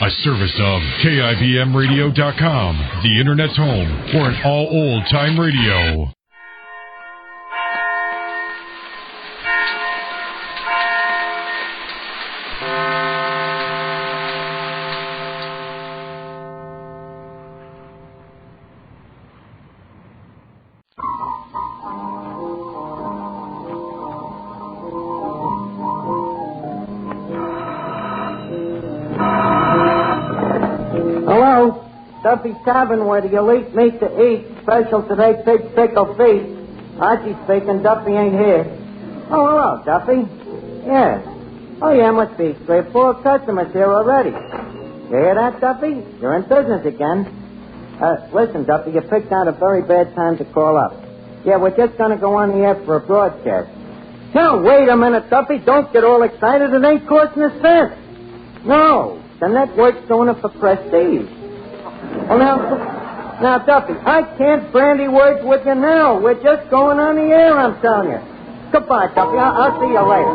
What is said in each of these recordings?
A service of KIBMradio.com, the Internet's home for an all old-time radio. Duffy's Tavern, where the elite meet to eat. Special today, pig pickle feet. Archie speaking. Duffy ain't here. Oh, hello, Duffy. Yes. Oh, yeah, must be 3 or 4 customers here already. You hear that, Duffy? You're in business again. Listen, Duffy, you picked out a very bad time to call up. Yeah, we're just going to go on the air for a broadcast. Now, wait a minute, Duffy. Don't get all excited. It ain't costing a cent. No, the network's doing it for prestige. Well, now, Duffy, I can't brandy words with you now. We're just going on the air, I'm telling you. Goodbye, Duffy. I'll see you later.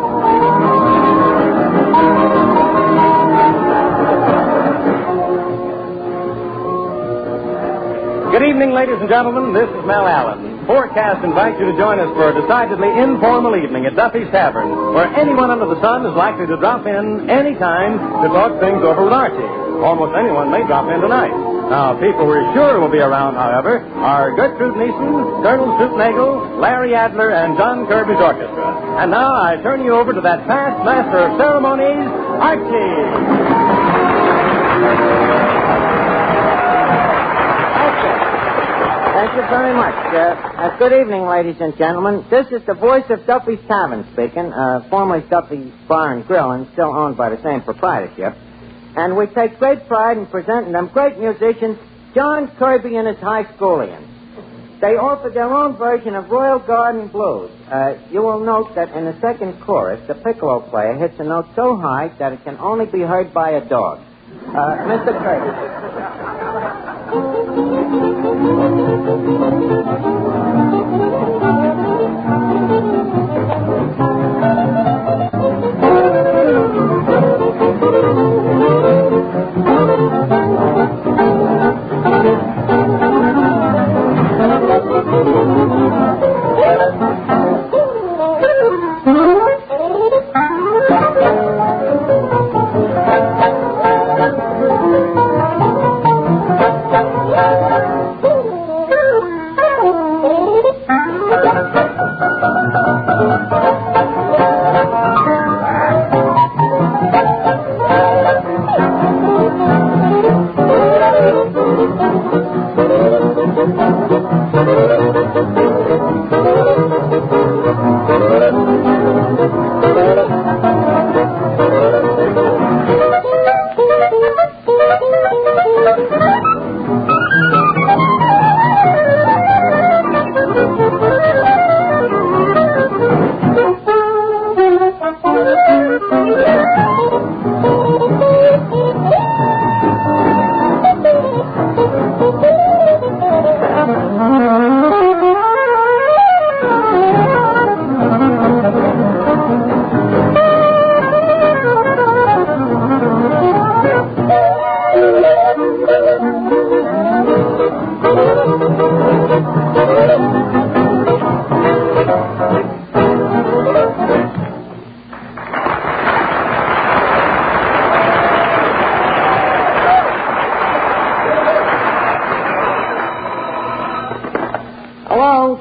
Good evening, ladies and gentlemen. This is Mel Allen. Forecast invites you to join us for a decidedly informal evening at Duffy's Tavern, where anyone under the sun is likely to drop in any time to talk things over with Archie. Almost anyone may drop in tonight. Now, people we're sure will be around, however, are Gertrude Neeson, Colonel Stoopnagel, Larry Adler, and John Kirby's orchestra. And now I turn you over to that past master of ceremonies, Archie. Thank you very much. Good evening, ladies and gentlemen. This is the voice of Duffy's Tavern speaking, formerly Duffy's Bar and Grill, and still owned by the same proprietorship. And we take great pride in presenting them great musicians, John Kirby and his high schoolians. They offer their own version of Royal Garden Blues. You will note that in the second chorus, the piccolo player hits a note so high that it can only be heard by a dog. Mr. Kirby.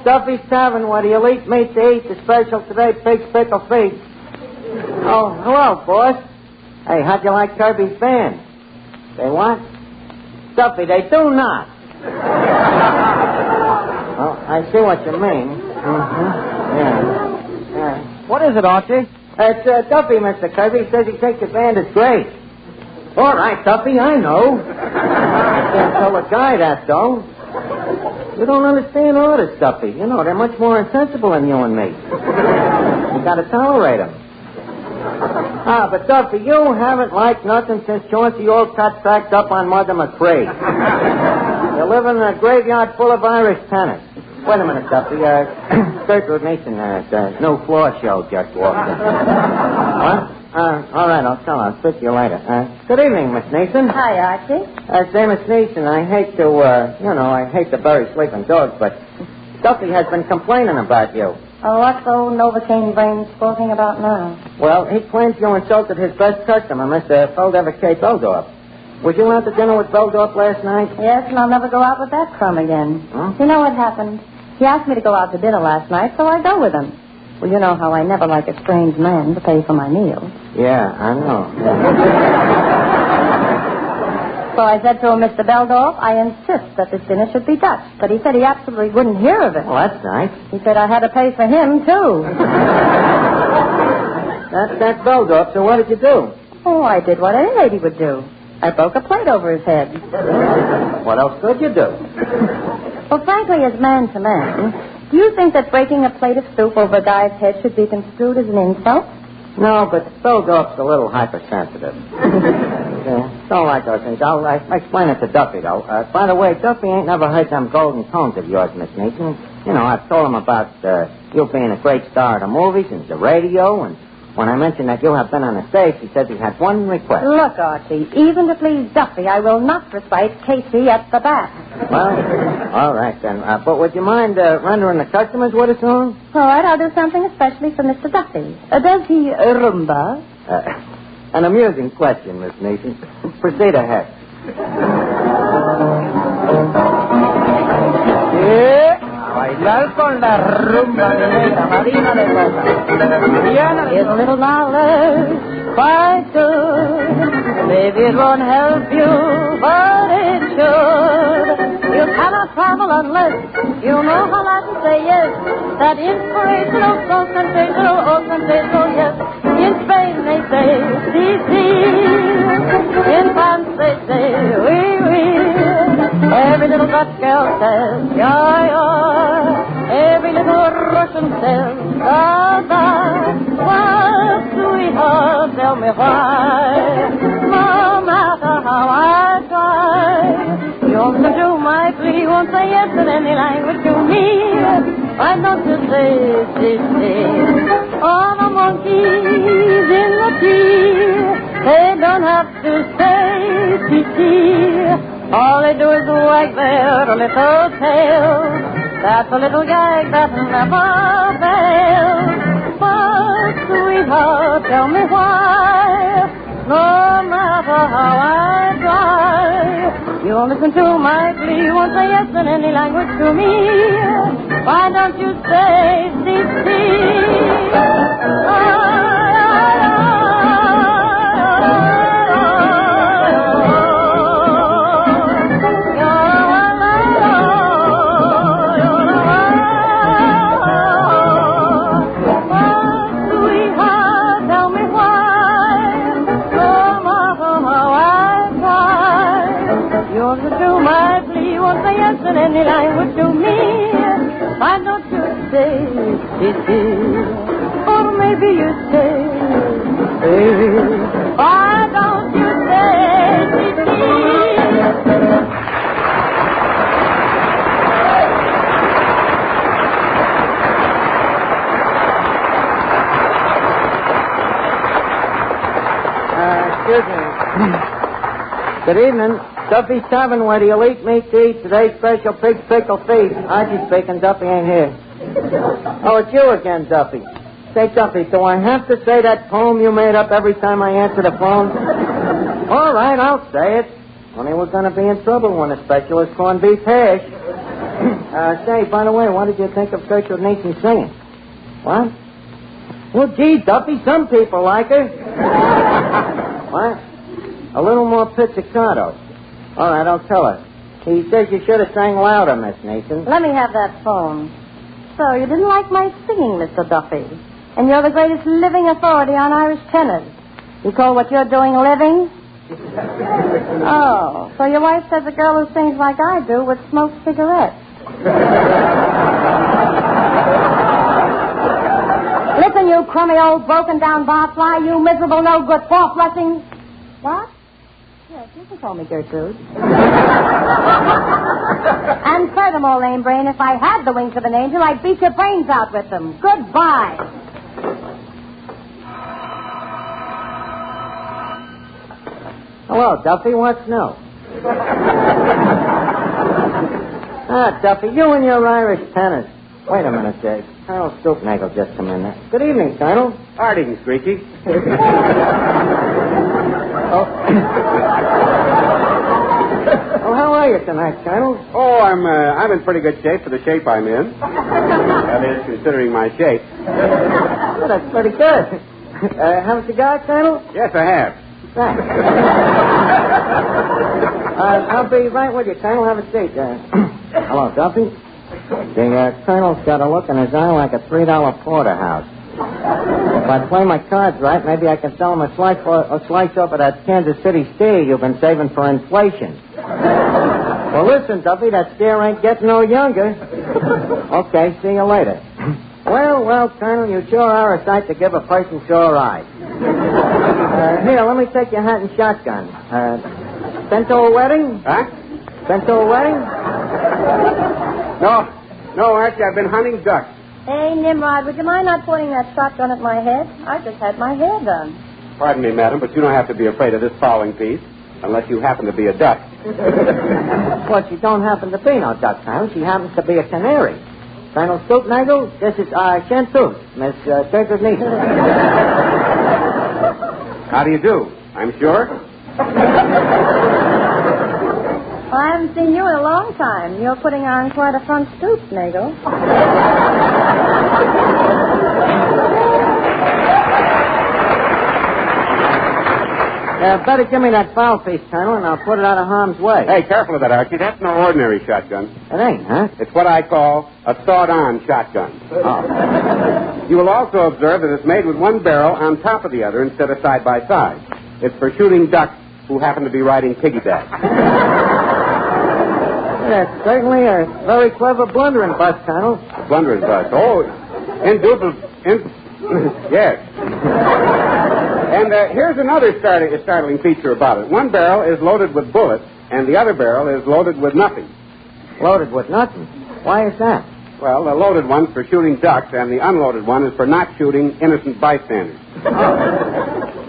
Duffy's Tavern, where the elite meet to eat. The special today, pig's pickle feet. Oh, hello, boss. Hey, how'd you like Kirby's band? They what? Duffy, they do not. Well, I see what you mean. Mm-hmm. Yeah. What is it, Archie? It's Duffy, Mr. Kirby. He says he thinks the band is great. All right, Duffy, I know. I can't tell a guy that, though. You don't understand artists, Duffy. You know, they're much more insensible than you and me. You gotta tolerate them. But Duffy, you haven't liked nothing since Chauncey Olcott backed up on Mother McCree. You're living in a graveyard full of Irish tennis. Wait a minute, Duffy. Gertrude Neeson, the new floor show just walked in. What? All right, I'll tell her. I'll speak to you later. Good evening, Miss Neeson. Hi, Archie. Say, Miss Neeson, I hate to, I hate to bury sleeping dogs, but Duffy has been complaining about you. Oh, what's old Novocaine brain sporting about now? Well, he claims you insulted his best customer, Mr. Feldorf K. Beldorf. Was you out to dinner with Beldorf last night? Yes, and I'll never go out with that crumb again. Huh? You know what happened? He asked me to go out to dinner last night, so I go with him. Well, you know how I never like a strange man to pay for my meals. Yeah, I know. So I said to him, Mr. Beldorf, I insist that this dinner should be Dutch. But he said he absolutely wouldn't hear of it. Well, that's nice. He said I had to pay for him, too. That's Beldorf, so what did you do? Oh, I did what any lady would do. I broke a plate over his head. What else could you do? Well, frankly, as man to man, do you think that breaking a plate of soup over a guy's head should be construed as an insult? No, but Beldorf's a little hypersensitive. Yeah, don't like those things. I'll explain it to Duffy, though. By the way, Duffy ain't never heard them golden tones of yours, Miss Neeson. You know, I've told him about you being a great star of the movies and the radio, and when I mentioned that you have been on the stage, he says he had one request. Look, Archie, even to please Duffy, I will not recite Casey at the bat. Well, all right, then. But would you mind rendering the customers with a song? All right, I'll do something especially for Mr. Duffy. Does he rumba? An amusing question, Miss Neeson. Proceed ahead. Bailar con la rumba negra, Marina de Rosa. Here's a little knowledge, quite good. Maybe it won't help you, but it should. You cannot travel unless you know how Latin say yes. That inspirational, so sensational, oh sensational, yes. In Spain they say, si, si. In France they say, oui, oui. Every little Dutch girl says, yeah, yeah. Every little Russian says, da, da. Well, sweetheart, tell me why. No matter how I try, you won't do my plea, won't say yes in any language to me. Why don't you say, si, si? All the monkeys in the tree, they don't have to say, si, si. All they do is wag their little tail. That's a little gag that never fails. But, sweetheart, tell me why. No matter how I try, you won't listen to my plea, won't say yes in any language to me. Why don't you say, see, in any language to me. Why don't you say, or maybe you say, why don't you say, Excuse me. Good evening. Duffy's Tavern, where the elite meet to eat today's special pig's pickle feast. Archie speaking. Duffy ain't here. Oh, it's you again, Duffy. Say, Duffy, do I have to say that poem you made up every time I answer the phone? All right, I'll say it. Only we're going to be in trouble when the special is corned beef hash. Say, by the way, what did you think of Churchill Nation singing? What? Well, gee, Duffy, some people like her. What? A little more pizzicato. All right, I'll tell her. He says you should have sang louder, Miss Neeson. Let me have that phone. So, you didn't like my singing, Mr. Duffy. And you're the greatest living authority on Irish tenors. You call what you're doing living? Oh, so your wife says a girl who sings like I do would smoke cigarettes. Listen, you crummy old broken-down barfly, you miserable no-good four-flushing... What? Yes, you can call me Gertrude. And furthermore, lame brain, if I had the wings of an angel, I'd beat your brains out with them. Goodbye. Hello, Duffy. What's new? Duffy, you and your Irish tennis. Wait a minute, Colonel Stoopnagel just come in there. Good evening, Colonel. Hard evening, Screechy. Oh, how are you tonight, Colonel? Oh, I'm in pretty good shape for the shape I'm in. That is, considering my shape. Well, that's pretty good. Have a cigar, Colonel? Yes, I have. Thanks. I'll be right with you, Colonel. Have a seat. Hello, Duffy. The Colonel's got a look in his eye like a $3 porterhouse. If I play my cards right, maybe I can sell him a slice off of that Kansas City steer you've been saving for inflation. Well, listen, Duffy, that steer ain't getting no younger. Okay, see you later. Well, Colonel, you sure are a sight to give a person sore eyes. Here, let me take your hat and shotgun. Been to a wedding? Huh? Been to a wedding? No, Archie, I've been hunting ducks. Hey, Nimrod, would you mind not pointing that shotgun at my head? I just had my hair done. Pardon me, madam, but you don't have to be afraid of this fowling piece, unless you happen to be a duck. Well, she don't happen to be no duck, Colonel. She happens to be a canary. Colonel Stoopnagel, this is Chantus, Miss Turker's niece. How do you do? I'm sure. Well, I haven't seen you in a long time. You're putting on quite a front stoop, Nagel. Better give me that foul piece, Colonel, and I'll put it out of harm's way. Hey, careful of that, Archie. That's no ordinary shotgun. It ain't, huh? It's what I call a sawed-on shotgun. Oh. You will also observe that it's made with one barrel on top of the other instead of side by side. It's for shooting ducks who happen to be riding piggyback. That's certainly a very clever blundering bust, Colonel. Blundering bust. Oh, indubitable. Yes. And here's another startling feature about it. One barrel is loaded with bullets, and the other barrel is loaded with nothing. Loaded with nothing? Why is that? Well, the loaded one's for shooting ducks, and the unloaded one is for not shooting innocent bystanders.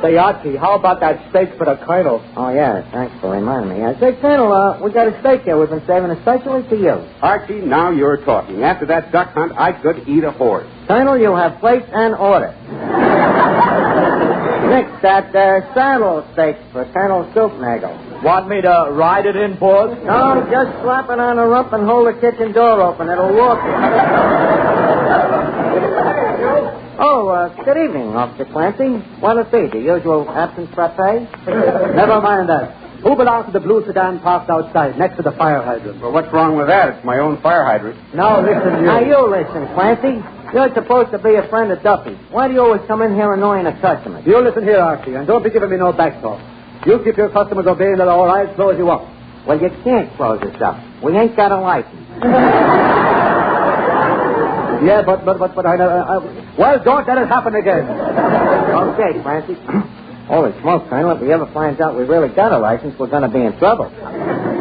Say, Archie, how about that steak for the Colonel? Oh, yeah, thanks for reminding me. Say, Colonel, we got a steak here we've been saving especially for you. Archie, now you're talking. After that duck hunt, I could eat a horse. Colonel, you have place and order. Next, that saddle steak for Colonel Stoopnagel. Want me to ride it in, boss? No, just slap it on the rump and hold the kitchen door open. It'll walk it. Oh, good evening, Officer Clancy. What'll it be, the usual absence frappe? Never mind that. Who belongs to the blue sedan parked outside, next to the fire hydrant? Well, what's wrong with that? It's my own fire hydrant. Now, listen, you. Now, you listen, Clancy. You're supposed to be a friend of Duffy. Why do you always come in here annoying the customers? You listen here, Archie, and don't be giving me no back talk. You keep your customers obeying the law, or I'll close you up. Well, you can't close us up. We ain't got a license. Yeah, but I know. Well, don't let it happen again. Okay, Clancy. Holy smoke, Colonel. If he ever finds out we really got a license, we're going to be in trouble.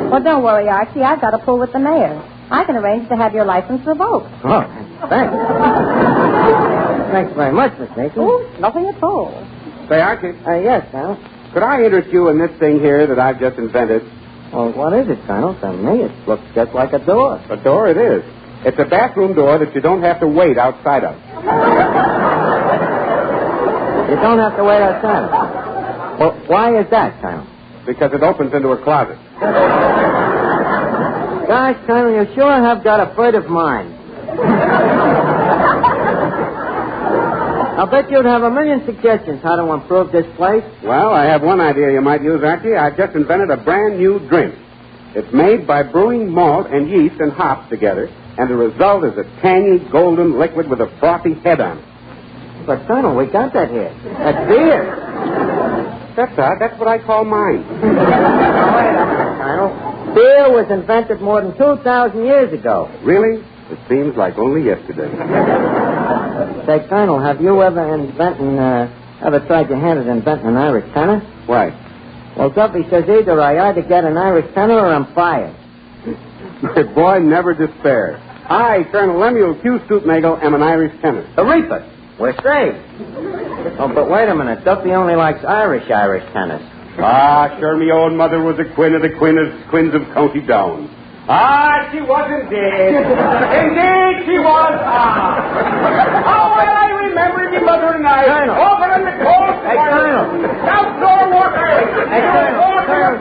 Well, don't worry, Archie. I've got a pull with the mayor. I can arrange to have your license revoked. Oh, thanks. Thanks very much, Miss Mason. Oh, nothing at all. Say, Archie. Yes, Colonel. Could I interest you in this thing here that I've just invented? Well, what is it, Colonel? To me, it looks just like a door. A door it is. It's a bathroom door that you don't have to wait outside of. You don't have to wait outside. Well, why is that, Colonel? Because it opens into a closet. Gosh, Colonel, you sure have got a furtive mind. I'll bet you'd have a million suggestions how to improve this place. Well, I have one idea you might use, Archie. I've just invented a brand new drink. It's made by brewing malt and yeast and hops together, and the result is a tangy, golden liquid with a frothy head on it. But, Colonel, we got that here. That's beer. That's what I call mine. Colonel, beer was invented more than 2,000 years ago. Really? It seems like only yesterday. Say, Colonel, have you ever tried your hand at inventing an Irish tenor? Why? Well, Duffy says either I either get an Irish tenor or I'm fired. My boy, never despair. I, Colonel Lemuel Q. Stoopnagel, am an Irish tenor. The reaper. We're saved. Oh, but wait a minute. Duffy only likes Irish tenors. Sure, me own mother was a queen of the queens of County Down. She was indeed. Indeed, she was. Well, I remember me mother and I. Colonel. Over in the cold Hey, Colonel. Outdoor water. Hey, Colonel, Colonel,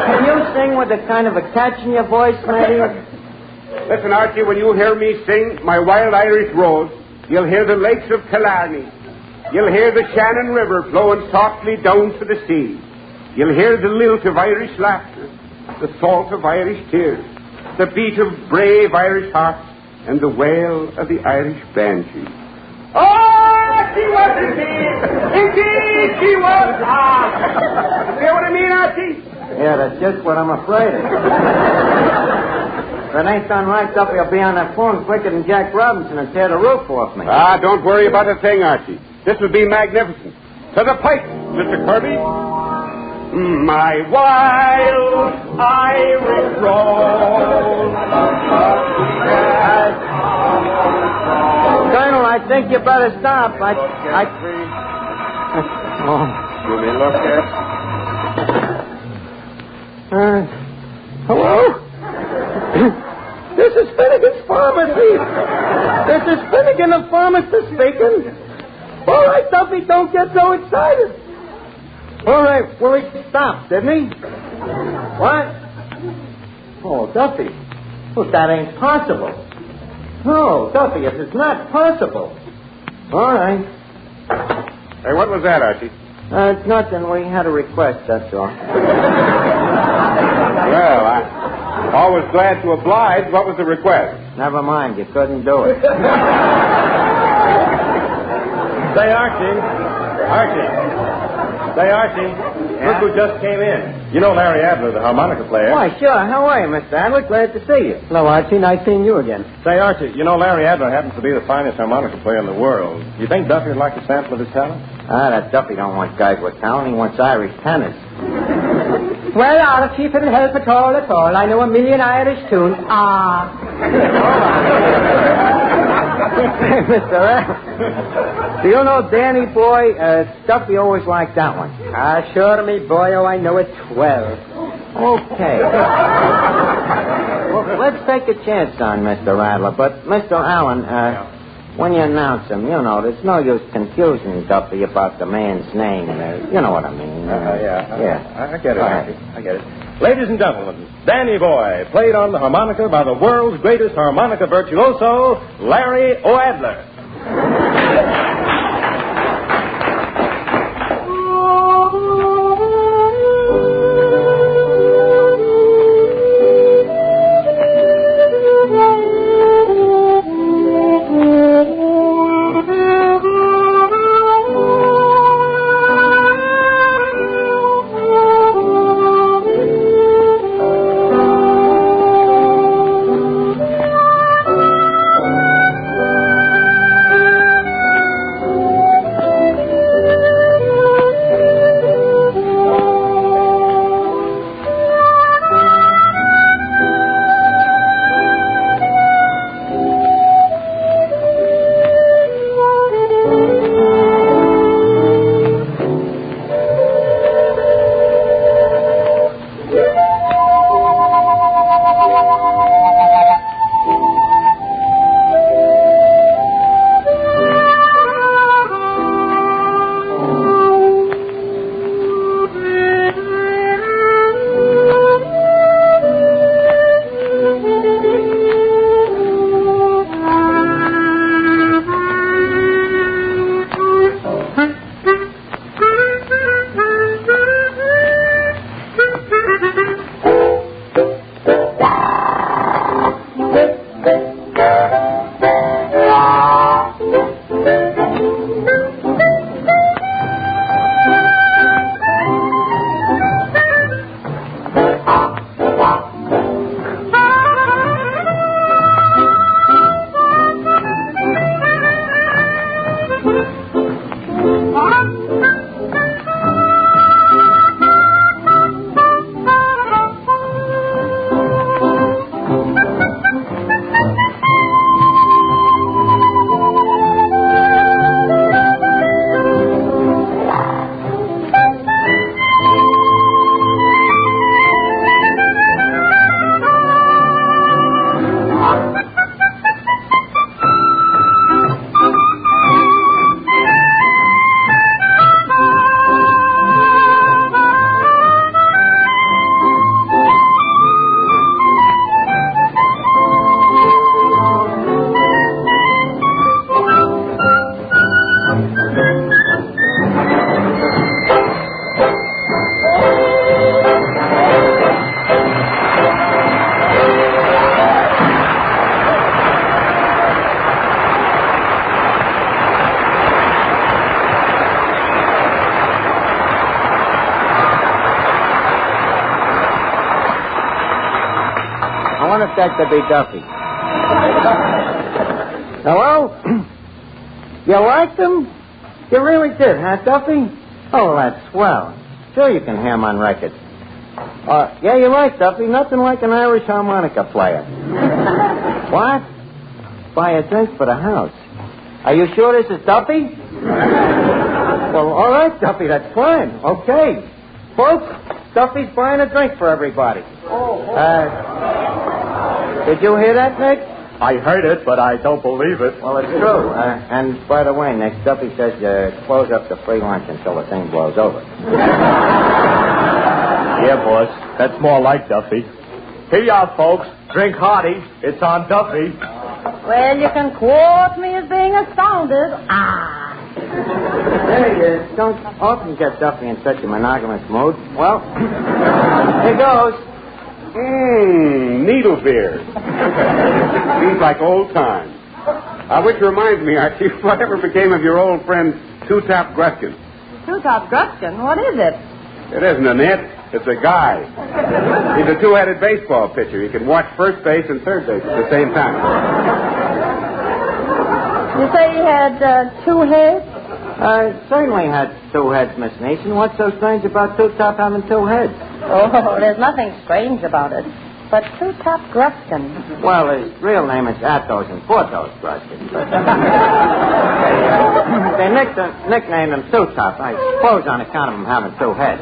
can you sing with a kind of a catch in your voice, maybe? Listen, Archie, when you hear me sing My Wild Irish Rose, you'll hear the lakes of Killarney. You'll hear the Shannon River flowing softly down to the sea. You'll hear the lilt of Irish laughter, the salt of Irish tears, the beat of brave Irish hearts, and the wail of the Irish banshee. She was indeed! Indeed, she was! See what I mean, Archie? Yeah, that's just what I'm afraid of. If it ain't done right, Duffy will be on that phone quicker than Jack Robinson and tear the roof off me. Don't worry about a thing, Archie. This will be magnificent. To the pipe, Mr. Kirby. My wild Irish rose. Colonel, I think you better stop. Give me a look here. Hello? This is Finnegan's pharmacy. This is Finnegan, the pharmacist speaking. All right, Duffy, don't get so excited. All right, well, he stopped, didn't he? What? Oh, Duffy. Well, that ain't possible. No, Duffy, it is not possible. All right. Hey, what was that, Archie? It's nothing. We had a request, that's all. Well, I'm always glad to oblige. What was the request? Never mind, you couldn't do it. Say, Archie. Yeah? Look who just came in. You know Larry Adler, the harmonica player. Why, sure. How are you, Mr. Adler? Glad to see you. Hello, Archie. Nice seeing you again. Say, Archie, you know Larry Adler happens to be the finest harmonica player in the world. You think Duffy would like a sample of his talent? That Duffy don't want guys with talent. He wants Irish tenors. Well, Archie, if it'll help at all, I know a million Irish tunes. Mr. Adler, do you know Danny Boy? Duffy always liked that one. Sure, me boy. Oh, I know it well. Okay. Well, let's take a chance on Mr. Adler. But, Mr. Allen, when you announce him, you know, there's no use confusing Duffy about the man's name. You know what I mean. Yeah. I get it, Right. Archie. I get it. Ladies and gentlemen, Danny Boy, played on the harmonica by the world's greatest harmonica virtuoso, Larry O'Adler. that to be Duffy. Hello? You liked him? You really did, huh, Duffy? Oh, that's swell. Sure you can hear him on record. Yeah, you're right, Duffy. Nothing like an Irish harmonica player. What? Buy a drink for the house. Are you sure this is Duffy? Well, all right, Duffy, that's fine. Okay. Folks, Duffy's buying a drink for everybody. Did you hear that, Nick? I heard it, but I don't believe it. Well, it's true. And by the way, Nick, Duffy says close up the free lunch until the thing blows over. Yeah, boss. That's more like Duffy. Here you are, folks. Drink hearty. It's on Duffy. Well, you can quote me as being astounded. Hey, don't often get Duffy in such a monogamous mood. Well, here goes. Needle beer. Seems like old times. Which reminds me, Archie, whatever became of your old friend Two-Top Gruskin? Two-Top Gruskin? What is it? It isn't an it. It's a guy. He's a two-headed baseball pitcher. He can watch first base and third base at the same time. You say he had 2 heads? Certainly had 2 heads, Miss Neeson. What's so strange about Two-Top having 2 heads? Oh, there's nothing strange about it. But Two-Top Gruskin. Well, his real name is Athos and Porthos Gruskin. They nicknamed him Two-Top, I suppose on account of him having 2 heads.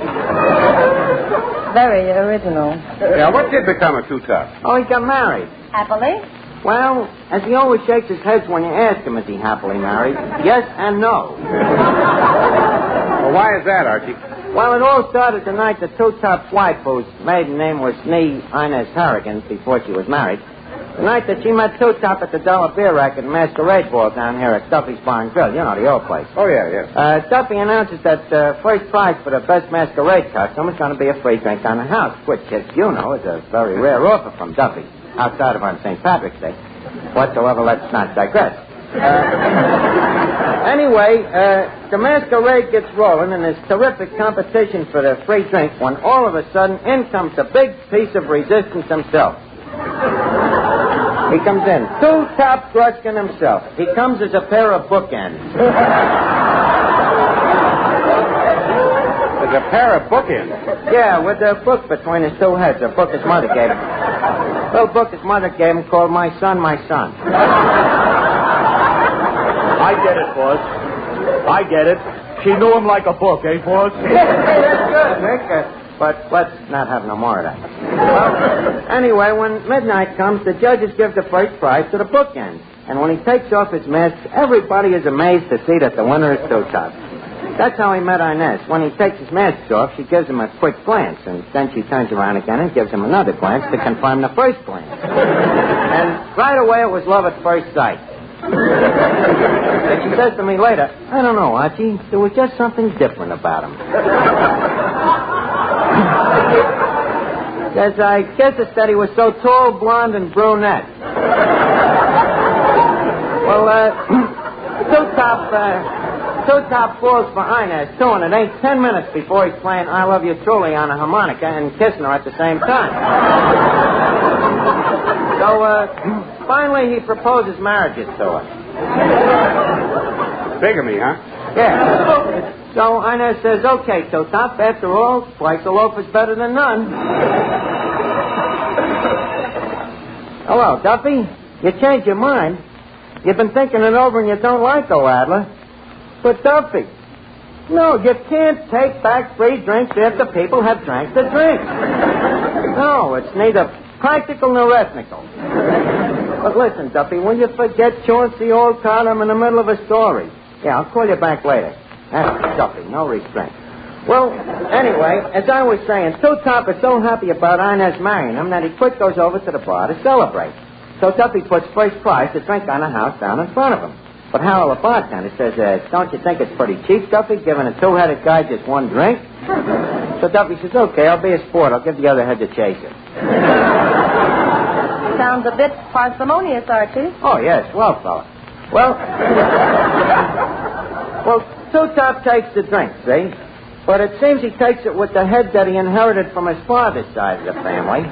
Very original. Yeah, what did become of Two-Top? Oh, he got married. Happily? Well, as he always shakes his head when you ask him, is he happily married? Yes and no. Well, why is that, Archie? Well, it all started the night that Two-Top's wife, whose maiden name was Inez Harrigan before she was married, the night that she met Two-Top at the Dollar Beer Racket Masquerade Ball down here at Duffy's Bar and Grill. You know, the old place. Oh, yeah. Duffy announces that first prize for the best masquerade costume is going to be a free drink on the house, which, as you know, is a very rare offer from Duffy, outside of on St. Patrick's Day. Whatsoever, let's not digress. Anyway, the masquerade gets rolling, and there's terrific competition for the free drink when all of a sudden in comes a big piece of resistance himself. He comes in. Two-Top Gruskin himself. He comes as a pair of bookends. As a pair of bookends? Yeah, with a book between his 2 heads. A book his mother gave him. A little book his mother gave him called My Son, My Son. I get it, boss. I get it. She knew him like a book, eh, boss? That's good, Nick. But let's not have no more of that. Well, anyway, when midnight comes, the judges give the first prize to the bookend. And when he takes off his mask, everybody is amazed to see that the winner is Two-Top. That's how he met Inez. When he takes his mask off, she gives him a quick glance, and then she turns around again and gives him another glance to confirm the first glance. And right away, it was love at first sight. And she says to me later, I don't know, Archie, there was just something different about him. Says, I guess it's that he was so tall, blonde, and brunette. Well, Two-Top falls for Inez, too, and it ain't 10 minutes before he's playing I Love You Truly on a harmonica and kissing her at the same time. So, finally, he proposes marriages to her. Bigamy, huh? Yeah. So Inez says, okay, Two-Top, after all, twice a loaf is better than none. Hello, Duffy. You changed your mind. You've been thinking it over and you don't like the Adler. But, Duffy, no, you can't take back free drinks after people have drank the drink. No, it's neither practical nor ethnical. But listen, Duffy, will you forget Chauncey old card? I'm in the middle of a story. Yeah, I'll call you back later. That's Duffy, no restraint. Well, anyway, as I was saying, Two-Top is so happy about Inez marrying him that he quick goes over to the bar to celebrate. So Duffy puts first prize to drink on a house down in front of him. But Harold, the bartender, says, don't you think it's pretty cheap, Duffy, giving a 2-headed guy just 1 drink? So Duffy says, okay, I'll be a sport. I'll give the other head the chaser. Sounds a bit parsimonious, Archie. Oh, yes, well, fella. Well, Two-Top takes the drink, see? But it seems he takes it with the head that he inherited from his father's side of the family.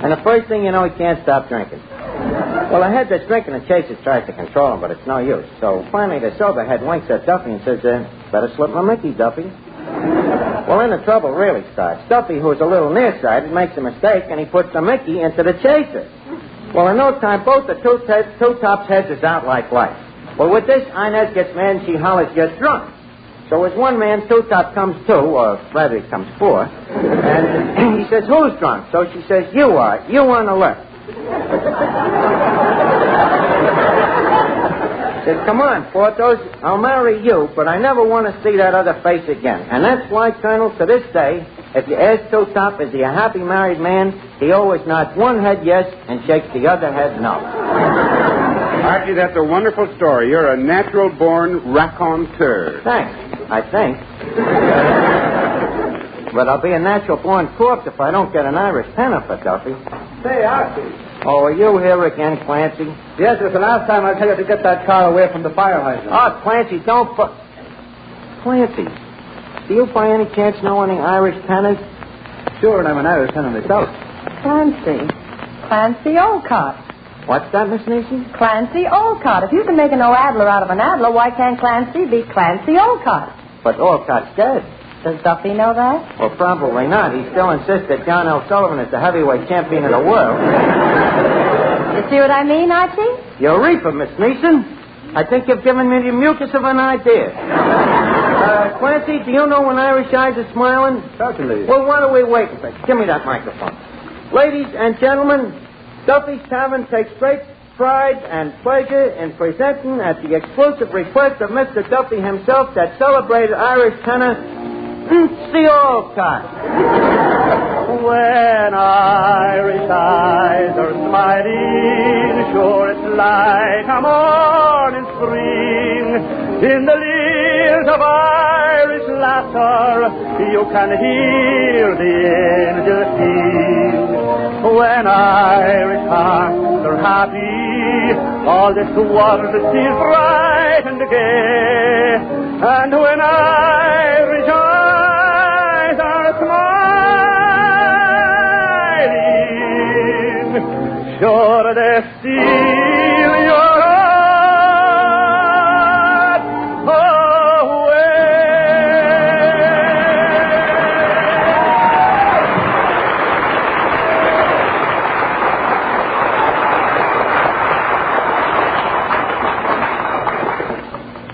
And the first thing you know, he can't stop drinking. Well, the head that's drinking the chasers tries to control him, but it's no use. So finally, the sober head winks at Duffy and says, better slip my Mickey, Duffy. Well, then the trouble really starts. Duffy, who's a little nearsighted, makes a mistake, and he puts the Mickey into the chaser. Well, in no time, both the two tops heads is out like light. Well, with this, Inez gets mad and she hollers, "You're drunk." So as one man, two top comes two, or rather he comes four, and he says, "Who's drunk?" So she says, "You are. You on the left." Says, "Come on, Porthos, I'll marry you, but I never want to see that other face again." And that's why, Colonel, to this day, if you ask Two Top, is he a happy married man, he always nods one head yes and shakes the other head no. Archie, that's a wonderful story. You're a natural-born raconteur. Thanks, I think. But I'll be a natural-born corpse if I don't get an Irish tenor for Duffy. Say, Archie. Oh, are you here again, Clancy? Yes, it's the last time I tell you to get that car away from the fire hydrant. Oh, Clancy, don't Clancy, do you by any chance know any Irish tenors? Sure, and I'm an Irish tenor myself. Clancy Olcott. What's that, Miss Neeson? Clancy Olcott. If you can make an O-Adler out of an Adler, why can't Clancy be Clancy Olcott? But Olcott's dead. Does Duffy know that? Well, probably not. He still insists that Darnell Sullivan is the heavyweight champion of the world. You see what I mean, Archie? Eureka, Miss Neeson. I think you've given me the mucus of an idea. Clancy, do you know when Irish eyes are smiling? Certainly. Well, what are we waiting for? Give me that microphone. Ladies and gentlemen, Duffy's Tavern takes great pride and pleasure in presenting, at the exclusive request of Mr. Duffy himself, that celebrated Irish tenor, the Olcott. When Irish eyes are smiling, sure it's like a morning spring. In the leers of Irish laughter, you can hear the angels sing. When Irish hearts are happy, all this world seems bright and gay. And when Irish eyes are smiling, sure they steal your heart away.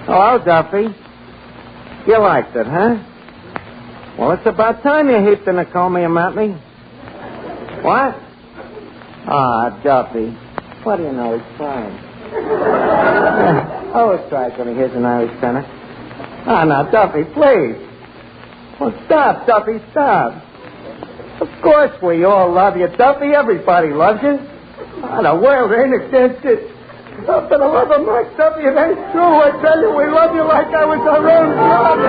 Hello, Duffy. You liked it, huh? Well, it's about time you heaped in a comium at me. What? Ah, Duffy. What do you know? He's crying. Always cries when he hears an Irish tenor. Ah, now, Duffy, please. Well, stop, Duffy, stop. Of course we all love you, Duffy. Everybody loves you. Oh, the world ain't against it. Oh, for the love of Mike, Duffy, it ain't true. I tell you, we love you like I was our own son.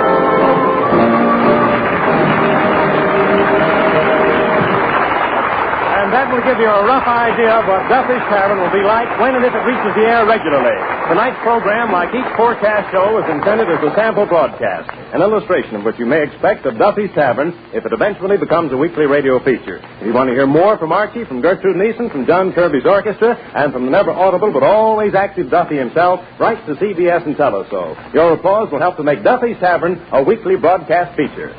And that will give you a rough idea of what Duffy's Tavern will be like when and if it reaches the air regularly. Tonight's program, like each forecast show, is intended as a sample broadcast, an illustration of what you may expect of Duffy's Tavern if it eventually becomes a weekly radio feature. If you want to hear more from Archie, from Gertrude Neeson, from John Kirby's orchestra, and from the never audible but always active Duffy himself, write to CBS and tell us so. Your applause will help to make Duffy's Tavern a weekly broadcast feature.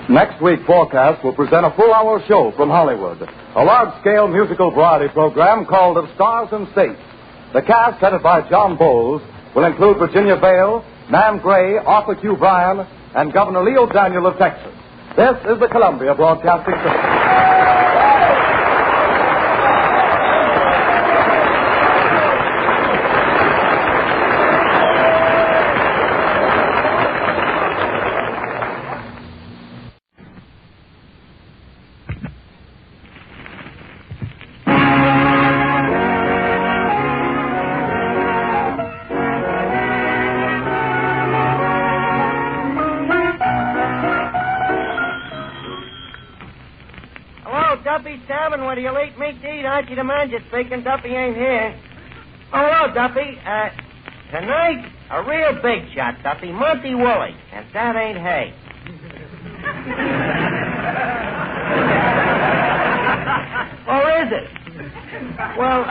Next week, Forecast will present a full-hour show from Hollywood, a large-scale musical variety program called Of Stars and States. The cast, headed by John Bowles, will include Virginia Vale, Nan Gray, Arthur Q. Bryan, and Governor Leo Daniel of Texas. This is the Columbia Broadcasting System. Duffy's Tavern, where do you eat meat to eat? Archie the manager speaking. Duffy ain't here. Oh, hello, Duffy. Tonight, a real big shot, Duffy. Monty Woolley. And that ain't hay. Oh, is it? Well,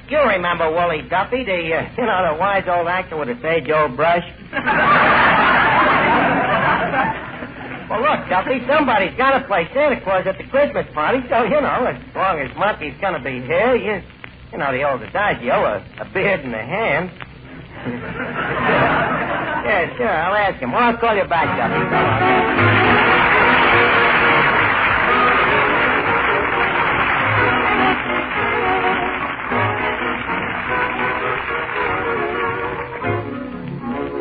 you remember Wooly Duffy, the wise old actor with the sage old brush? Well, look, Duffy, somebody's got to play Santa Claus at the Christmas party, so, as long as Monkey's going to be here, the old adagio, a beard in the hand. Yeah, sure, I'll ask him. Well, I'll call you back, Duffy. So long.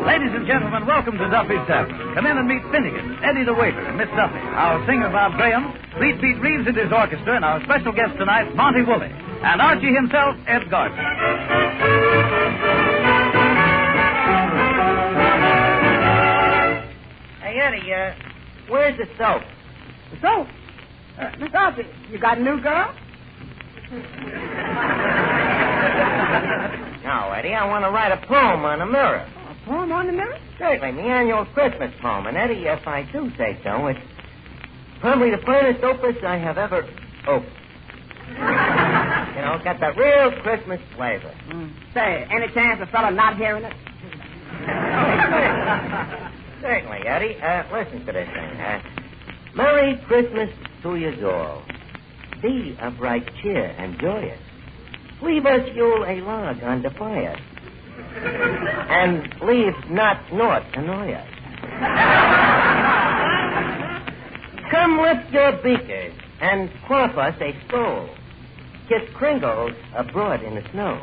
Ladies and gentlemen, welcome to Duffy's Tavern. Come in and meet Finnegan, Eddie the waiter, and Miss Duffy, our singer Bob Graham, Fleet Pete Reeves and his orchestra, and our special guest tonight, Monty Woolley, and Archie himself, Ed Gardner. Hey, Eddie, where's the soap? The soap? Miss Duffy, you got a new girl? No, Eddie, I want to write a poem on the mirror. Poem on the mirror? Certainly, the annual Christmas poem. And, Eddie, if I do say so, it's probably the finest opus I have ever opened. Got that real Christmas flavor. Say, any chance of a fella not hearing it? Certainly, Eddie. Listen to this thing. Merry Christmas to yous all. Be of bright cheer and joyous. Leave us Yule a log on the fire. And leave not naught annoy us. Come lift your beakers and quaff us a skull. Kiss Kringles abroad in the snow.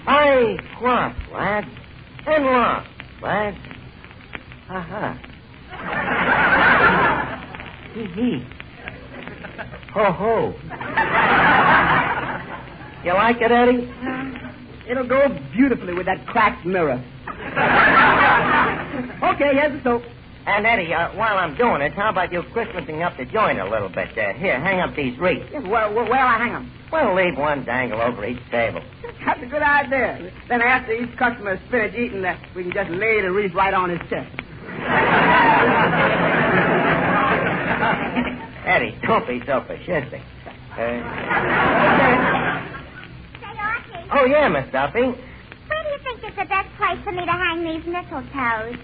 I quaff, lads, and laugh, lads. Ha-ha. Hee-hee. Ho-ho. You like it, Eddie? It'll go beautifully with that cracked mirror. Okay, here's the soap. And, Eddie, while I'm doing it, how about you Christmasing up the joint a little bit? Here, hang up these wreaths. Yes, where'll I hang them? Well, leave one dangle over each table. That's a good idea. Then after each customer is finished eating, we can just lay the wreath right on his chest. Eddie, don't be so fascistic. Oh, yeah, Miss Duffy. Where do you think is the best place for me to hang these mistletoes?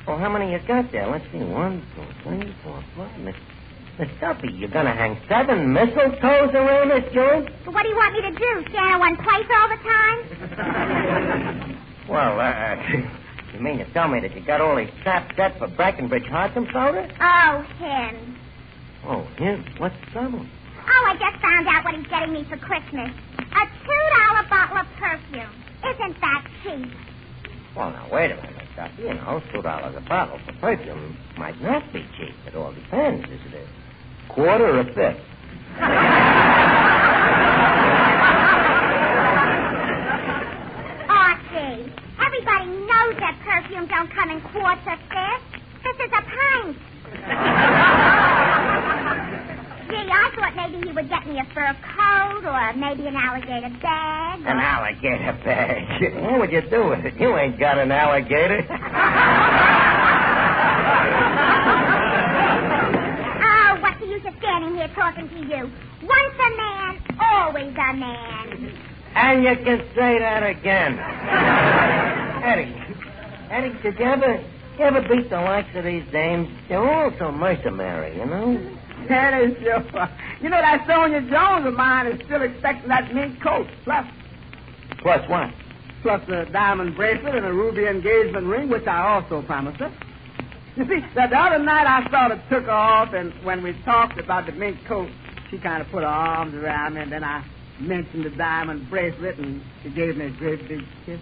Well, how many you got there? Let's see. 1, 2, 3, 4, 5. Miss Duffy, you're going to hang 7 mistletoes around this joint? But what do you want me to do? Stand in one place all the time? Well, you mean to tell me that you got all these straps set for Breckenridge Hartsum soda? Oh, him. Oh, him? What's the trouble? Oh, I just found out what he's getting me for Christmas. A $2 bottle of perfume. Isn't that cheap? Well, now, wait a minute, Miss Duffy. $2 a bottle for perfume might not be cheap. It all depends, is it a quarter or a fifth? Archie, everybody knows that perfume don't come in quarts or fifths. This is a pint. Gee, I thought maybe he would get me a fur coat or maybe an alligator bag. An alligator bag? What would you do with it? You ain't got an alligator. Oh, what's the use of standing here talking to you? Once a man, always a man. And you can say that again. Eddie, did you ever beat the likes of these dames? They're all so mercenary, you know? That is sure. That Sonia Jones of mine is still expecting that mink coat. Plus what? Plus a diamond bracelet and a ruby engagement ring, which I also promised her. You see, the other night I sort of took her off, and when we talked about the mink coat, she kind of put her arms around me, and then I mentioned the diamond bracelet, and she gave me a great big kiss.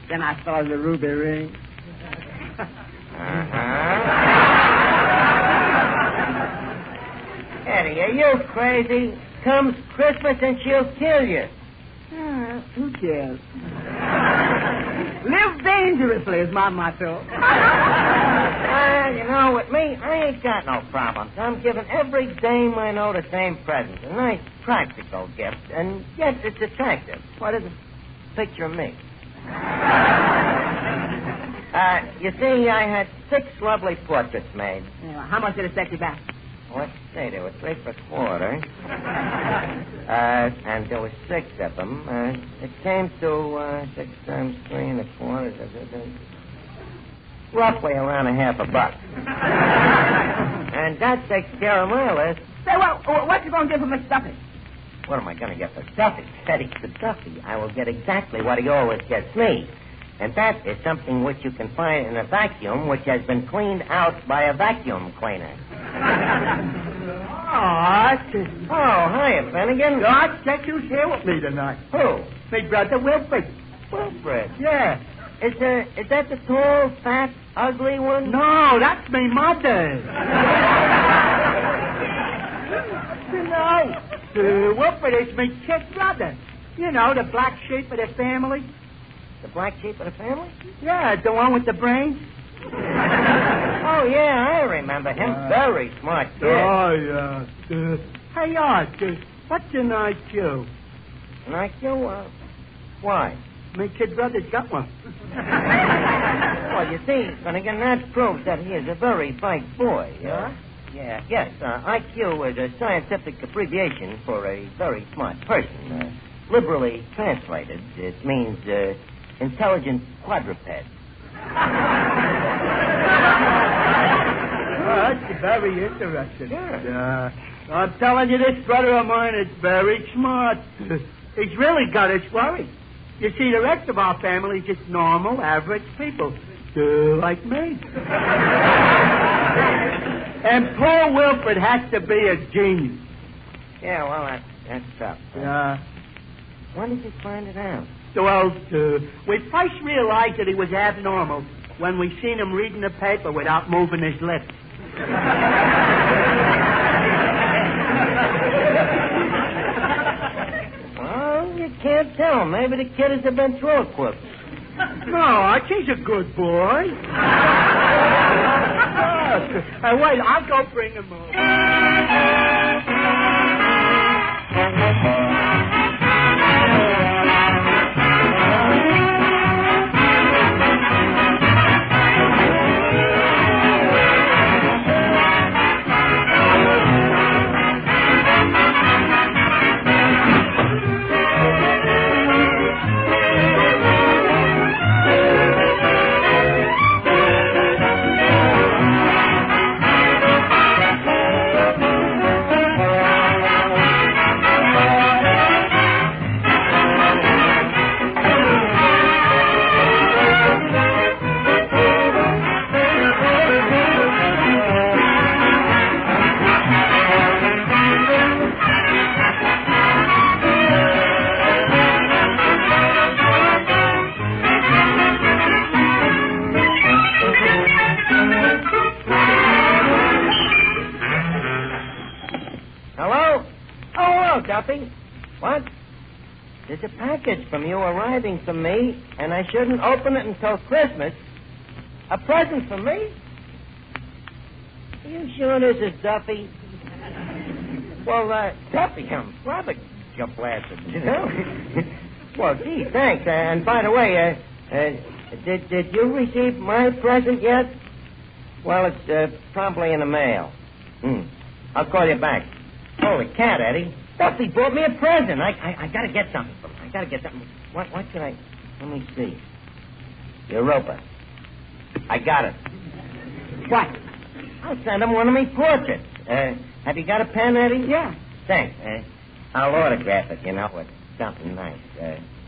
Then I saw the ruby ring. Eddie, are you crazy? Comes Christmas and she'll kill you. Who cares? Live dangerously is my motto. With me, I ain't got no problems. I'm giving every dame I know the same present. A nice, practical gift. And yes, it's attractive. What is it? Picture me. You see, I had 6 lovely portraits made. How much did it set you back? let's see, there were 3 per quarter. And there were 6 of them. It came to 6 times 3 1/4. Roughly around $1.50. And that takes care of my list. Say, well, what you going to give him, Mr. Duffy? What am I going to get for Duffy? Teddy, for Duffy, I will get exactly what he always gets me. And that is something which you can find in a vacuum which has been cleaned out by a vacuum cleaner. Oh, hiya, Finnegan. God, check who's here with me tonight. Who? Big brother Wilfred. Wilfred? Yeah. Is that the tall, fat, ugly one? No, that's me mother. You know, Wilfred is me kid brother. You know, the black sheep of the family. The black sheep of the family? Yeah, the one with the brains. Oh, yeah, I remember him. Very smart kid. Oh, yeah. Hey, Art, what's an IQ? An IQ? Why? My kid brother's got one. Well, you see, Finnegan, that proves that he is a very bright boy. Yeah? Yeah, yes. IQ is a scientific abbreviation for a very smart person. Liberally translated, it means intelligent quadruped. That's very interesting. Yeah. I'm telling you, this brother of mine is very smart. He's really got us worried. You see, the rest of our family is just normal, average people. Like me. And poor Wilfred has to be a genius. Yeah, well, that's tough. When did you find it out? Well, we first realized that he was abnormal when we seen him reading the paper without moving his lips. Well, you can't tell. Maybe the kid is a ventriloquist. No, he's a good boy. Wait, I'll go bring him over. Duffy? What? There's a package from you arriving for me, and I shouldn't open it until Christmas. A present for me? Are you sure this is Duffy? Well, Duffy, I'm flabbergasted, you know? Well, gee, thanks. And by the way, did you receive my present yet? Well, it's probably in the mail. I'll call you back. Holy cat, Eddie. Duffy bought me a present. I gotta get something from him. I gotta get something. What can I... Let me see. Europa. I got it. What? I'll send him one of me portraits. Have you got a pen, Eddie? Yeah. Thanks. I'll autograph it, you know, with something nice.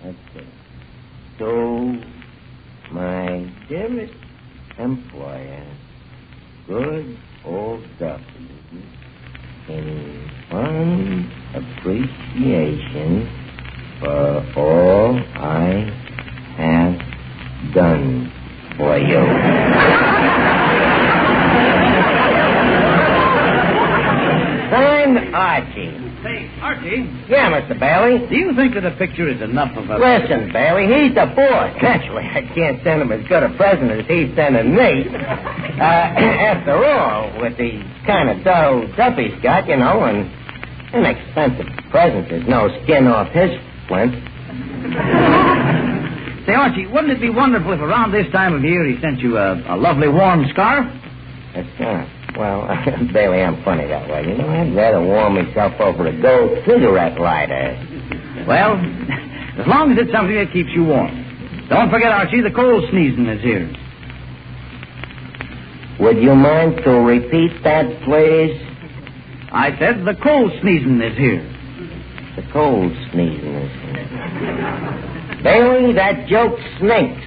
Let's see. To my dearest employer, good old Duffy, in fond appreciation for all I have done for you. Signed, Archie. Say, Archie. Yeah, Mr. Bailey? Do you think that a picture is enough of a... Listen, Bailey, he's the boss. Naturally, I can't send him as good a present as he's sending me. After all, with the kind of dough Duffy's got, you know, an inexpensive present, there's no skin off his flint. Say, Archie, wouldn't it be wonderful if around this time of year he sent you a lovely warm scarf? A scarf? Well, Bailey, I'm funny that way. You know, I'd rather warm myself over a gold cigarette lighter. Well, as long as it's something that keeps you warm. Don't forget, Archie, the cold sneezing is here. Would you mind to repeat that, please? I said the cold sneezing is here. The cold sneezing is here. Bailey, that joke stinks.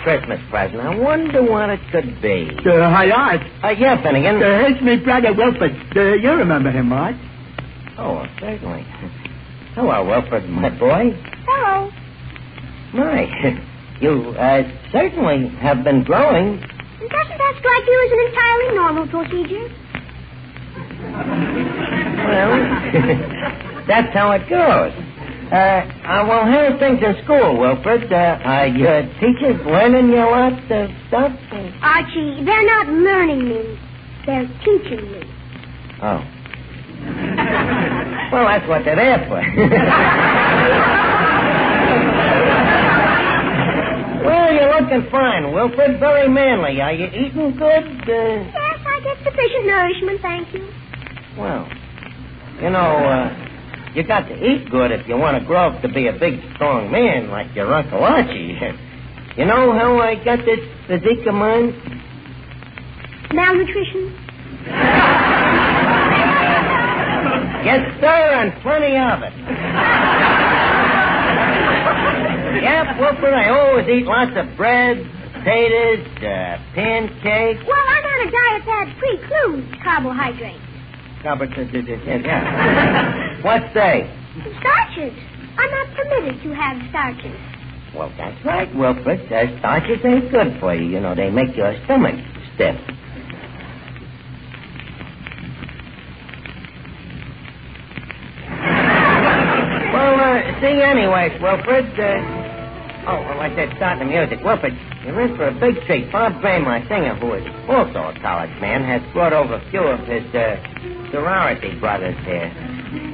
Christmas present. I wonder what it could be. Hi, Art. Yeah, Finnegan. It's me brother Wilford. You remember him, Art? Oh, certainly. Hello, Wilford, my boy. Hello. My, you certainly have been growing. Doesn't that strike you as an entirely normal procedure? Well, that's how it goes. Well, how are things in school, Wilfred? Are your teachers learning you a lot of stuff? Archie, they're not learning me. They're teaching me. Oh. Well, that's what they're there for. Well, you're looking fine, Wilfred. Very manly. Are you eating good? Yes, I get sufficient nourishment, thank you. Well, you know, you got to eat good if you want to grow up to be a big, strong man like your Uncle Archie. You know how I got this physique of mine? Malnutrition? Yes, sir, and plenty of it. Yep, Wilford, I always eat lots of bread, potatoes, pancakes. Well, I'm on a diet that precludes carbohydrates. Yeah. What's they? Starches. I'm not permitted to have starches. Well, that's right, Wilfred. Starches ain't good for you. You know, they make your stomach stiff. Well, see, anyways, Wilfred, I said, start the music. Wilfred, you're in for a big treat. Bob Gray, my singer, who is also a college man, has brought over a few of his sorority brothers here.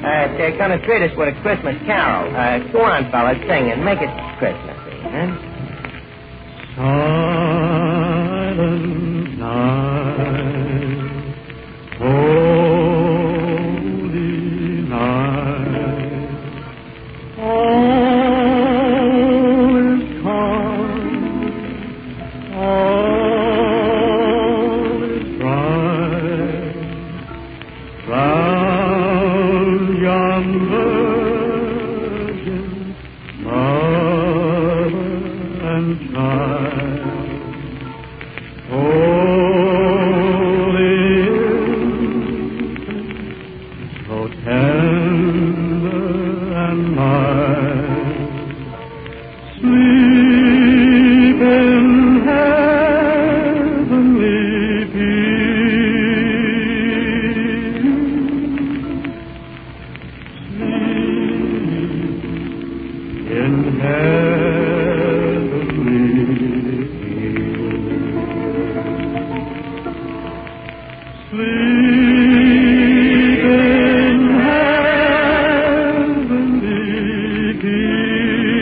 They're going to treat us with a Christmas carol. Go on, fellas, sing and make it Christmassy, huh? Silent night, holy night, all is calm, all is bright, round yon virgin mother and child. Sleep in heavenly peace.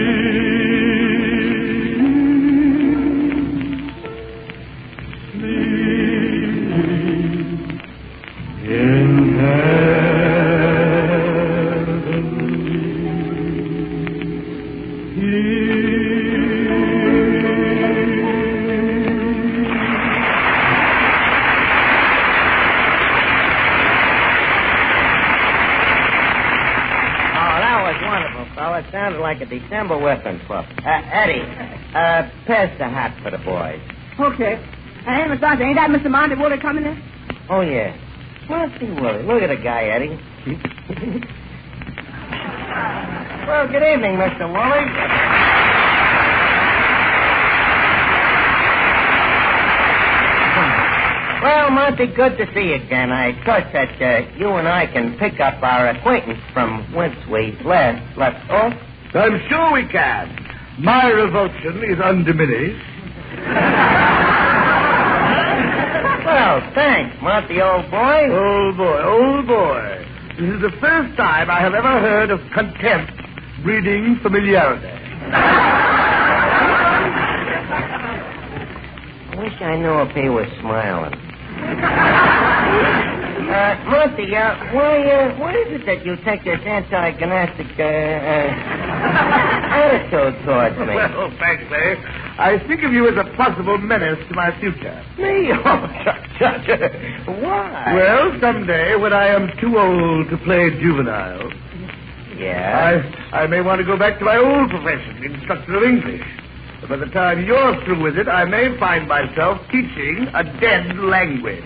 Sleep in It sounded like a December whipping club. Eddie, pass the hat for the boys. Okay. Hey, Mr. Doctor, ain't that Mr. Monty Woolley coming in? Oh, yeah. Monty Woolley. Look at the guy, Eddie. Well, good evening, Mr. Woolley. Well, Monty, good to see you again. I trust that you and I can pick up our acquaintance from whence we left off. I'm sure we can. My revulsion is undiminished. Well, thanks, Monty, old boy. Old boy. This is the first time I have ever heard of contempt breeding familiarity. I wish I knew if he was smiling. Monty, why is it that you take this antagonistic attitude towards me? Well, frankly, I think of you as a possible menace to my future. Me? Oh, why? Well, someday when I am too old to play juvenile, yeah, I may want to go back to my old profession, instructor of English. But by the time you're through with it, I may find myself teaching a dead language.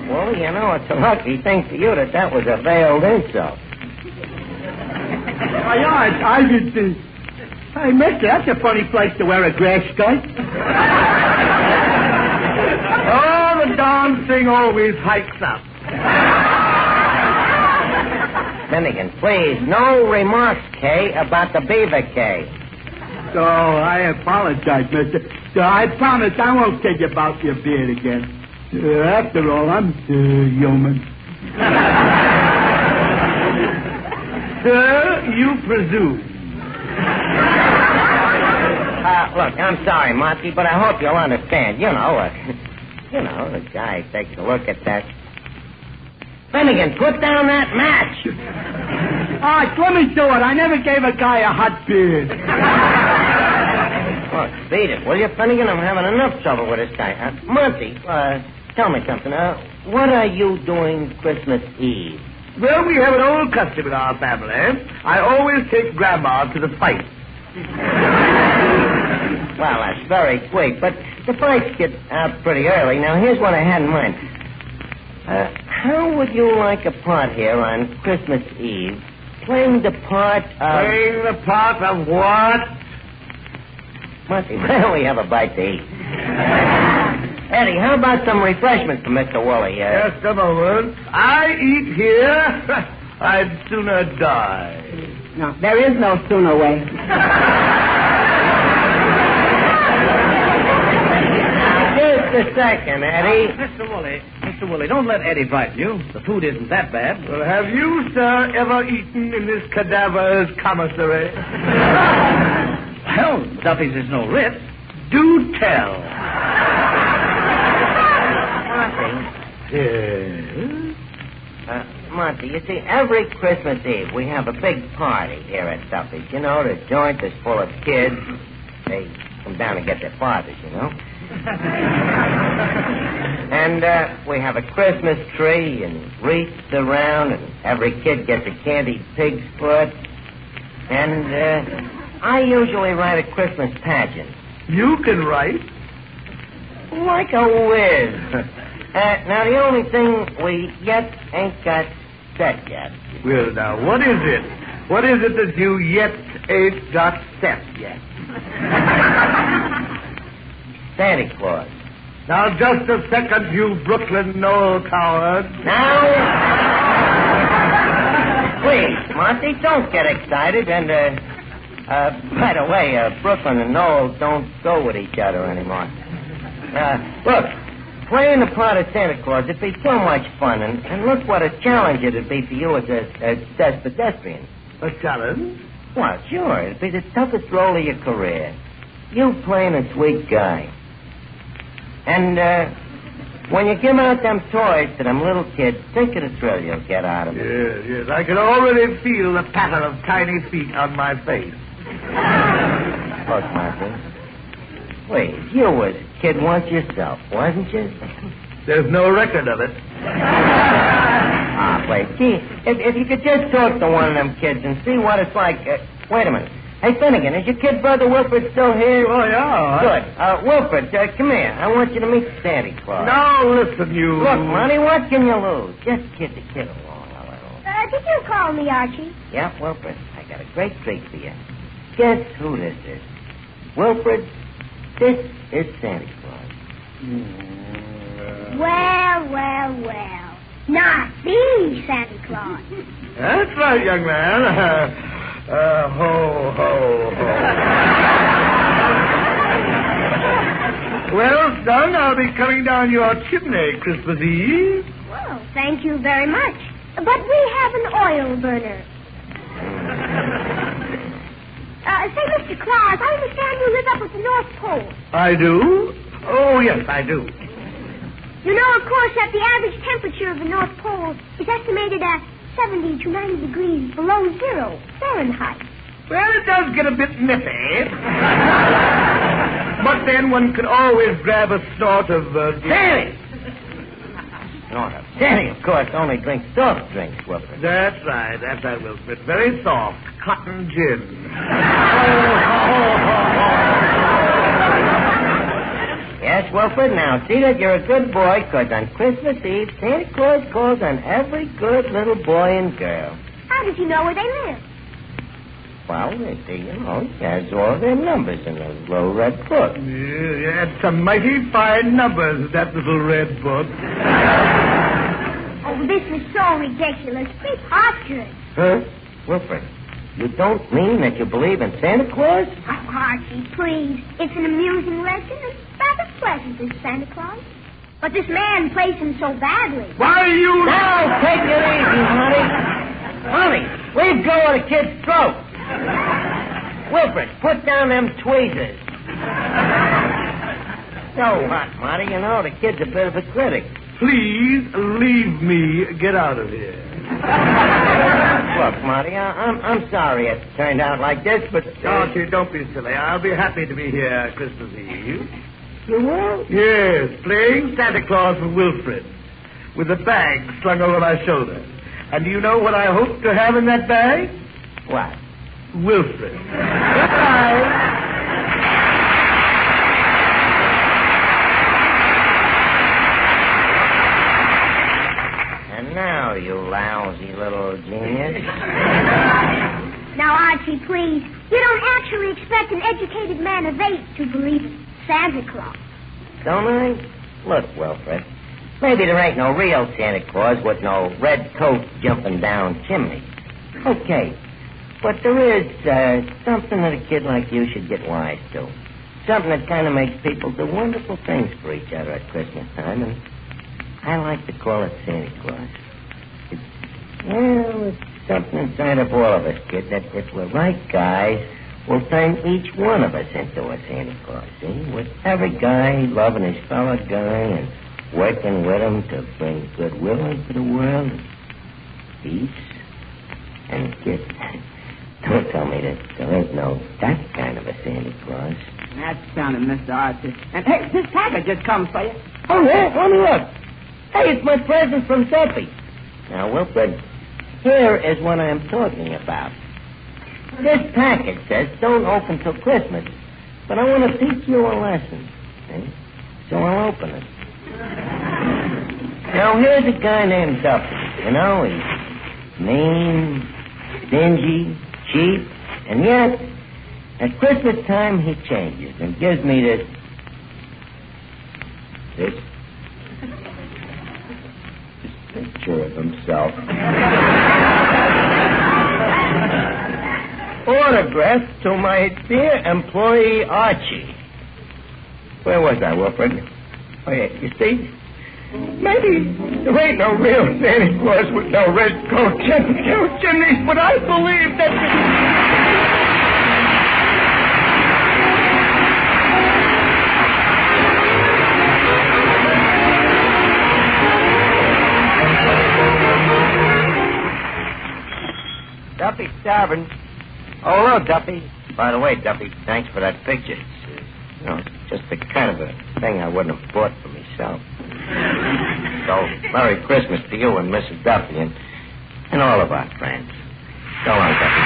Well, you know, it's a lucky thing for you that was a veiled insult. I did this. Hey, mister, that's a funny place to wear a grass skirt. Oh, the darn thing always hikes up. Finnegan, please, no remarks, Kay, about the beaver cave. So, I apologize, mister. So, I promise I won't tell you about your beard again. After all, I'm human. Sir, you presume. Look, I'm sorry, Monty, but I hope you'll understand. You know, the guy takes a look at that. Finnegan, put down that match. All right, let me do it. I never gave a guy a hot beard. Look, beat it, will you, Finnegan? I'm having enough trouble with this guy. Monty, tell me something. What are you doing Christmas Eve? Well, we have an old custom in our family. I always take Grandma to the fight. Well, that's very sweet, but the fights get out pretty early. Now, here's what I had in mind. How would you like a part here on Christmas Eve? Playing the part of... Playing the part of what? Monty, why don't we have a bite to eat? Eddie, how about some refreshment for Mr. Woolley? Just a moment. I eat here. I'd sooner die. No, there is no sooner way. Just a second, Eddie. Mr. Woolley, don't let Eddie frighten you. The food isn't that bad. Well, have you, sir, ever eaten in this cadaver's commissary? Well, Duffy's is no rip. Do tell. Monty, you see, every Christmas Eve we have a big party here at Duffy's. You know, the joint is full of kids. They come down to get their fathers, you know. And we have a Christmas tree and wreaths around, and every kid gets a candied pig's foot. And I usually write a Christmas pageant. You can write? Like a whiz. Now, the only thing we yet ain't got set yet. Well, now, what is it? What is it that you yet ain't got set yet? Santa Claus. Now, just a second, you Brooklyn Knoll coward. Now, please, Monty, don't get excited. And, by the way, Brooklyn and Knoll don't go with each other anymore. Look, playing the part of Santa Claus, it'd be so much fun. And look what a challenge it'd be for you as a pedestrian. A challenge? Well, sure. It'd be the toughest role of your career. You playing a sweet guy. And, when you give out them toys to them little kids, think of the thrill you'll get out of it. Yes. I can already feel the patter of tiny feet on my face. Look, Martha. Please, you was a kid once yourself, wasn't you? There's no record of it. Please. Gee, if you could just talk to one of them kids and see what it's like. Wait a minute. Hey, Finnegan, is your kid brother Wilfred still here? Oh, yeah. Good. Wilfred, come here. I want you to meet Santa Claus. Now, listen, you... Look, Monty, what can you lose? Just kid the kid along a little. Did you call me, Archie? Yeah, Wilfred, I got a great treat for you. Guess who this is? Wilfred, this is Santa Claus. Well. Not the Santa Claus. That's right, young man. Ho, ho. Well, son, I'll be coming down your chimney Christmas Eve. Well, thank you very much. But we have an oil burner. Say, Mr. Claus, I understand you live up at the North Pole. I do? Oh, yes, I do. You know, of course, that the average temperature of the North Pole is estimated at 70 to 90 degrees below zero Fahrenheit. Well, it does get a bit nippy. But then one could always grab a snort of... Sandy! Snort of Sandy, of course, only drinks soft drinks, Wilfred. That's right, Wilfred. Very soft. Cotton gin. Yes, Wilfred, now see that you're a good boy, because on Christmas Eve, Santa Claus calls on every good little boy and girl. How did you know where they live? Well, he has all their numbers in a little red book. Yeah, it's some mighty fine numbers, that little red book. Oh, this is so ridiculous. Preposterous. Huh? Wilfred, you don't mean that you believe in Santa Claus? Oh, Archie, please. It's an amusing legend and rather pleasant, this Santa Claus. But this man plays him so badly. Why, you... Now, take it easy, Monty. Monty, leave go of the kid's throat. Wilfred, put down them tweezers. So what, Monty? You know, the kid's a bit of a critic. Please leave me get out of here. Look, Monty, I'm sorry it turned out like this, but... Archie, don't be silly. I'll be happy to be here Christmas Eve. You will? Yes, playing Santa Claus with Wilfred, with a bag slung over my shoulder. And do you know what I hope to have in that bag? What? Wilfred. Goodbye. And now, you lousy little genius. Now, Archie, please. You don't actually expect an educated man of 8 to believe in Santa Claus. Don't I? Look, Wilfred, maybe there ain't no real Santa Claus with no red coat jumping down chimneys. Okay. But there is something that a kid like you should get wise to. Something that kind of makes people do wonderful things for each other at Christmas time, and I like to call it Santa Claus. It's something inside of all of us, kid, that if we're right guys, will turn each one of us into a Santa Claus, see? With every guy loving his fellow guy and working with him to bring goodwill into the world, peace, and kid... Don't tell me that there ain't no that kind of a Santa Claus. That's sounding, Mr. Archie. And, hey, this package just comes for you. Oh, yeah? Let me look. Hey, it's my present from Duffy. Now, Wilfred, here is what I'm talking about. This package says don't open till Christmas, but I want to teach you a lesson. See? So I'll open it. Now, here's a guy named Duffy. You know, he's mean, stingy, cheap, and yet, at Christmas time, he changes and gives me this picture of himself. Autographed to my dear employee, Archie. Where was I, Wilfred? Oh, yeah, you see? Maybe there ain't no real Santa Claus with no red coat and chimneys, but I believe that... Duffy, Tavern. Oh, hello, Duffy. By the way, Duffy, thanks for that picture. It's, just the kind of a thing I wouldn't have bought for myself. So, Merry Christmas to you and Mrs. Duffy and all of our friends. So long, Duffy.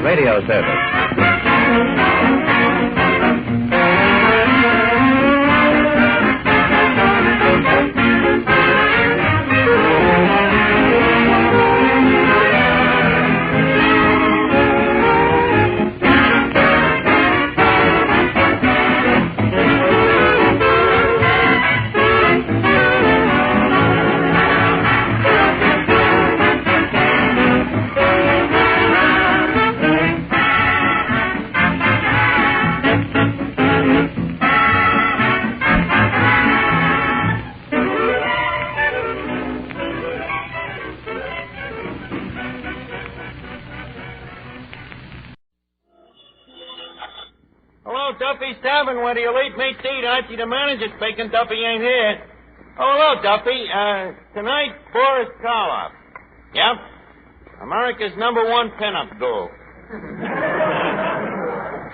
Radio service. Duffy's Tavern, where the elite meets eat. Archie, the manager, speaking. Duffy ain't here. Oh, hello, Duffy. Tonight, Boris Karloff. Yep. America's #1 pinup duel.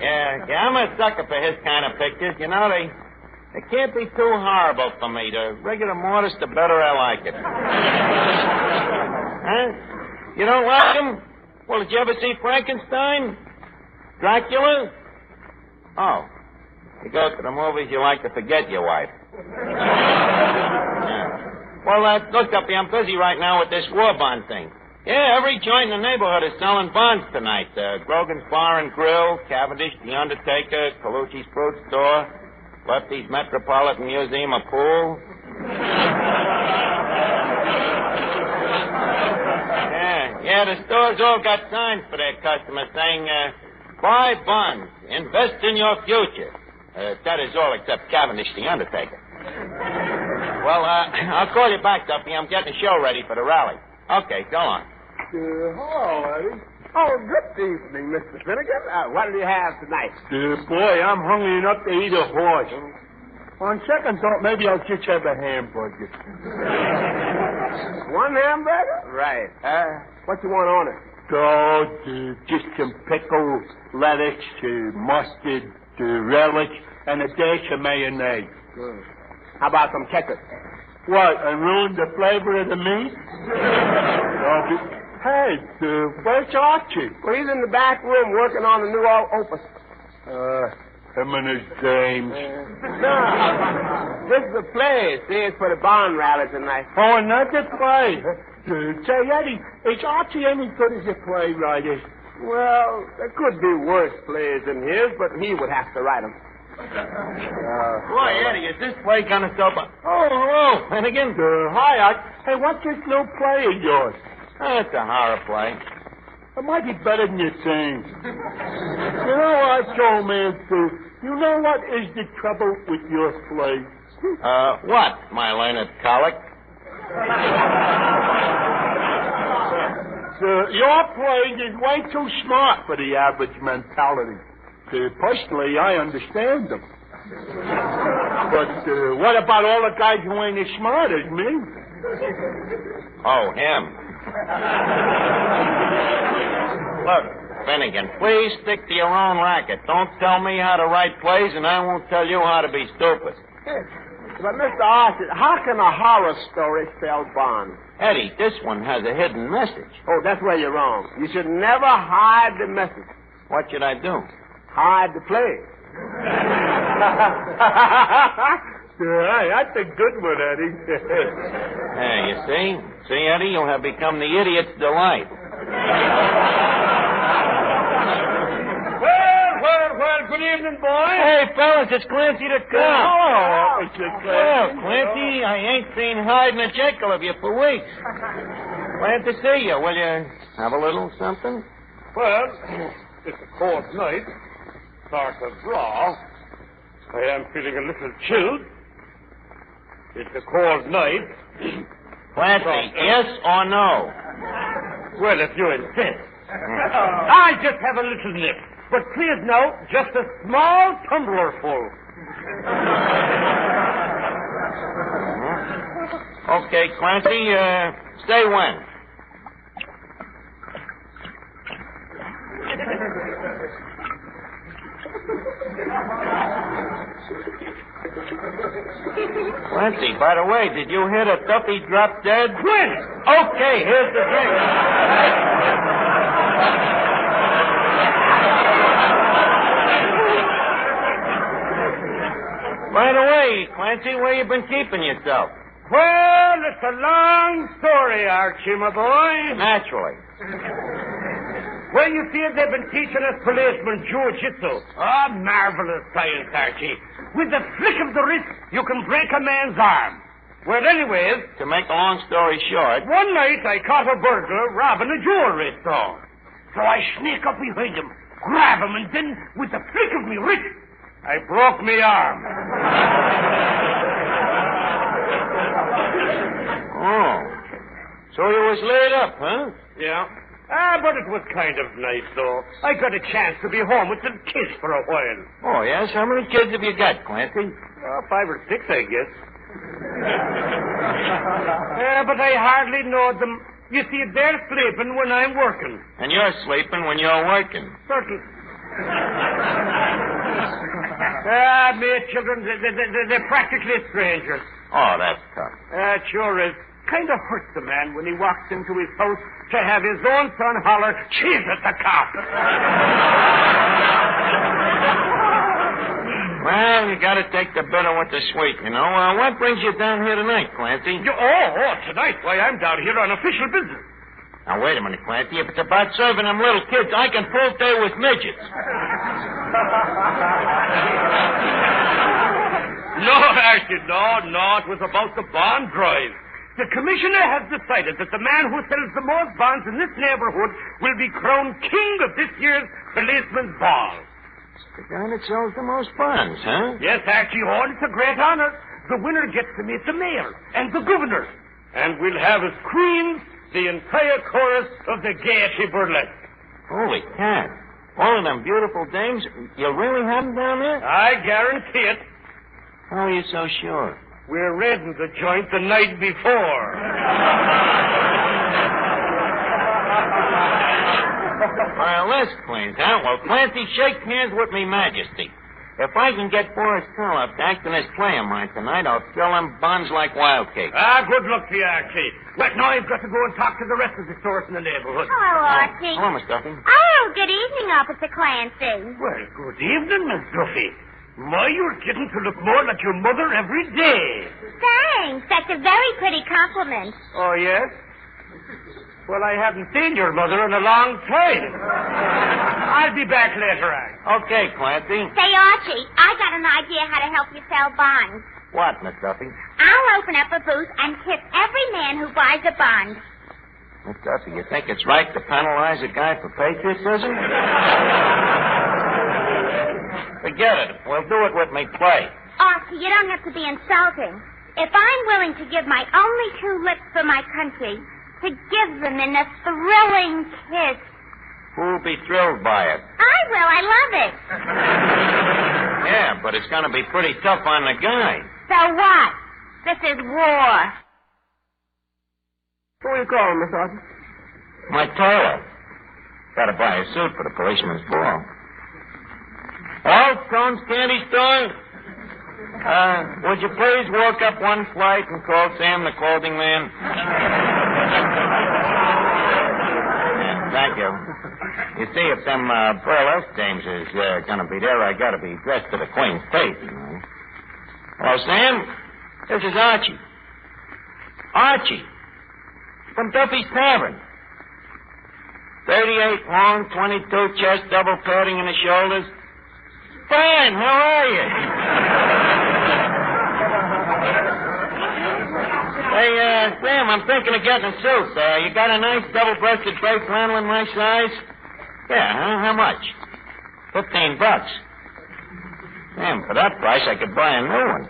Yeah, I'm a sucker for his kind of pictures. You know, they can't be too horrible for me. The regular modest, the better I like it. Huh? You don't like them? Well, did you ever see Frankenstein? Dracula? Oh. You go to the movies, you like to forget your wife. Yeah. Well, look, Duffy, I'm busy right now with this war bond thing. Yeah, every joint in the neighborhood is selling bonds tonight. Grogan's Bar and Grill, Cavendish, The Undertaker, Colucci's Fruit Store, Lefty's Metropolitan Museum of Pool. Yeah, the store's all got signs for their customers saying, buy bonds, invest in your future. That is all except Cavendish, The Undertaker. Well, I'll call you back, Duffy. I'm getting the show ready for the rally. Okay, go on. Hello, Eddie. Oh, good evening, Mr. Finnegan. What do you have tonight? Boy, I'm hungry enough to eat a horse. On second thought, maybe I'll just have a hamburger. One hamburger? Right. What you want on it? Just some pickles, lettuce, mustard, relish, and a dash of mayonnaise. Good. How about some ketchup? What, and ruin the flavor of the meat? Hey, where's Archie? Well, he's in the back room working on the new opus. Him and his dames. No, this is a play. See, it's for the bond rally tonight. Oh, another play. Say, Eddie, is Archie any good as a playwright? Well, there could be worse plays than his, but he would have to write them. Boy, Eddie, is this play going to stop? Oh, hello, Finnegan. Hi, Art. Hey, what's this new play of yours? It's a horror play. It might be better than you think. You know, I told me, you know what is the trouble with your play? What, my learned colic? Your playing is way too smart for the average mentality. Personally, I understand them. But what about all the guys who ain't as smart as me? Oh, him. Look, Finnegan, please stick to your own racket. Don't tell me how to write plays, and I won't tell you how to be stupid. But, Mr. Archer, how can a horror story spell Bond? Eddie, this one has a hidden message. Oh, that's where you're wrong. You should never hide the message. What should I do? Hide the play. That's a good one, Eddie. Hey, you see? See, Eddie, you have become the idiot's delight. Well, good evening, boys. Hey, fellas, it's Clancy the Cop. Oh, it's Clancy. Well, Clancy, I ain't seen hide and a jekyll of you for weeks. Glad to see you. Will you have a little something? Well, it's a cold night. Dark and raw. I am feeling a little chilled. It's a cold night. Clancy, yes or no? Well, if you insist. I just have a little nip. But please note, just a small tumbler full. Okay, Clancy, say when. Clancy, by the way, did you hear that Duffy drop dead? Quit! Okay, here's the drink. By the way, Clancy, where you been keeping yourself? Well, it's a long story, Archie, my boy. Naturally. Well, you see, they've been teaching us policemen jiu-jitsu. Oh, marvelous science, Archie. With the flick of the wrist, you can break a man's arm. Well, anyways... To make a long story short... One night, I caught a burglar robbing a jewelry store. So I sneak up behind him, grab him, and then, with the flick of me wrist, I broke me arm. Oh. So you was laid up, huh? Yeah. But it was kind of nice, though. I got a chance to be home with some kids for a while. Oh, yes? How many kids have you got, Clancy? 5 or 6, I guess. But I hardly know them. You see, they're sleeping when I'm working. And you're sleeping when you're working. Certainly. Me children, they're practically strangers. Oh, that's tough. It sure is. Kind of hurts the man when he walks into his house to have his own son holler, "Jesus, the cop!" Well, you got to take the bitter with the sweet, you know. What brings you down here tonight, Clancy? Tonight? Why, I'm down here on official business. Now, wait a minute, Clancy. If it's about serving them little kids, I can prove they was midgets. No, Archie, no. It was about the bond drive. The commissioner has decided that the man who sells the most bonds in this neighborhood will be crowned king of this year's policeman's ball. The guy that sells the most bonds, huh? Yes, Archie, it's a great honor. The winner gets to meet the mayor and the governor. And we'll have as queens the entire chorus of the Gaiety Burlesque. Holy cat. All of them beautiful dames, you'll really have them down there? I guarantee it. How are you so sure? We're raiding the joint the night before. Well, this cleans out. Well, Clancy, shake hands with me majesty. If I can get Boris Karloff to act in this play of mine tonight, I'll sell them bonds like wild cakes. Good luck to you, Archie. But now I've got to go and talk to the rest of the stores in the neighborhood. Hello, Archie. Hello, Miss Duffy. Oh, good evening, Officer Clancy. Well, good evening, Miss Duffy. My, you're getting to look more like your mother every day. Thanks. That's a very pretty compliment. Oh, yes? Well, I haven't seen your mother in a long time. I'll be back later on. Okay, Clancy. Say, Archie, I got an idea how to help you sell bonds. What, Miss Duffy? I'll open up a booth and tip every man who buys a bond. Miss Duffy, you think it's right to penalize a guy for patriotism? Forget it. We'll do it with me play. Archie, you don't have to be insulting. If I'm willing to give my only 2 lips for my country, to give them in a thrilling kiss. Who'll be thrilled by it? I will. I love it. Yeah, but it's going to be pretty tough on the guy. So what? This is war. Who are you calling, Miss Archie? My tailor. Got to buy a suit for the policeman's ball. Oh, Cone's Candy Store? Would you please walk up one flight and call Sam the clothing man? Yeah, thank you. You see, if them burlesque dames is going to be there, I got to be dressed to the Queen's taste, you know. Hello, Sam. This is Archie. Archie. From Duffy's Tavern. 38 long, 22 chest, double padding in the shoulders. Fine, how are you? Hey, Sam, I'm thinking of getting a suit. You got a nice double-breasted gray flannel in my size? Yeah, huh? How much? $15. Damn, for that price, I could buy a new one.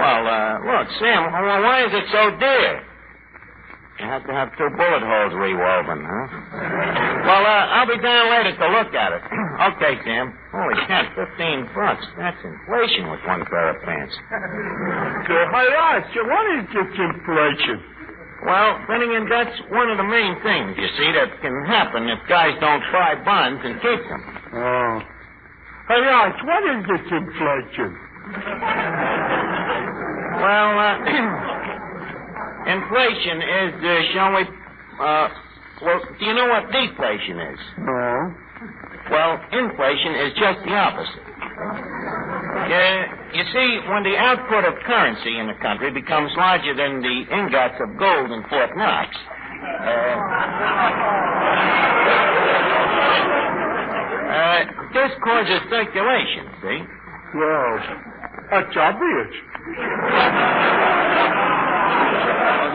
Well, look, Sam, why is it so dear? You have to have 2 bullet holes rewoven, huh? Well, I'll be down later to look at it. Okay, Sam. Holy cat, $15. That's inflation with one pair of pants. Hey, Archie, what is this inflation? Well, Finnegan, that's one of the main things, you see, that can happen if guys don't buy bonds and keep them. Oh. Hey, Archie, what is this inflation? Well, inflation is, shall we, well, do you know what deflation is? No. Well, inflation is just the opposite. You see, when the output of currency in the country becomes larger than the ingots of gold in Fort Knox, this causes circulation, see? Well, that's obvious.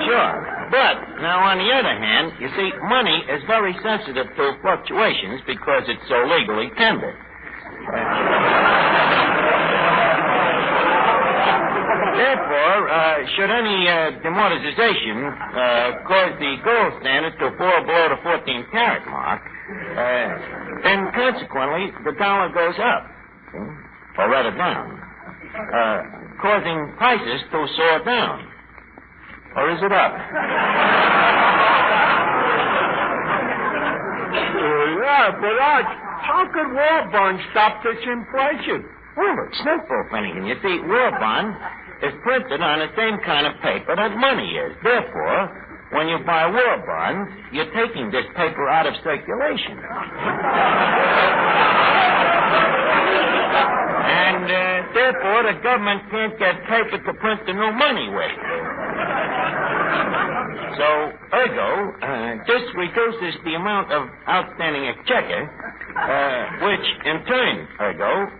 Sure. But, now, on the other hand, you see, money is very sensitive to fluctuations because it's so legally tendered. Therefore, should any demoralization cause the gold standard to fall below the 14-carat mark, then consequently the dollar goes up, or rather down, causing prices to soar down. Or is it up? Yeah, but how could war bonds stop this inflation? Well, it's simple, Finnegan. You see, war bond is printed on the same kind of paper that money is. Therefore, when you buy war bonds, you're taking this paper out of circulation. And therefore, the government can't get paper to print the new money with. So, ergo, this reduces the amount of outstanding exchequer, which in turn, ergo,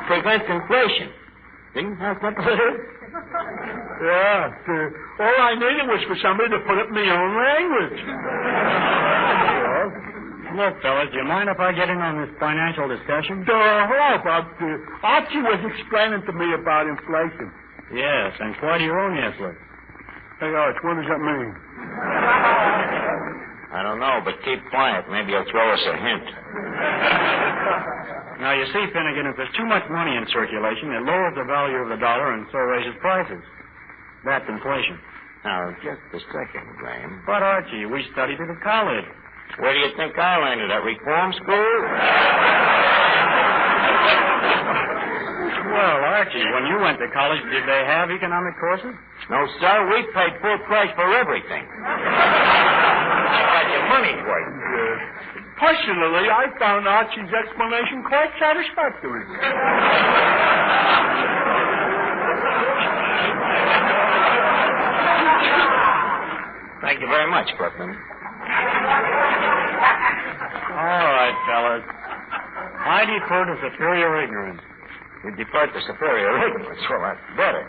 prevents inflation. See how simple it is? Yeah. All I needed was for somebody to put it in my own language. Look, fellas, do you mind if I get in on this financial discussion? Hello, Bob. Archie was explaining to me about inflation. Yes, and quite erroneously. Hey, Arch, what does that mean? I don't know, but keep quiet. Maybe you'll throw us a hint. Now, you see, Finnegan, if there's too much money in circulation, it lowers the value of the dollar and so raises prices. That's inflation. Now, just a second, Graham. But, Archie, we studied it at college. Where do you think I learned it? At reform school? Well, Archie, when you went to college, did they have economic courses? No, sir. We paid full price for everything. You got your money's worth. Personally, I found Archie's explanation quite satisfactory. Thank you very much, Brooklyn. All right, fellas. I defer to superior ignorance. You defer to superior ignorance. Well, that's better.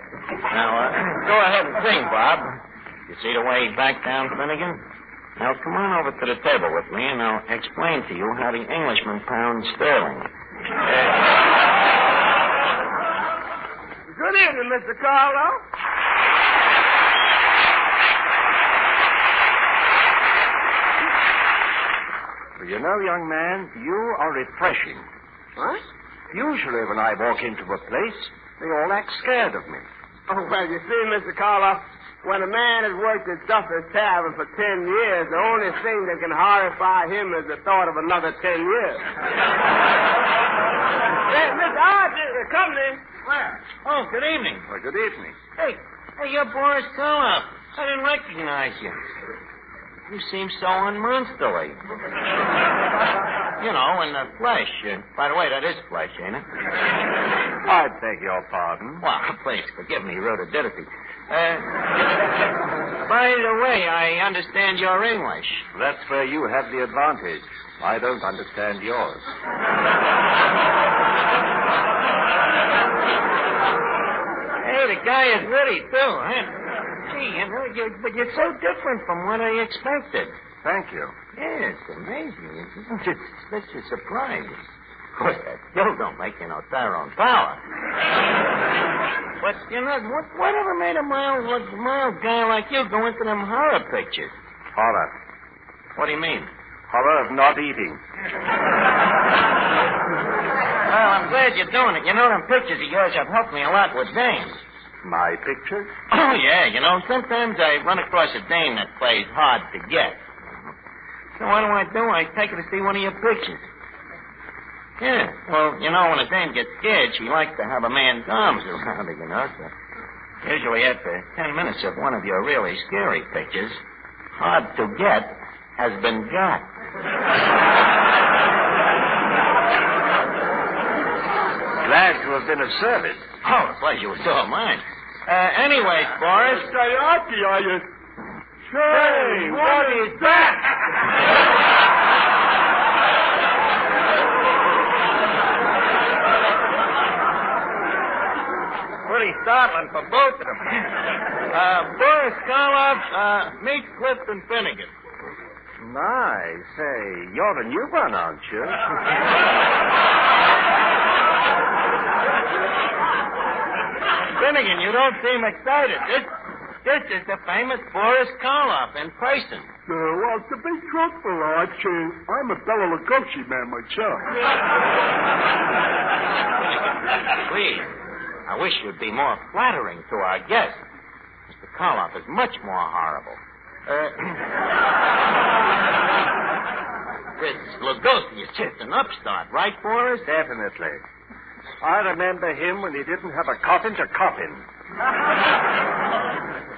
Now, go ahead and sing, Bob. You see the way he backed down, Finnegan? Now, come on over to the table with me, and I'll explain to you how the Englishman pounds sterling. Good evening, Mr. Carlo. You know, young man, you are refreshing. What? Usually when I walk into a place, they all act scared of me. Oh, well, you see, Mr. Carlo, when a man has worked at Duffy's Tavern for 10 years, the only thing that can horrify him is the thought of another 10 years. Hey, Mr. Archie, company. Where? Oh, good evening. Well, good evening. Hey, you're Boris Karloff. I didn't recognize you. You seem so unmonsterly. You know, in the flesh. By the way, that is flesh, ain't it? I beg your pardon. Well, please forgive me rudidity. By the way, I understand your English. That's where you have the advantage. I don't understand yours. Hey, the guy is witty, too, huh? Gee, but you're so different from what I expected. Thank you. Yeah, it's amazing. It's such a surprise. Of course, that still don't make you no Tyrone Power. But, you know, whatever made a mild guy like you go into them horror pictures? Horror. What do you mean? Horror of not eating. Well, I'm glad you're doing it. You know, them pictures of yours have helped me a lot with dames. My pictures? Oh, yeah. You know, sometimes I run across a dame that plays hard to get. So what do? I take her to see one of your pictures. Yeah. Well, you know, when a dame gets scared, she likes to have a man's arms around her, you know. So usually after 10 minutes of one of your really scary pictures, hard to get has been got. Glad to have been of service. Oh, the pleasure was all mine. Anyways, Boris. Say, Archie, are you? Say, what is that? Pretty startling for both of them. Boris Karloff, meet Clifton Finnegan. My, say, you're the new one, aren't you? Finnegan, you don't seem excited. This is the famous Boris Karloff in person. Well, to be truthful, Archie, I'm a Bela Lugosi man myself. Please, I wish you'd be more flattering to our guest. Mr. Karloff is much more horrible. This Lugosi is just an upstart, right, Boris? Definitely. I remember him when he didn't have a coffin to coffin.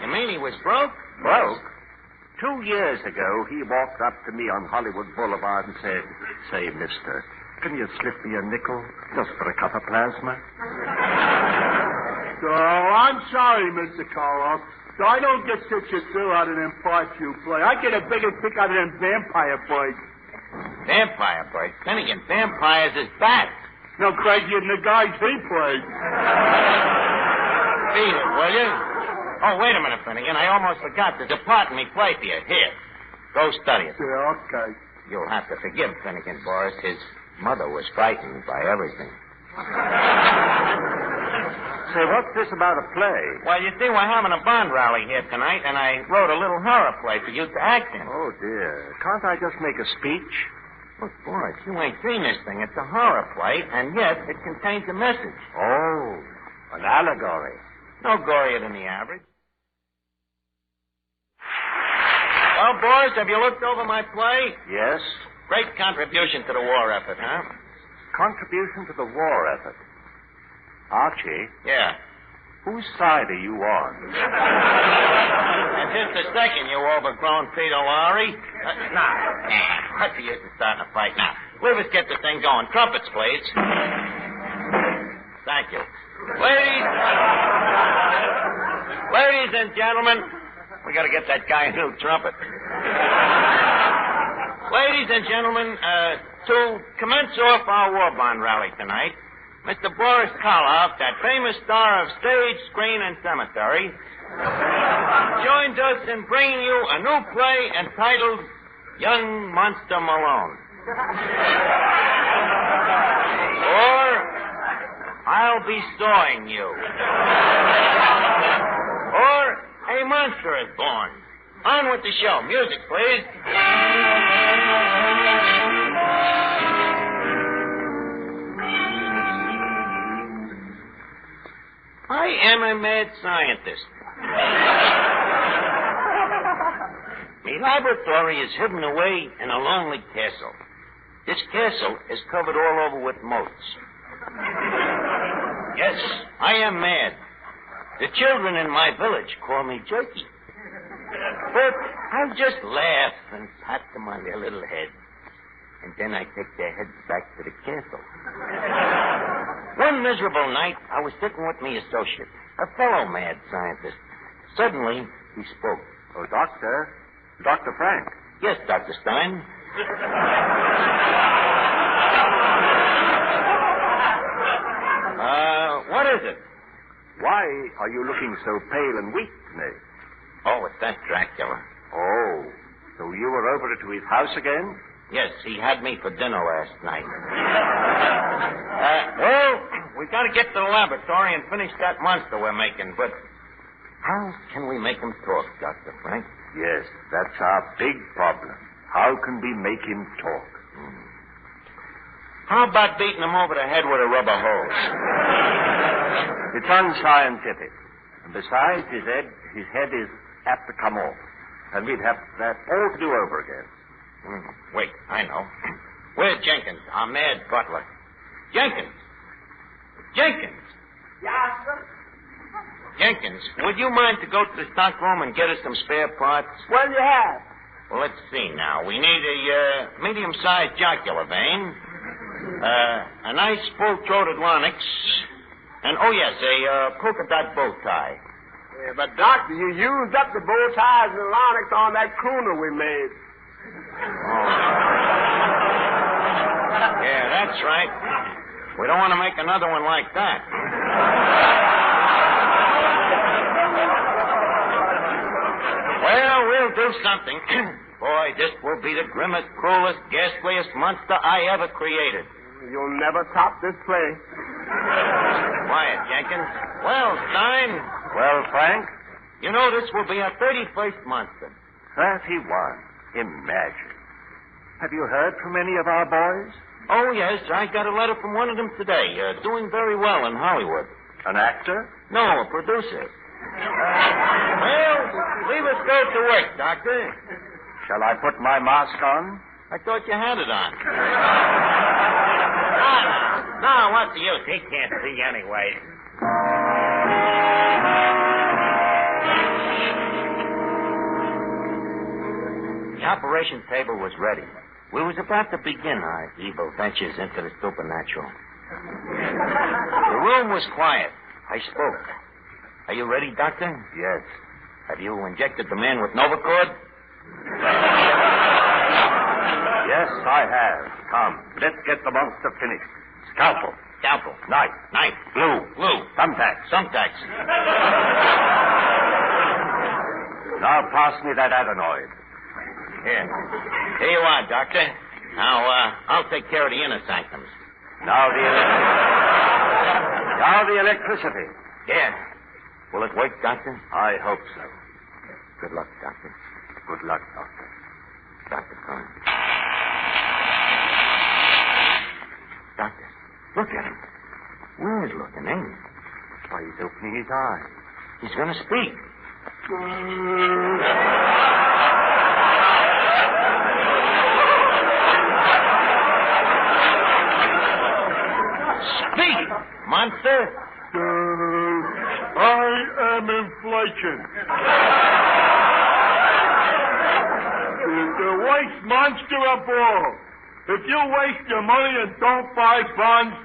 You mean he was broke? Broke? 2 years ago, he walked up to me on Hollywood Boulevard and said, "Say, mister, can you slip me a nickel just for a cup of plasma?" Oh, I'm sorry, Mr. Karloff. I don't get such a thrill out of them parts you play. I get a bigger kick out of them vampire fights. Vampire fights? Finnegan, vampires is bad. No crazier than the guys he played. Beat it, will you? Oh, wait a minute, Finnegan. I almost forgot. There's a part in me play for you. Here. Go study it. Yeah, okay. You'll have to forgive Finnegan, Boris. His mother was frightened by everything. Say, what's this about a play? Well, you see, we're having a Bond rally here tonight, and I wrote a little horror play for you to act in. Oh, dear. Can't I just make a speech? Look, Boris, you ain't seen this thing. It's a horror play, and yet it contains a message. Oh, an allegory. No gorier than the average. Well, Boris, have you looked over my play? Yes. Great contribution to the war effort, huh? Contribution to the war effort. Archie? Yeah. Whose side are you on? And just a second, you overgrown Peter Lorry. What's the use of starting a fight now? Leave us get the thing going. Trumpets, please. Thank you. Ladies and gentlemen, we got to get that guy a new trumpet. Ladies and gentlemen, to commence off our war bond rally tonight, Mr. Boris Karloff, that famous star of stage, screen, and cemetery, joined us in bringing you a new play entitled Young Monster Malone. Or I'll Be Sawing You. Or A Monster is Born. On with the show. Music, please. I am a mad scientist. My laboratory is hidden away in a lonely castle. This castle is covered all over with moats. Yes, I am mad. The children in my village call me Jerky. But I just laugh and pat them on their little heads. And then I take their heads back to the castle. One miserable night, I was sitting with my associate, a fellow mad scientist. Suddenly, he spoke. Oh, Doctor. Dr. Frank. Yes, Dr. Stein. What is it? Why are you looking so pale and weak today? Oh, it's that Dracula. Oh, so you were over to his house again? Yes, he had me for dinner last night. Well, we've got to get to the laboratory and finish that monster we're making, but how can we make him talk, Dr. Frank? Yes, that's our big problem. How can we make him talk? How about beating him over the head with a rubber hose? It's unscientific. And besides, his head is apt to come off. And we'd have that all to do over again. Wait, I know. Where's Jenkins, our mad butler? Jenkins! Jenkins! Yes, sir? Jenkins, would you mind to go to the stock room and get us some spare parts? What do you have? Well, let's see now. We need a medium-sized jocular vein, a nice full-throated larynx, and, oh, yes, a polka dot bow tie. Yeah, but, Doctor, you used up the bow ties and the larynx on that crooner we made. Yeah, that's right. We don't want to make another one like that. Well, we'll do something. Boy, this will be the grimmest, cruelest, ghastliest monster I ever created. You'll never top this play. Quiet, Jenkins. Well, Stein. Well, Frank? You know this will be our 31st monster. 31. Imagine. Have you heard from any of our boys? Oh, yes. I got a letter from one of them today. Doing very well in Hollywood. An actor? No, a producer. Well, leave us go to work, Doctor. Shall I put my mask on? I thought you had it on. No, what's the use? He can't see anyway. The operation table was ready. We was about to begin our evil ventures into the supernatural. The room was quiet. I spoke. Are you ready, Doctor? Yes. Have you injected the man with Novacord? Yes, I have. Come, let's get the monster finished. Scalpel. Scalpel. Knife. Knife. Glue. Glue. Thumbtacks. Thumbtacks. Now pass me that adenoid. Here you are, Doctor. Now, I'll take care of the inner sanctums. Now the electricity. Yeah. Will it work, Doctor? I hope so. Good luck, Doctor. Good luck, Doctor. Doctor, come. Doctor, look at him. Where is looking, ain't he? Why, he's opening his eyes. He's going to speak. Speak, monster. I am inflation. The worst monster of all. If you waste your money and don't buy bonds,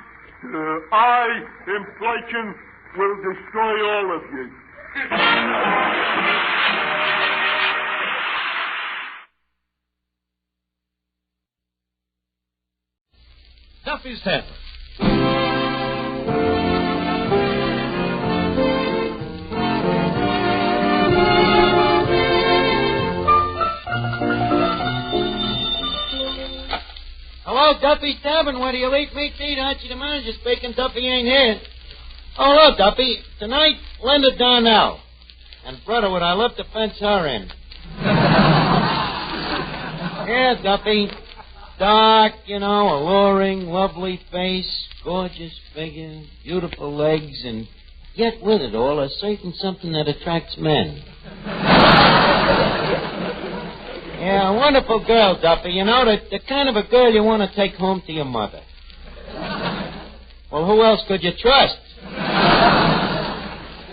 inflation, will destroy all of you. Duffy's Tavern. Duffy's Tavern, where do you eat meat to eat? Archie the manager speaking. Duffy ain't here. Oh, look, Duffy. Tonight, Linda Darnell. And, brother, would I love to fence her in. Yeah, Duffy. Dark, alluring, lovely face, gorgeous figure, beautiful legs, and yet with it all, a certain something that attracts men. Yeah, a wonderful girl, Duffy. The kind of a girl you want to take home to your mother. Well, who else could you trust?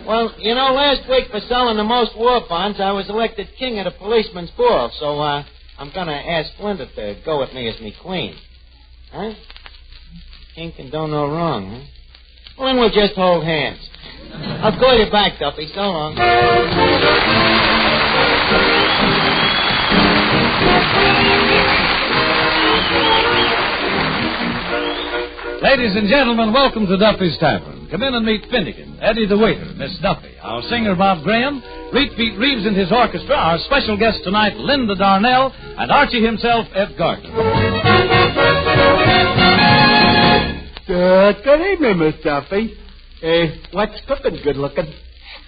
Well, last week for selling the most war bonds, I was elected king of the policeman's ball, so, I'm going to ask Linda to go with me as me queen. Huh? King can do no wrong, huh? Well, then we'll just hold hands. I'll call you back, Duffy. So long. Ladies and gentlemen, welcome to Duffy's Tavern. Come in and meet Finnegan, Eddie the waiter, Miss Duffy, our singer Bob Graham, Reet Beat Reeves and his orchestra, our special guest tonight, Linda Darnell, and Archie himself, Ed Gardner. Good evening, Miss Duffy. What's cooking, good looking?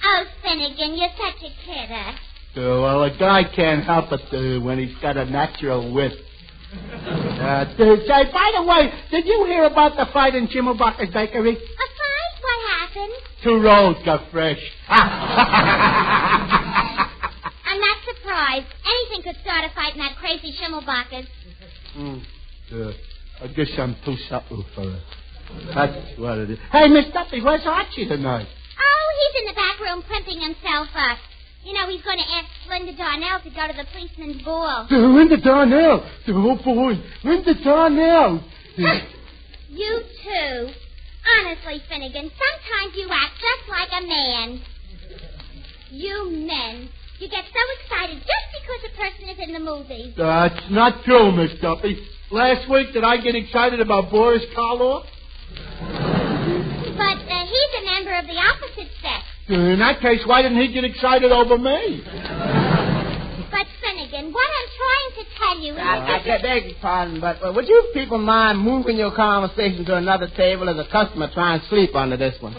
Oh, Finnegan, you're such a kidder. Well, a guy can't help it when he's got a natural wit. Say, by the way, did you hear about the fight in Schimmelbacher's bakery? A fight? What happened? 2 rolls got fresh. I'm not surprised. Anything could start a fight in that crazy Schimmelbacher's. I guess I'm too supple for it. That's what it is. Hey, Miss Duffy, where's Archie tonight? Oh, he's in the back room primping himself up. He's going to ask Linda Darnell to go to the policeman's ball. Linda Darnell. Oh, boy. Linda Darnell. You too. Honestly, Finnegan, sometimes you act just like a man. You men. You get so excited just because a person is in the movies. That's not true, Miss Duffy. Last week, did I get excited about Boris Karloff? But he's a member of the opposite sex. In that case, why didn't he get excited over me? But, Finnegan, what I'm trying to tell you is... I beg your pardon, but would you people mind moving your conversation to another table as a customer trying to sleep under this one?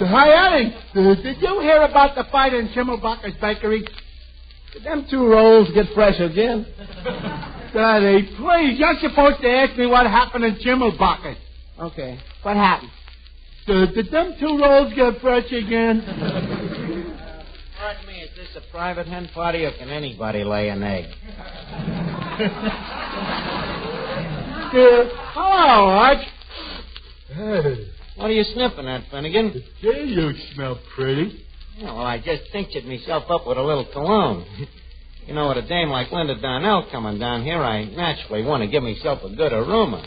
Hi, Eddie. Did you hear about the fight in Schimmelbacher's bakery? Did them 2 rolls get fresh again? Daddy, please, you're supposed to ask me what happened in Schimmelbacher. Okay, what happened? Did them 2 rolls get fresh again? Pardon me, is this a private hen party or can anybody lay an egg? Hello, Arch. Hey. What are you sniffing at, Finnegan? Gee, you smell pretty. Yeah, well, I just tinctured myself up with a little cologne. With a dame like Linda Darnell coming down here, I naturally want to give myself a good aroma.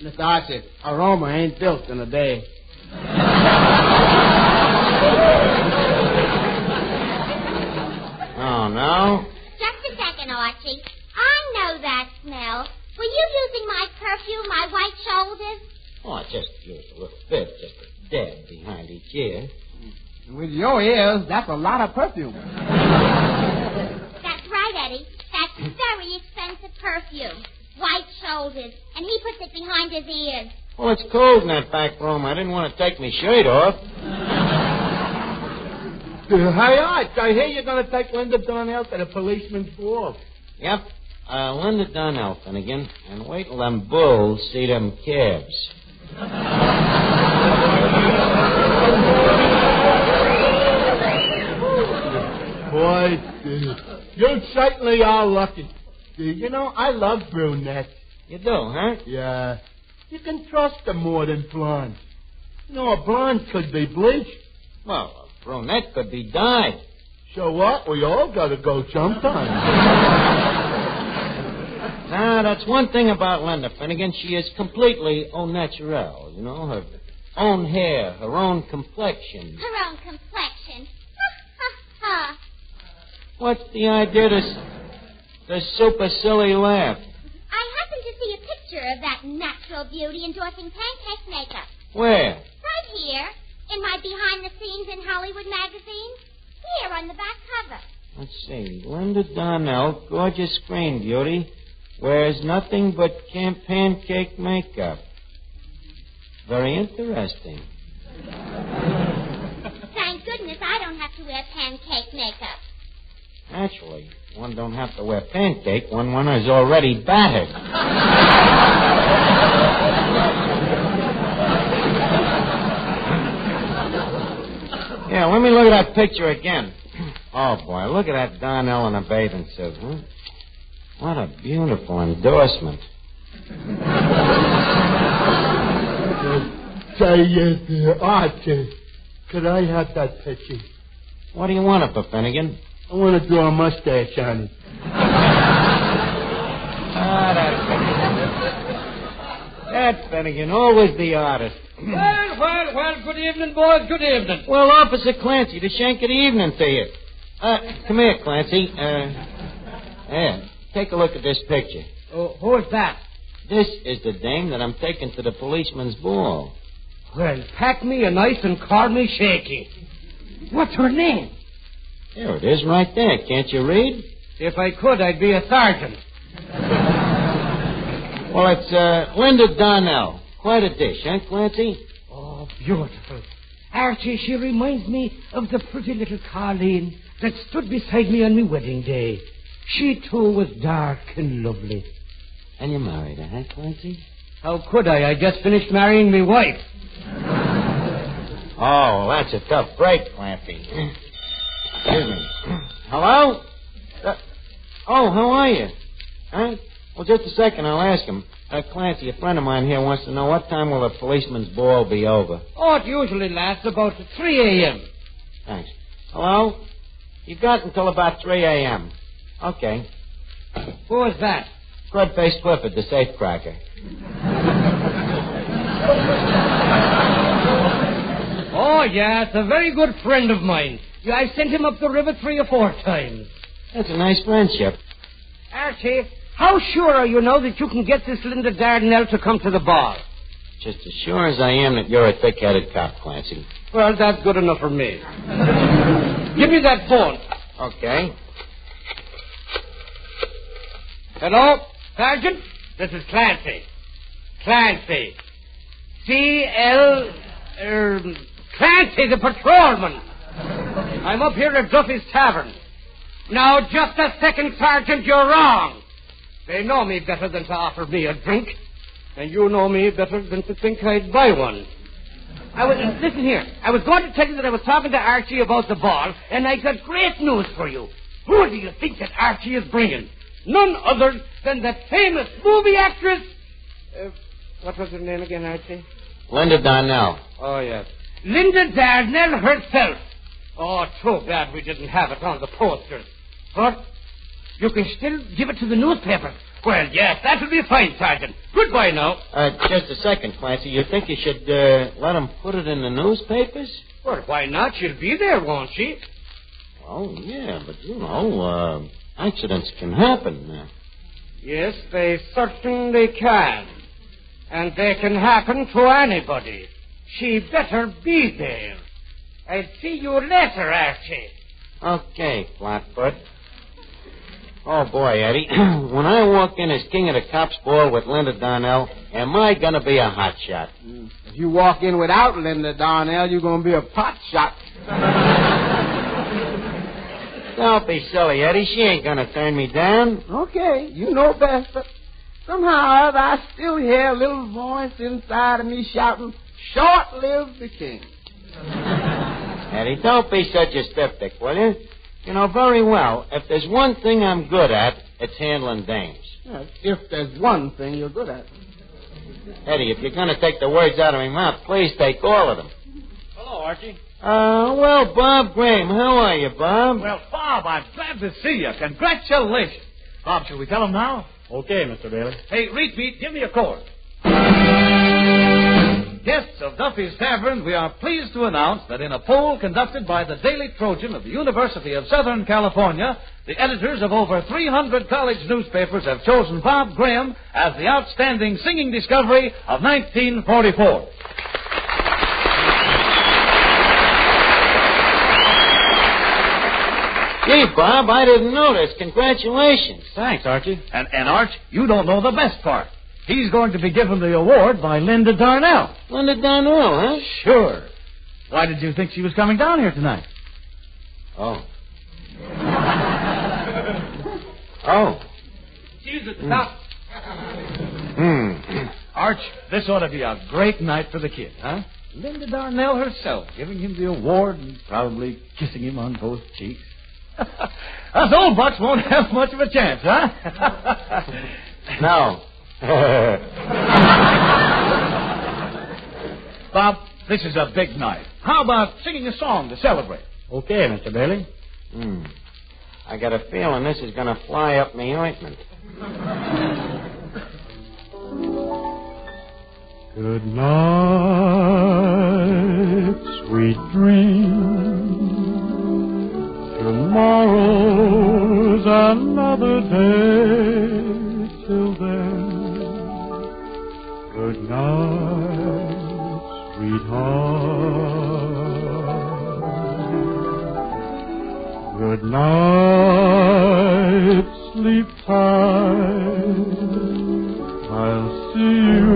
Mr. Archie, aroma ain't built in a day. Oh, no? Just a second, Archie. I know that smell. Were you using my perfume, my white shoulders? Oh, I just used a little bit, just a dab behind each ear. With your ears, that's a lot of perfume. That's right, Eddie. That's very expensive perfume. White shoulders. And he puts it behind his ears. Well, it's cold in that back room. I didn't want to take my shirt off. Hey, Arch, I hear you're going to take Linda Darnell to the policeman's ball. Yep. Linda Darnell, Finnegan. And wait till them bulls see them calves. Boy, you certainly are lucky. I love brunettes. You do, huh? Yeah. You can trust them more than blondes. A blonde could be bleached. Well, a brunette could be dyed. So what? We all got to go sometime. Now, that's one thing about Linda, Finnegan. She is completely au naturel. Her own hair, her own complexion. Her own complexion. Ha. What's the idea the super silly laugh? I happened to see a picture of that natural beauty endorsing pancake makeup. Where? Right here, in my behind the scenes in Hollywood magazine. Here on the back cover. Let's see. Linda Darnell, gorgeous screen beauty. Wears nothing but pancake makeup. Very interesting. Thank goodness I don't have to wear pancake makeup. Naturally, one don't have to wear pancake when one is already battered. Yeah, let me look at that picture again. Oh, boy, look at that Darnell in a bathing suit, huh? What a beautiful endorsement. Say, Archie, could I have that picture? What do you want of it, Finnegan? I want to draw a mustache on it. That's Finnegan, always the artist. Well, good evening, boys, good evening. Well, Officer Clancy, the shank of the evening to you. Come here, Clancy. Here, take a look at this picture. Who is that? This is the dame that I'm taking to the policeman's ball. Well, pack me a nice and call me shaky. What's her name? There it is right there. Can't you read? If I could, I'd be a sergeant. Well, it's Linda Darnell. Quite a dish, huh, Clancy? Oh, beautiful. Archie, she reminds me of the pretty little Colleen that stood beside me on my wedding day. She, too, was dark and lovely. And you married her, huh, Clancy? How could I? I just finished marrying my wife. Oh, well, that's a tough break, Clancy. Excuse me. Hello? Oh, how are you? Huh? Well, just a second, I'll ask him. Clancy, a friend of mine here wants to know what time will the policeman's ball be over? Oh, it usually lasts about 3 a.m. Thanks. Hello? You've got until about 3 a.m. Okay. Who is that? Crud-faced Clifford, the safecracker. Oh, yeah, it's a very good friend of mine. Yeah, I sent him up the river 3 or 4 times. That's a nice friendship. Archie, how sure are you now that you can get this Linda Darnell to come to the ball? Just as sure as I am that you're a thick-headed cop, Clancy. Well, that's good enough for me. Give me that phone. Okay. Hello, Sergeant? This is Clancy. Clancy. Clancy, the patrolman. I'm up here at Duffy's Tavern. Now, just a second, Sergeant, you're wrong. They know me better than to offer me a drink. And you know me better than to think I'd buy one. Listen here. I was going to tell you that I was talking to Archie about the ball, and I got great news for you. Who do you think that Archie is bringing? None other than that famous movie actress... what was her name again, Archie? Linda Darnell. Oh, yes. Linda Darnell herself. Oh, too bad we didn't have it on the posters. But you can still give it to the newspapers. Well, yes, that'll be fine, Sergeant. Goodbye now. Just a second, Clancy. You think you should let them put it in the newspapers? Well, why not? She'll be there, won't she? Oh, yeah, but, you know, accidents can happen. Yes, they certainly can. And they can happen to anybody. She better be there. I'll see you later, Archie. Okay, Flatfoot. Oh, boy, Eddie. When I walk in as king of the cops ball with Linda Darnell, am I going to be a hot shot? If you walk in without Linda Darnell, you're going to be a pot shot. Don't be silly, Eddie. She ain't going to turn me down. Okay, you know best, but somehow I still hear a little voice inside of me shouting, "Short live the king." Eddie, don't be such a stiff-dick, will you? You know very well, if there's one thing I'm good at, it's handling dames. Yes, if there's one thing you're good at. Eddie, if you're going to take the words out of my mouth, please take all of them. Hello, Archie. Well, Bob Graham, how are you, Bob? Well, Bob, I'm glad to see you. Congratulations. Bob, shall we tell him now? Okay, Mr. Bailey. Hey, Repeat, give me a chord. Guests of Duffy's Tavern, we are pleased to announce that in a poll conducted by the Daily Trojan of the University of Southern California, the editors of over 300 college newspapers have chosen Bob Graham as the outstanding singing discovery of 1944. Gee, Bob, I didn't notice. Congratulations. Thanks, Archie. And Arch, you don't know the best part. He's going to be given the award by Linda Darnell. Linda Darnell, huh? Sure. Why did you think she was coming down here tonight? Oh. Oh. She's at the top. Arch, this ought to be a great night for the kid, huh? Linda Darnell herself giving him the award and probably kissing him on both cheeks. Us old bucks won't have much of a chance, huh? No. Bob, this is a big night. How about singing a song to celebrate? Okay, Mr. Bailey. I got a feeling this is going to fly up me ointment. Good night, sweet dream. Tomorrow's another day. Till then, good night, sweetheart. Good night, sleep tight. I'll see you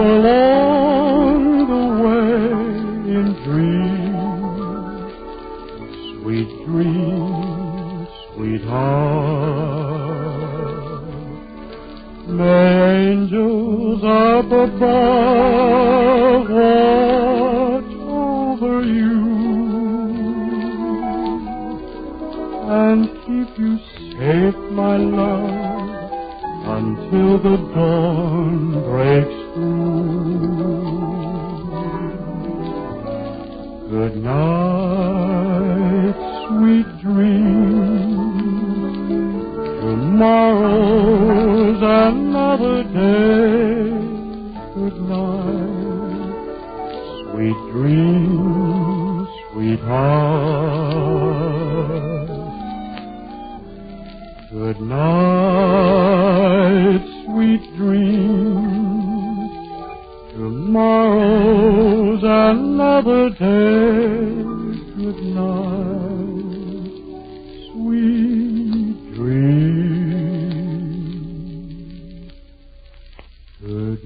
along the way in dreams. Sweet dreams, sweetheart. May angels up above watch over you and keep you safe, my love, until the dawn breaks through. Good night, sweet dreams. Tomorrow's another day. Good night, sweet dreams, sweetheart. Good night, sweet dreams. Tomorrow's another day. Good night, sweet dreams. Good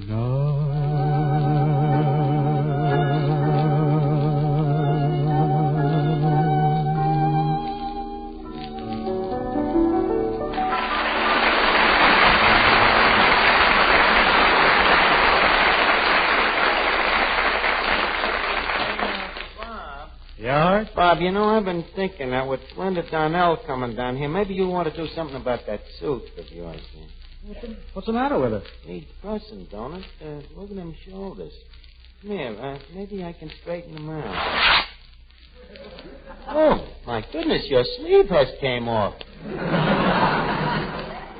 Bob, you know, I've been thinking that with Linda Darnell coming down here, maybe you want to do something about that suit of yours. What's the matter with it? Needs pressing, don't it? Look at them shoulders. Come here, maybe I can straighten them out. Oh, my goodness, your sleeve has came off.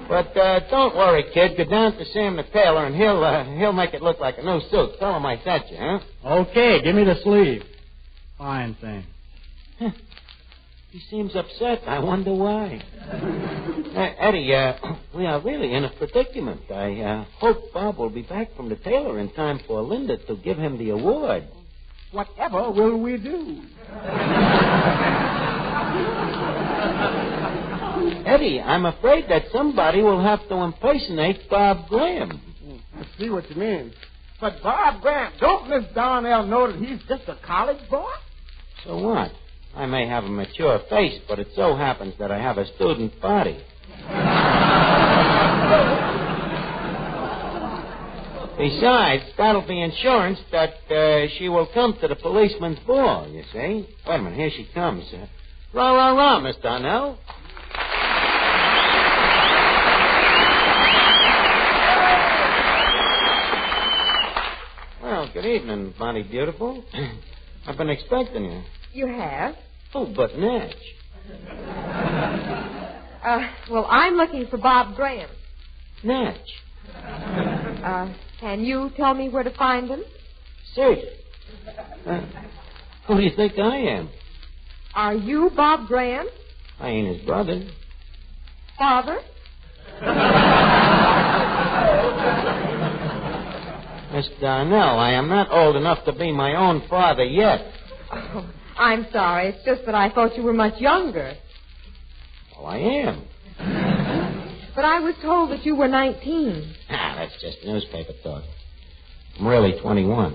But don't worry, kid. Go down to Sam the tailor, and he'll make it look like a new suit. Tell him I sent you, huh? Okay, give me the sleeve. Fine thing. He seems upset. I wonder why. Eddie, we are really in a predicament. I hope Bob will be back from the tailor in time for Linda to give him the award. Whatever will we do? Eddie, I'm afraid that somebody will have to impersonate Bob Graham. I see what you mean. But Bob Graham, don't Miss Darnell know that he's just a college boy? So what? I may have a mature face, but it so happens that I have a student body. Besides, that'll be insurance that she will come to the policeman's ball, you see. Wait a minute, here she comes. Rah, rah, rah, Miss Darnell. Well, good evening, Bonnie Beautiful. I've been expecting you. You have? Oh, but Natch. Well, I'm looking for Bob Graham. Natch. Can you tell me where to find him? Seriously. Who do you think I am? Are you Bob Graham? I ain't his brother. Father? Miss Darnell, I am not old enough to be my own father yet. Oh, I'm sorry. It's just that I thought you were much younger. Oh, I am. But I was told that you were 19. Ah, that's just newspaper talk. I'm really 21.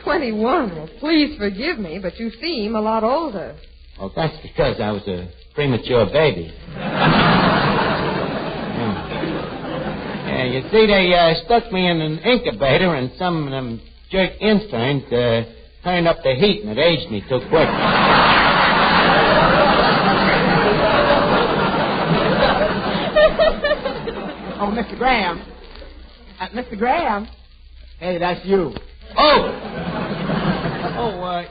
21? Well, please forgive me, but you seem a lot older. Well, that's because I was a premature baby. Yeah, you see, they stuck me in an incubator, and some of them jerk interns turned up the heat, and it aged me too quick. Oh, Mr. Graham. Mr. Graham. Hey, that's you.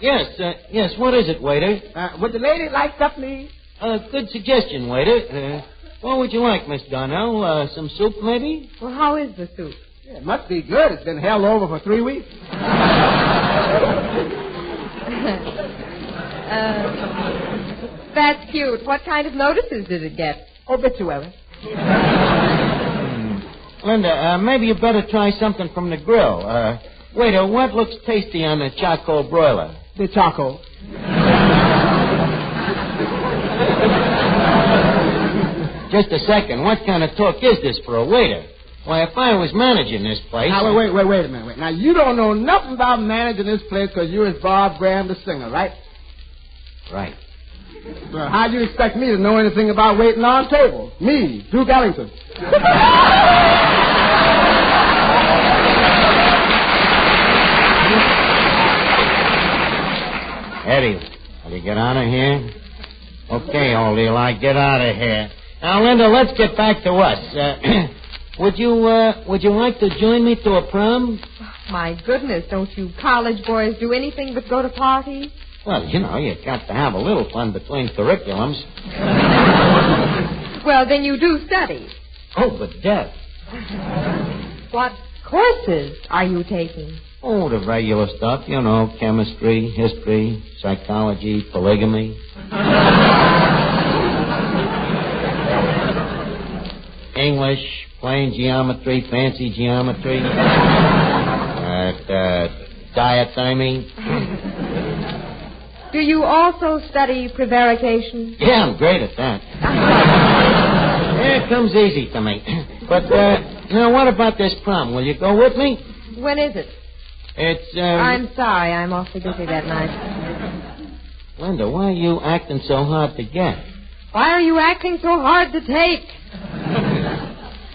Yes, what is it, waiter? Would the lady like something to eat? Good suggestion, waiter. What would you like, Miss Darnell? Some soup, maybe? Well, how is the soup? Yeah, it must be good. It's been held over for 3 weeks. That's cute. What kind of notices did it get? Obituary. Linda, maybe you better try something from the grill. Waiter, what looks tasty on the charcoal broiler? The charcoal. Just a second. What kind of talk is this for a waiter? Why, if I was managing this place... Now, wait a minute. Now, you don't know nothing about managing this place because you're as Bob Graham, the singer, right? Right. Well, how do you expect me to know anything about waiting on tables? Me, Duke Ellington. Eddie, will you get out of here? Okay, old Eli, get out of here. Now, Linda, let's get back to us. Would you like to join me to a prom? My goodness, don't you college boys do anything but go to parties? Well, you know, you got to have a little fun between curriculums. Well, then you do study. Oh, but Deb. What courses are you taking? Oh, the regular stuff, you know, chemistry, history, psychology, polygamy. English, plain geometry, fancy geometry. Diathermy. Do you also study prevarication? Yeah, I'm great at that. Yeah, it comes easy to me. But, now, what about this prom? Will you go with me? When is it? It's, I'm sorry, I'm awfully busy that night. Linda, why are you acting so hard to get? Why are you acting so hard to take?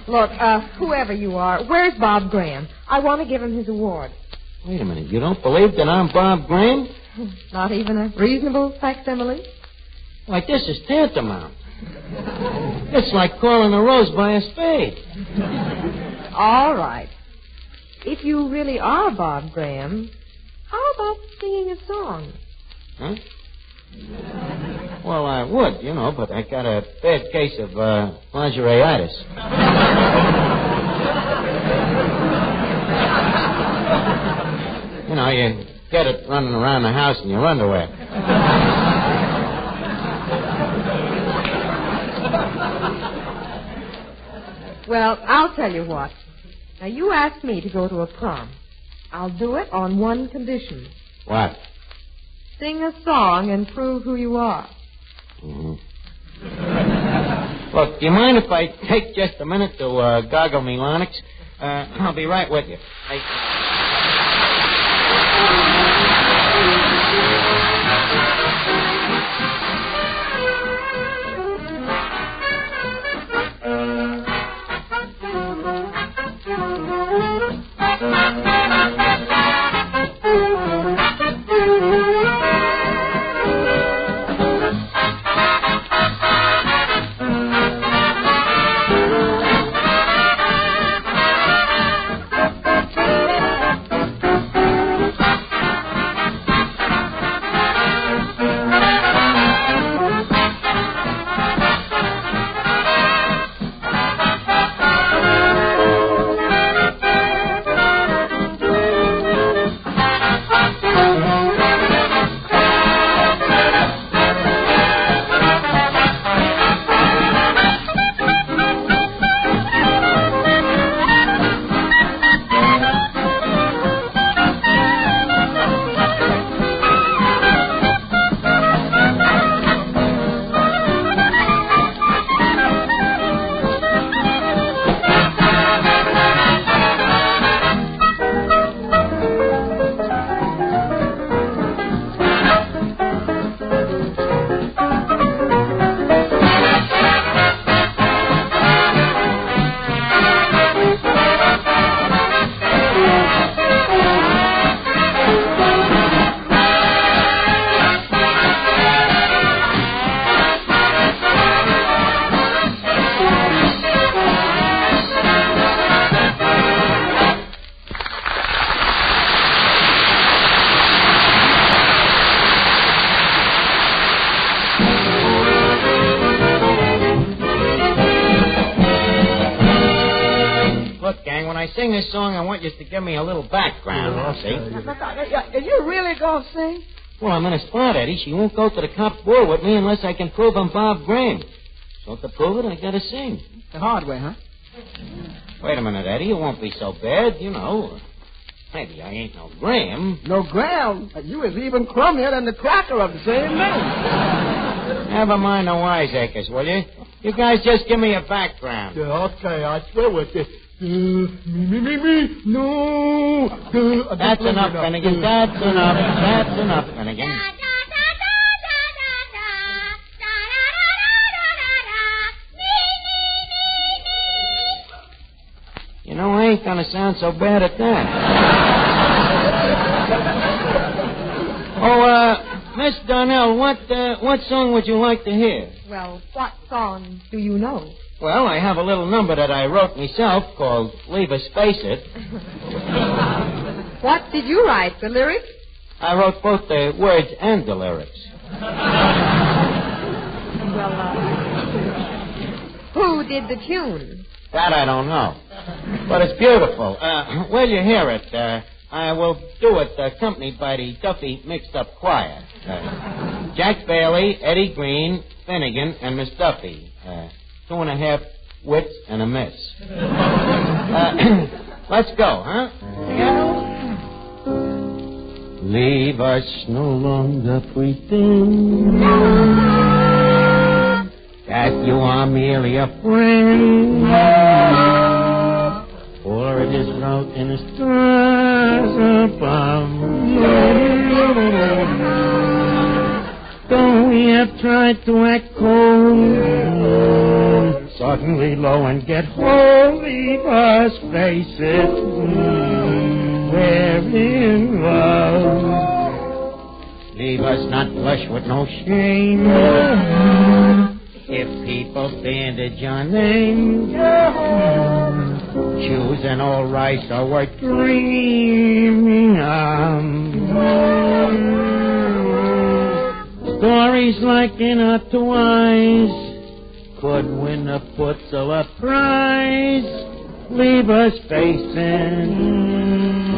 Look, whoever you are, where's Bob Graham? I want to give him his award. Wait a minute, you don't believe that I'm Bob Graham? Not even a reasonable facsimile? Why, this is tantamount. It's like calling a rose by a spade. All right. If you really are Bob Graham, how about singing a song? Huh? Well, I would, you know, but I got a bad case of lingerie-itis. You know, you get it running around the house in your underwear. Well, I'll tell you what. Now, you asked me to go to a prom. I'll do it on one condition. What? Sing a song and prove who you are. Mm-hmm. Look, do you mind if I take just a minute to goggle me larynx? I'll be right with you. I sing this song, I want you to give me a little background, see? Are you really going to sing? Well, I'm in a spot, Eddie. She won't go to the cop ball with me unless I can prove I'm Bob Graham. So to prove it, I gotta sing. The hard way, huh? Wait a minute, Eddie. It won't be so bad, you know. Maybe I ain't no Graham. No Graham? You is even crummier than the cracker of the same name. Never mind the wiseacres, will you? You guys just give me a background. Yeah, okay, I swear with you. Me, no. That's enough, Finnegan. That's enough, Finnegan. You know, I ain't gonna sound so bad at that. Miss Darnell, what song would you like to hear? Well, what song do you know? Well, I have a little number that I wrote myself called Leave Us Face It. What did you write, the lyrics? I wrote both the words and the lyrics. Well, who did the tune? That I don't know. But it's beautiful. Will you hear it? I will do it accompanied by the Duffy Mixed-Up Choir. Jack Bailey, Eddie Green, Finnegan, and Miss Duffy. 2.5 wits and a miss. Let's go, huh? Leave us no longer pretend that you are merely a friend, for it is wrote in the stars above. Though we have tried to act cold, suddenly low and get hold, leave us face it, we're in love. Leave us not blush with no shame if people bandage our name. Choose an old rice or we're dreaming of. Stories like intertwines could win a Pulitzer Prize. Leave us facing,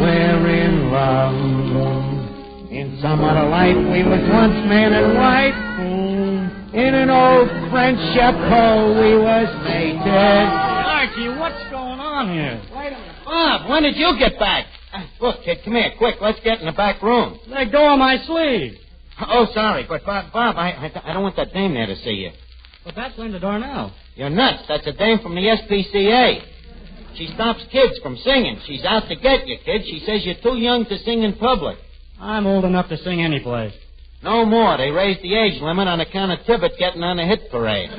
we're in love. In some other life we was once man and wife. In an old French chapeau we was mated. Archie, what's going on here? Wait a minute. Bob, when did you get back? Look, kid, come here, quick. Let's get in the back room. Let go of my sleeve. Oh, sorry, but Bob, I don't want that dame there to see you. But that's Linda Darnell. You're nuts. That's a dame from the SPCA. She stops kids from singing. She's out to get you, kid. She says you're too young to sing in public. I'm old enough to sing any place. No more. They raised the age limit on account of Tibbet getting on the hit parade.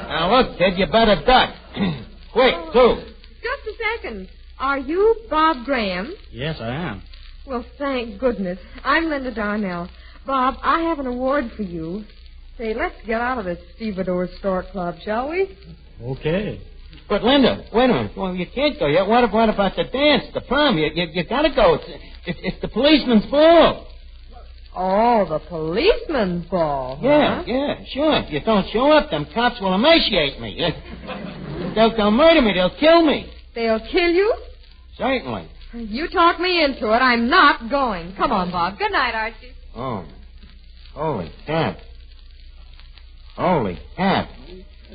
Now, look, kid, you better duck. Quick, too. Just a second. Are you Bob Graham? Yes, I am. Well, thank goodness. I'm Linda Darnell. Bob, I have an award for you. Say, let's get out of this stevedore store club, shall we? Okay. But, Linda, wait a minute. Well, you can't go yet. What about the dance, the prom? You gotta go. It's the policeman's ball. Oh, the policeman's ball. Yeah, sure. If you don't show up, them cops will emaciate me. They'll murder me. They'll kill me. They'll kill you? Certainly. You talked me into it. I'm not going. Come on, Bob. Good night, Archie. Oh. Holy cat. Holy cat.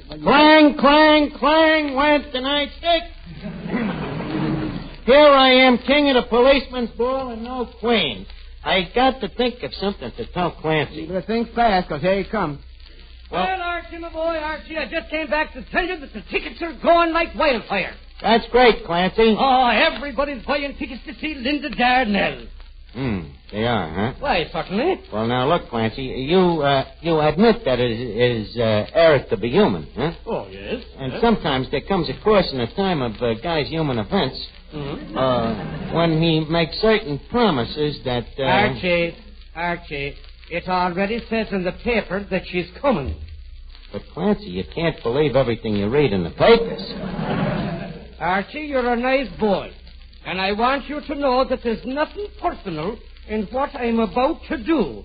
Clang, clang, clang went the nightstick. Here I am, king of the policeman's ball and no queen. I got to think of something to tell Clancy. You better think fast, because here he comes. Well, Archie, my boy, Archie, I just came back to tell you that the tickets are going like wildfire. That's great, Clancy. Oh, everybody's buying tickets to see Linda Darnell. They are, huh? Why, certainly. Well, now, look, Clancy, you admit that it is error to be human, huh? Oh, yes. And sometimes there comes a course in a time of guy's human events when he makes certain promises that... Archie, it already says in the paper that she's coming. But, Clancy, you can't believe everything you read in the papers. Archie, you're a nice boy. And I want you to know that there's nothing personal in what I'm about to do.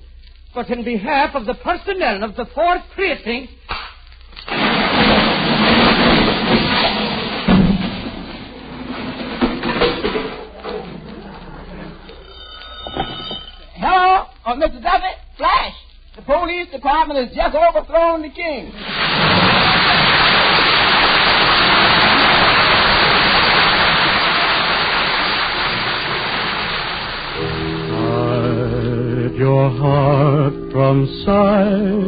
But in behalf of the personnel of the 4th Precinct, Mr. Duffy, flash! The police department has just overthrown the king. Hide your heart from sight.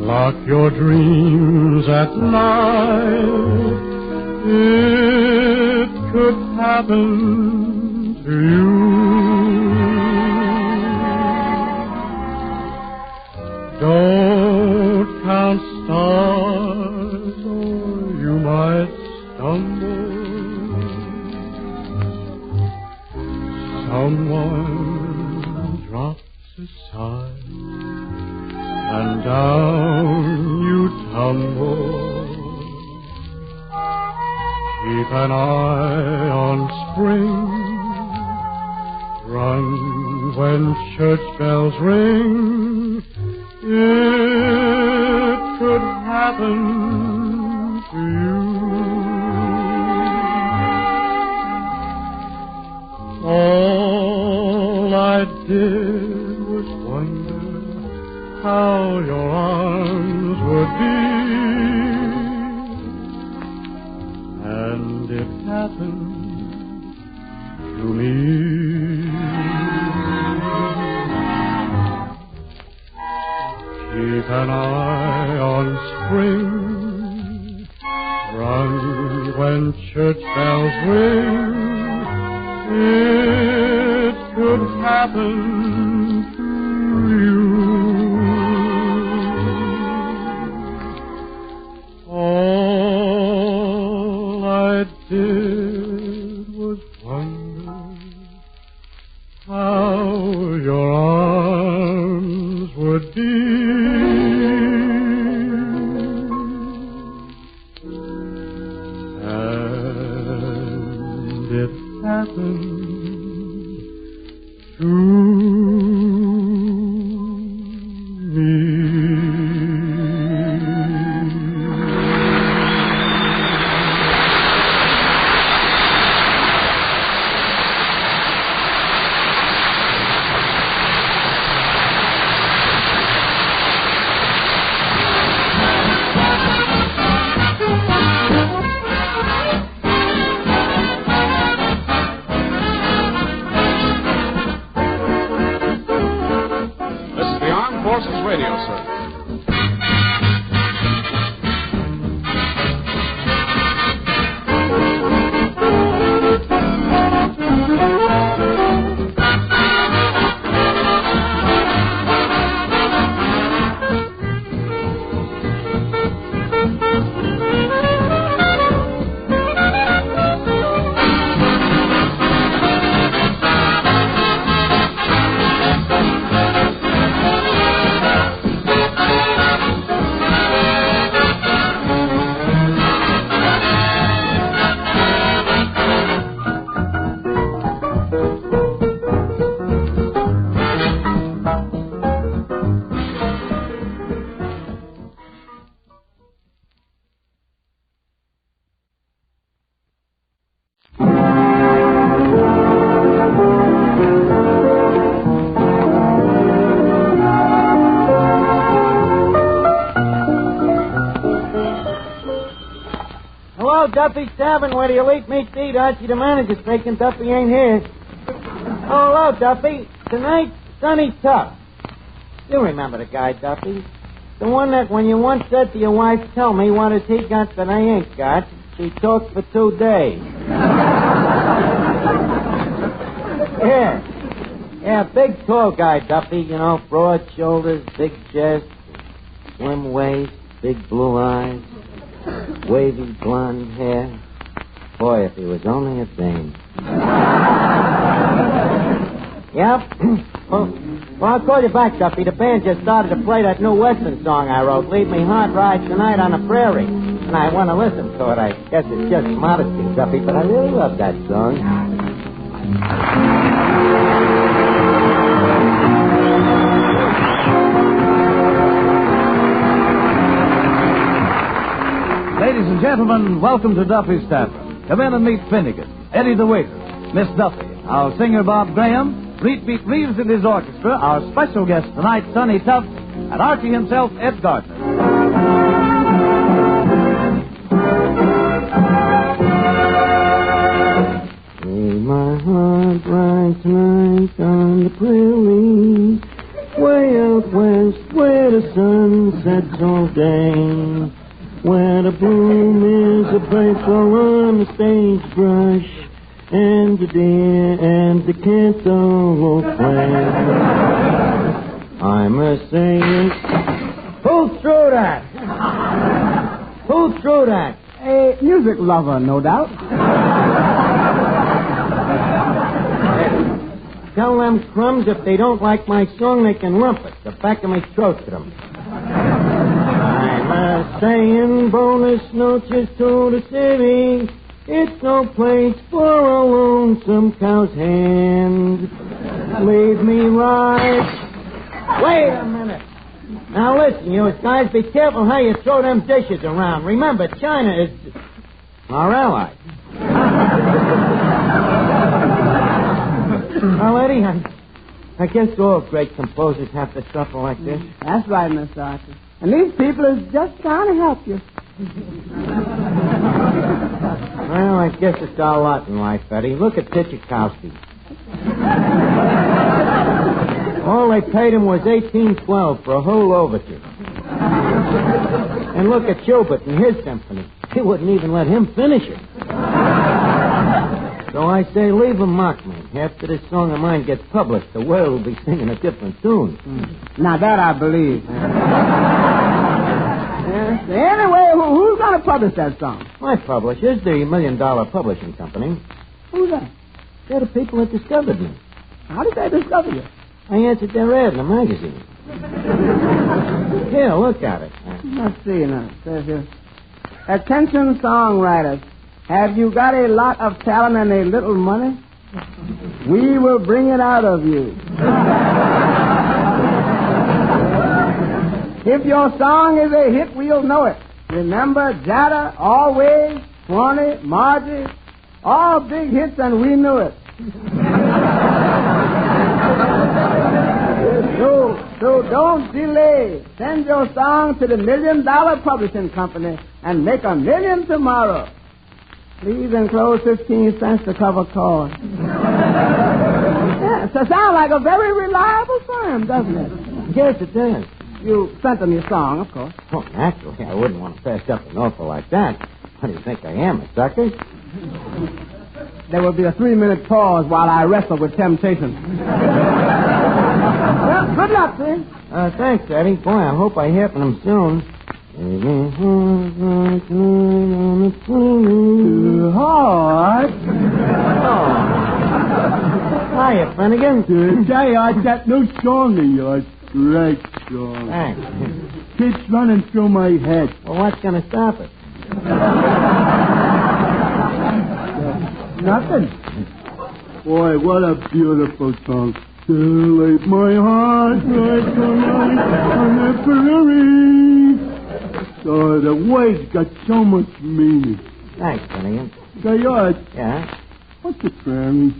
Lock your dreams at night. It could happen to you. Don't count stars or you might stumble. Someone drops a sigh and down you tumble. Keep an eye on spring. Run when church bells ring. It could happen to you. All I did was wonder how your arms would be, and it happened to me. Keep an eye on spring. Run when church bells ring. It could happen to you. All I did was wonder how your arms would be. And it happened to Duffy's Tavern, where the elite meets to eat. Archie, the manager's speaking. Duffy ain't here. Oh, hello, Duffy. Tonight's Sonny Tufts. You remember the guy, Duffy? The one that when you once said to your wife, tell me what has he got that I ain't got, she talked for 2 days. Yeah, big tall guy, Duffy. You know, broad shoulders, big chest, slim waist, big blue eyes. Wavy blonde hair. Boy, if he was only a dame. Yep. Well, I'll call you back, Duffy. The band just started to play that new Western song I wrote, Lead Me Hot Ride Tonight on the Prairie. And I want to listen to it. I guess it's just modesty, Duffy, but I really love that song. Ladies and gentlemen, welcome to Duffy's Tavern. Come in and meet Finnegan, Eddie the waiter, Miss Duffy, our singer Bob Graham, Fleet Beat Reeves and his orchestra, our special guest tonight, Sonny Tufts, and Archie himself, Ed Gardner. My heart rides tonight on the prairie, way out west where the sun sets all day, where the bloom is a baseball on the sagebrush, and the deer and the cantaloupe play. I'm a saying, who threw that? Who threw that? A music lover, no doubt. Tell them crumbs if they don't like my song, they can rump it. The back of my throat to them. I'm a saying bonus noches to the city. It's no place for a lonesome cow's hand. Leave me right. Wait a minute. Now listen, you guys, be careful how you throw them dishes around. Remember, China is our ally. Well, Eddie, I guess all great composers have to suffer like this. That's right, Mr. Archie. And these people is just trying to help you. Well, I guess it's our lot in life, Eddie. Look at Tchaikovsky. All they paid him was $18.12 for a whole overture. And look at Schubert and his symphony. They wouldn't even let him finish it. So I say, leave him mock me. After this song of mine gets published, the world will be singing a different tune. Now, that I believe. Yes. Anyway, who's going to publish that song? My publishers, the $1 Million Publishing Company. Who's that? They're the people that discovered me. How did they discover you? I answered their ad in a magazine. Here, look at it. Let's see now. It says here, attention songwriters. Have you got a lot of talent and a little money? We will bring it out of you. If your song is a hit, we'll know it. Remember Jada, Always, Swanee, Margie, all big hits, and we knew it. So don't delay. Send your song to the $1 Million Publishing Company and make $1 million tomorrow. Please enclose 15 cents to cover cost. Yeah, so sounds like a very reliable firm, doesn't it? Yes, it does. You sent them your song, of course. Oh, naturally. I wouldn't want to pass up an offer like that. What do you think I am, a sucker? There will be a 3-minute pause while I wrestle with temptation. Well, good luck, sir. Thanks, Eddie. Boy, I hope I hear from him soon. Heart. Hiya, Finnegan. Today I got no song of yours. Great song. Thanks. Keeps running through my head. Well, what's going to stop it? Nothing. Boy, what a beautiful song. Still my heart right tonight on the prairie. Oh, the words got so much meaning. Thanks, Finnegan. Say, yours. Yeah? What's a prairie?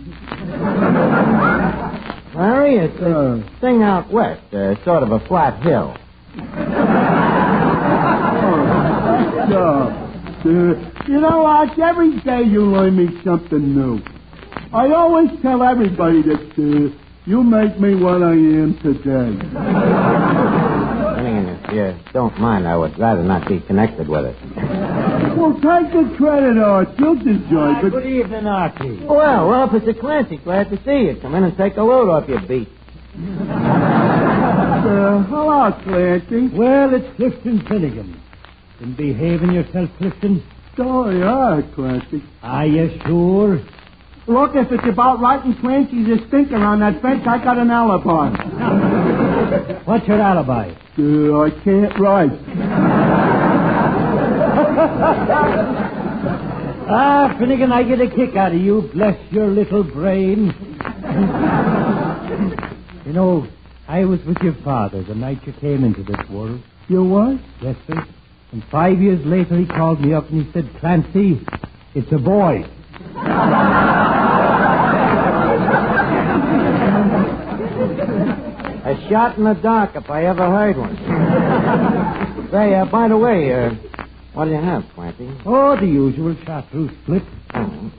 Larry, it's a thing out west, sort of a flat hill. You know, Arch, every day you learn me something new. I always tell everybody that you make me what I am today. Finnegan, if you don't mind, I would rather not be connected with it. Well, take the credit, Arch. You'll deserve it. Good evening, Archie. Well, Officer Clancy, glad to see you. Come in and take a load off your beat. Hello, Clancy. Well, it's Clifton Finnegan. Been behaving yourself, Clifton? Oh, yeah, Clancy. Are you sure? Look, if it's about writing Clancy's a stinker on that fence, I got an alibi. What's your alibi? I can't write. Finnegan, I get a kick out of you. Bless your little brain. You know, I was with your father the night you came into this world. You what? Yes, sir. And 5 years later, he called me up and he said, Clancy, it's a boy. shot in the dark if I ever heard one. Say, by the way, what do you have, Clancy? Oh, the usual chartreuse split. Oh.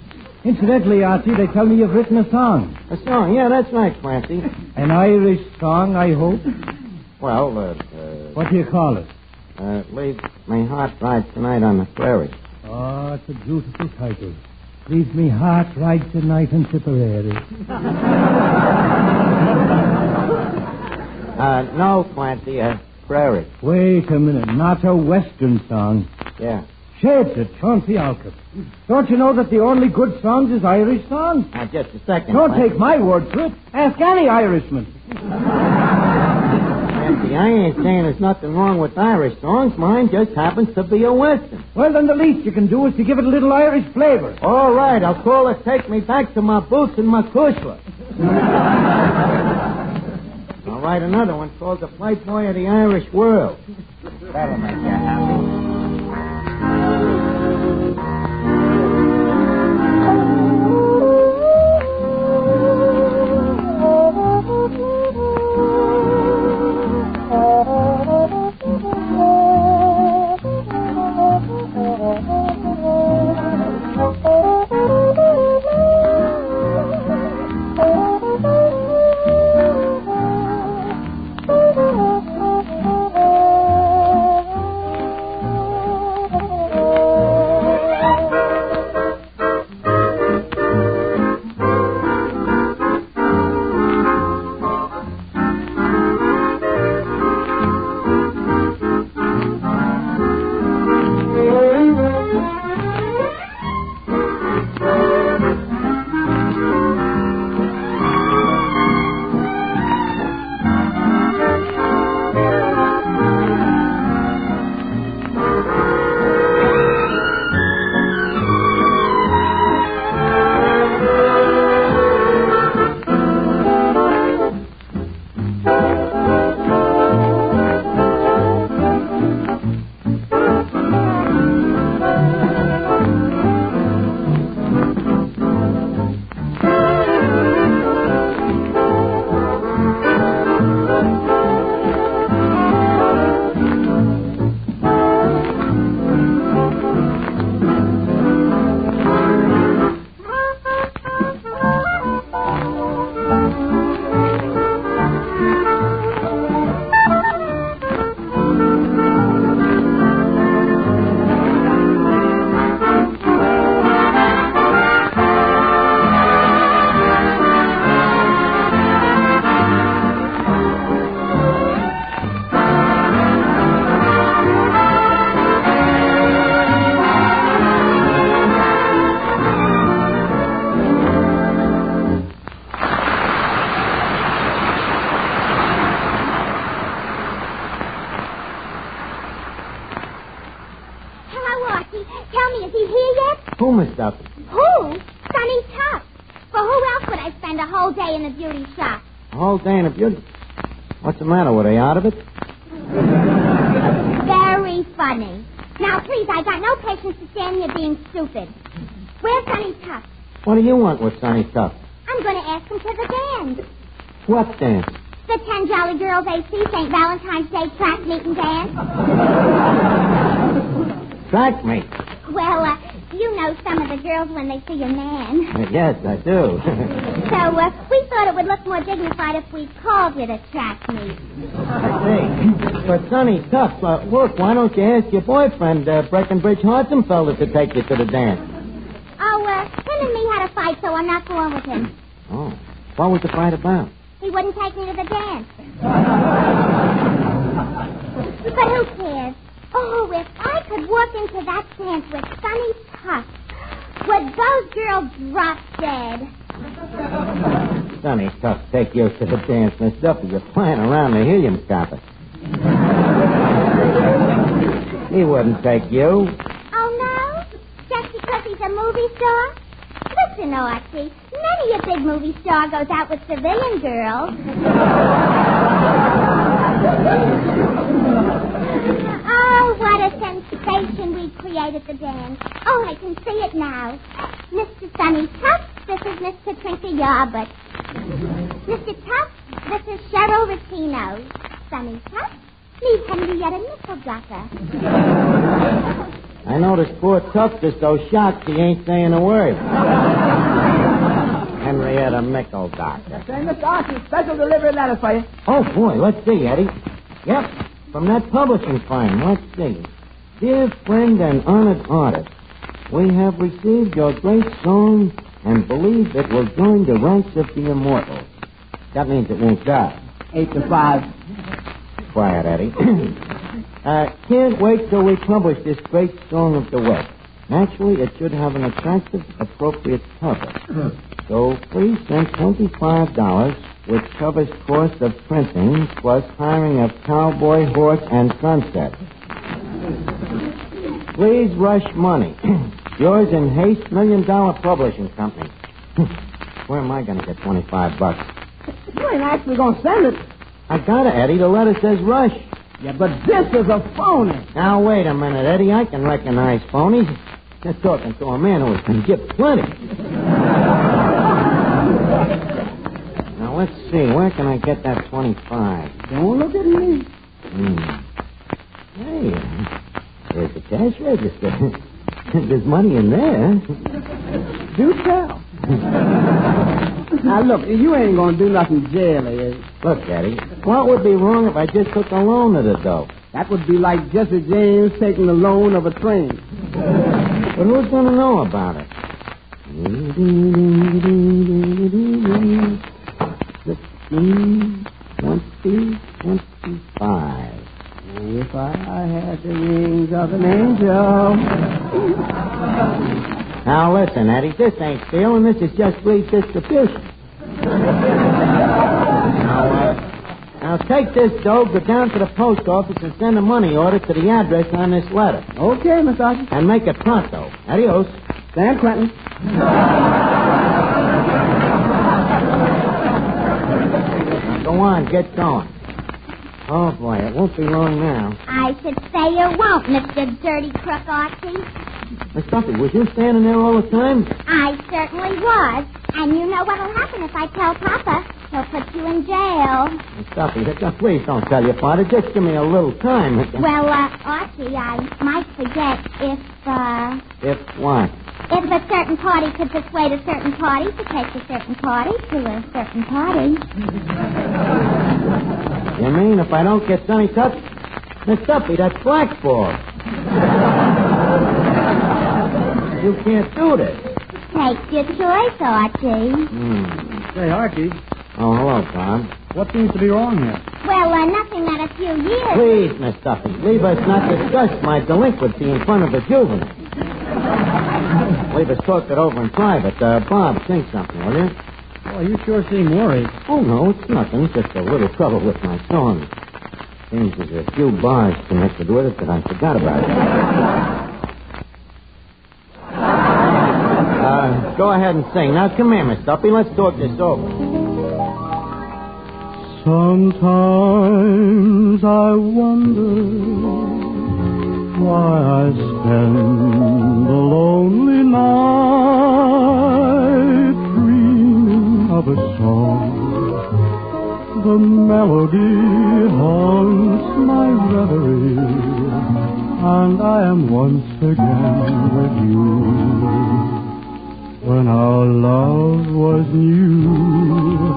Incidentally, Archie, they tell me you've written a song. A song? Yeah, that's right, Clancy. An Irish song, I hope? Well, what do you call it? Leave My Heart Rides Tonight on the Prairie. Oh, it's a beautiful title. Leave me heart ride tonight in Tipperary. No, Clancy, Prairie. Wait a minute, not a Western song. Yeah. Shades it, Chauncey Alcott. Don't you know that the only good songs is Irish songs? Just a second. Don't Clancy. take my word for it. Ask any Irishman. Clancy, I ain't saying there's nothing wrong with Irish songs. Mine just happens to be a Western. Well, then the least you can do is to give it a little Irish flavor. All right, I'll call it Take Me Back to My Boots and My Kushla. I'll write another one called The Playboy of the Irish World. That'll make you happy. Who, Miss Duffy? Who? Sonny Tufts. For who else would I spend a whole day in the beauty shop? A whole day in a beauty... What's the matter? Were they out of it? Very funny. Now, please, I got no patience to stand here being stupid. Where's Sonny Tufts? What do you want with Sonny Tufts? I'm going to ask him to the dance. What dance? The 10 Jolly Girls AC St. Valentine's Day track meet and dance. Track meet? Well, you know some of the girls when they see a man. Yes, I do. So, we thought it would look more dignified if we called it a track meet. I see. But Sonny Tufts, look, why don't you ask your boyfriend, Breckenbridge Hartzenfelder, to take you to the dance? Oh, him and me had a fight, so I'm not going with him. Oh. What was the fight about? He wouldn't take me to the dance. But who cares? Oh, if I could walk into that dance with Sonny Tufts, would those girls drop dead? Sonny Tufts take you to the dance, Miss Duffy. You're flying around the helium carpet. He wouldn't take you. Oh, no? Just because he's a movie star? Listen, Archie, many a big movie star goes out with civilian girls. Oh, what a sensation we create at the dance. Oh, I can see it now. Mr. Sonny Tufts, this is Miss Patricia Yarbut. Mr. Tufts, this is Cheryl Racino. Sonny Tufts, please hand me yet a nickel doctor. I noticed poor Tufts is so shocked he ain't saying a word. Henrietta Mickle, doctor. Say, Mr. Archie, special delivery letter for you. Oh, boy, let's see, Eddie. Yep, from that publishing firm. Let's see. Dear friend and honored artist, we have received your great song and believe it will join the ranks of the immortals. That means it won't die. 8 to 5. Quiet, Eddie. Can't wait till we publish this great song of the West. Naturally, it should have an attractive, appropriate cover. So please send $25, which covers cost of printing, plus hiring of cowboy, horse, and sunset. Please rush money. Yours in haste, $1 million publishing company. Where am I going to get $25? You ain't actually going to send it. I got it, Eddie. The letter says rush. Yeah, but this is a phony. Now, wait a minute, Eddie. I can recognize phonies. Just talking to a man who can give plenty. Now, let's see. Where can I get that 25? Don't look at me. Hey, there's the cash register. There's money in there. Do tell. Now, look, you ain't going to do nothing jaily, is you? Look, Eddie, what would be wrong if I just took a loan of the dough? That would be like Jesse James taking the loan of a train. But who's going to know about it? 15, 20, 25. If I had the wings of an angel. Now, listen, Eddie, this ain't stealing. This is just free distribution. Now, take this dough, go down to the post office, and send a money order to the address on this letter. Okay, Mr. Archie. And make it pronto. Adios. San Quentin. Now, go on, get going. Oh, boy, it won't be long now. I should say you won't, Mr. Dirty Crook Archie. Miss Duffy, was you standing there all the time? I certainly was. And you know what'll happen if I tell Papa. He'll put you in jail. Miss Duffy, please don't tell your father. Just give me a little time. Well, Archie, I might forget if If what? If a certain party could persuade a certain party to take a certain party to a certain party. You mean if I don't get Sonny Tufts? Miss Duffy, that's blackball. You can't do this. Take your choice, Archie. Say, Archie. Oh, hello, Bob. What seems to be wrong here? Well, nothing that a few years... Please, Miss Duffy, leave us not discuss my delinquency in front of the juvenile. Leave us talk it over in private. Bob, sing something, will you? Oh, you sure seem worried. Oh, no, it's nothing. It's just a little trouble with my song. Seems there's a few bars connected with it that I forgot about. Go ahead and sing. Now, come here, Miss Duffy. Let's talk this over. Sometimes I wonder why I spend the lonely night dreaming of a song. The melody haunts my reverie, and I am once again with you. When our love was new,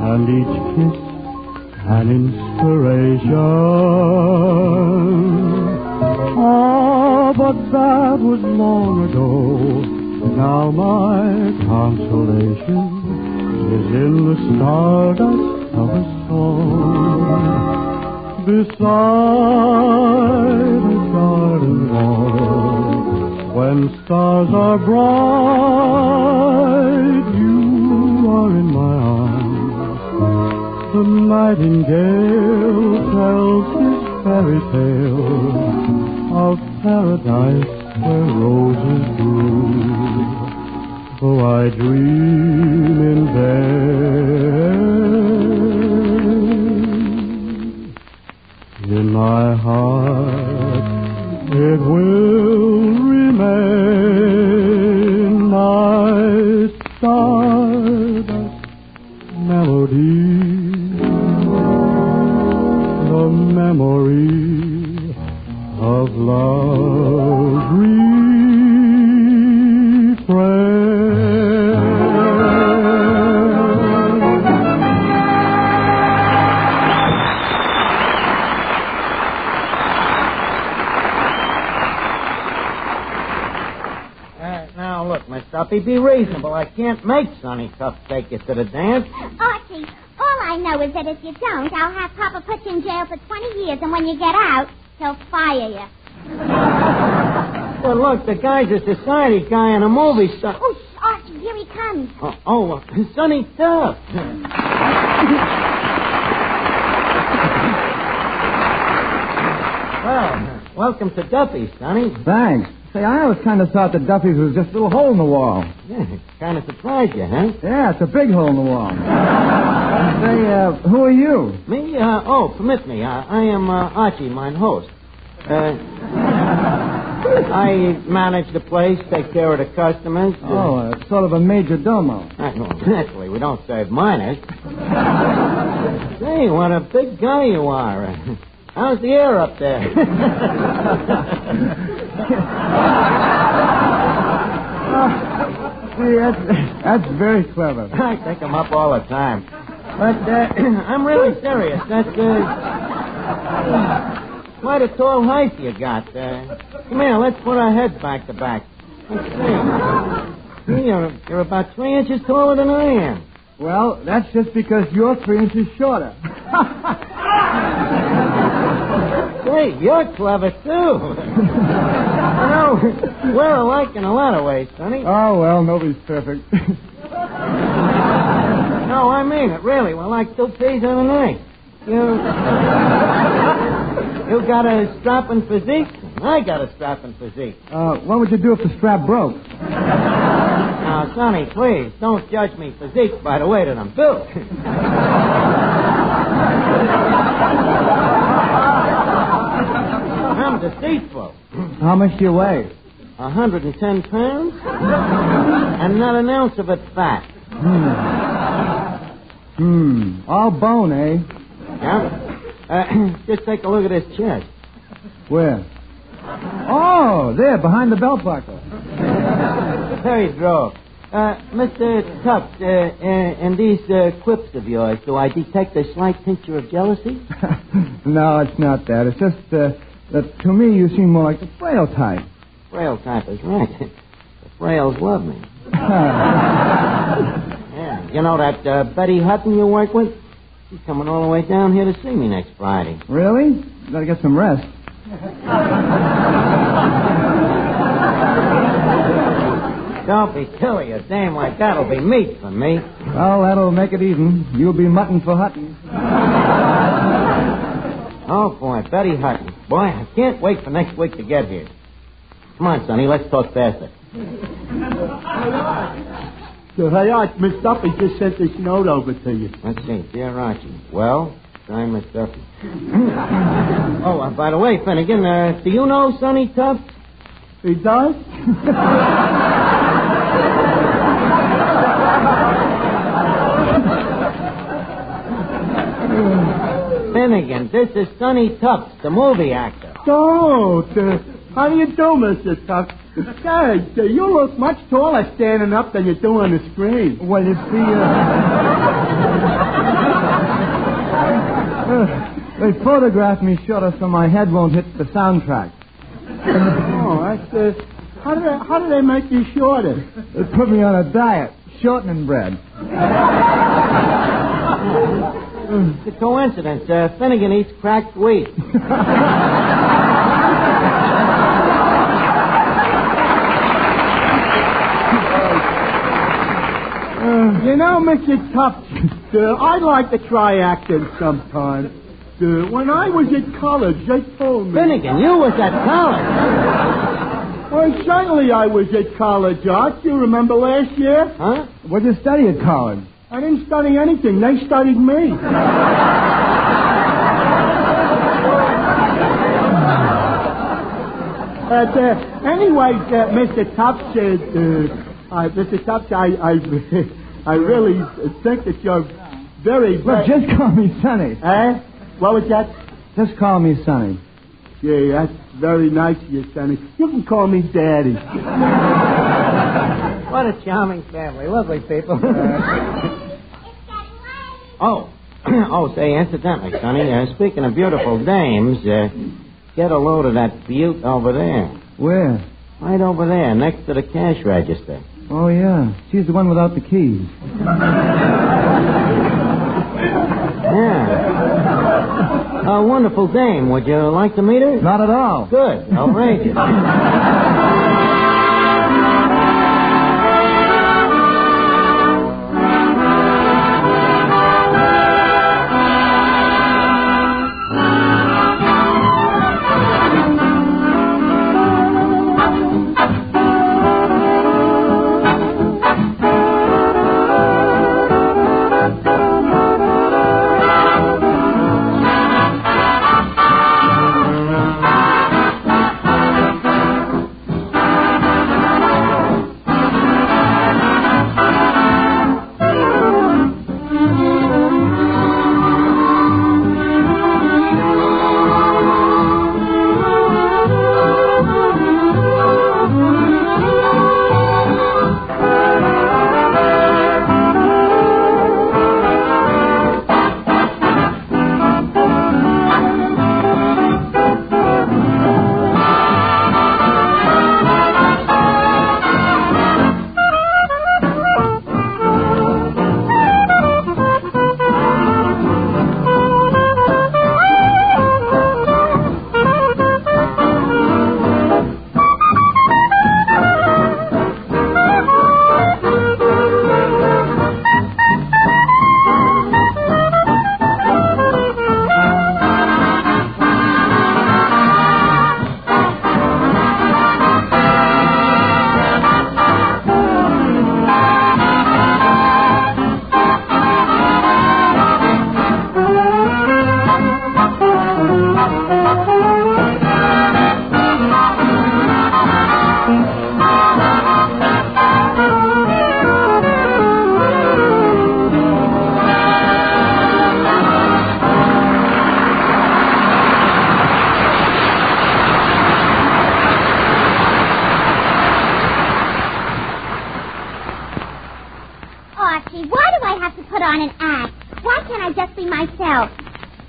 and each kiss an inspiration. Ah, but that was long ago. Now my consolation is in the stardust of a song beside a garden wall. When stars are bright, you are in my arms. The nightingale tells his fairy tale of paradise where roses bloom. Though I dream in vain, in my heart it will remain my stardust Duffy, be reasonable. I can't make Sonny Tufts take you to the dance. Archie, all I know is that if you don't, I'll have Papa put you in jail for 20 years, and when you get out, he'll fire you. Well, look, the guy's a society guy and a movie star. Oh, Archie, here he comes. Sonny Tufts. Well, welcome to Duffy's, Sonny. Thanks. Say, I always kind of thought that Duffy's was just a little hole in the wall. Yeah, kind of surprised you, huh? Yeah, it's a big hole in the wall. Say, who are you? Me? Permit me. I am Archie, mine host. I manage the place, take care of the customers. Sort of a major domo. Naturally, we don't serve minors. Say, what a big guy you are. How's the air up there? See, that's very clever. I think I'm up all the time. But I'm really serious. That's quite a tall height you got. Come here, let's put our heads back to back. Let's see. You're about 3 inches taller than I am. Well, that's just because you're 3 inches shorter. Hey, you're clever, too. We're alike in a lot of ways, Sonny. Oh, well, nobody's perfect. No, I mean it, really. We're like 2 peas on an egg. You got a strapping physique, and I got a strapping physique. What would you do if the strap broke? Now, Sonny, please, don't judge me physique by the way that I'm built. I'm deceitful. How much do you weigh? 110 pounds, and not an ounce of it fat. All bone, eh? Yeah. Just take a look at his chest. Where? Oh, there, behind the belt buckle. Very droll. Mr. Tufts, in these quips of yours, do I detect a slight tincture of jealousy? No, it's not that. It's just that to me you seem more like the frail type. Frail type is right. The frails love me. Yeah. You know that Betty Hutton you work with? She's coming all the way down here to see me next Friday. Really? You gotta get some rest. Don't be silly. A dame like that'll be meat for me. Well, that'll make it even. You'll be mutton for Hutton. Oh, boy, Betty Hutton. Boy, I can't wait for next week to get here. Come on, Sonny, let's talk faster. Hey, Arch, Miss Duffy just sent this note over to you. Let's see. Dear Archie. Well, signed Miss Duffy. By the way, Finnegan, do you know Sonny Tufts? He does? Finnegan, this is Sonny Tufts, the movie actor. Oh, how do you do, Mr. Tufts? Say, you look much taller standing up than you do on the screen. Well, you see, they photographed me shorter so my head won't hit the soundtrack. That's, how do they make you shorter? They put me on a diet, shortening bread. It's a coincidence. Finnegan eats cracked wheat. You know, Mr. Tufts, I'd like to try acting sometime. When I was at college, they told me... Finnegan, you was at college? Well, certainly I was at college, Art. You remember last year? Huh? What did you study at college? I didn't study anything. They studied me. Anyway, Mr. Tufts, Mr. Tufts, I really think that you're very... Look, just call me Sonny. What was that? Just call me Sonny. Yeah, that's very nice of you, Sonny. You can call me Daddy. What a charming family. Lovely people. Say, incidentally, Sonny, speaking of beautiful dames, get a load of that beaut over there. Where? Right over there, next to the cash register. Oh, yeah. She's the one without the keys. Yeah. A wonderful dame. Would you like to meet her? Not at all. Good. Outrageous.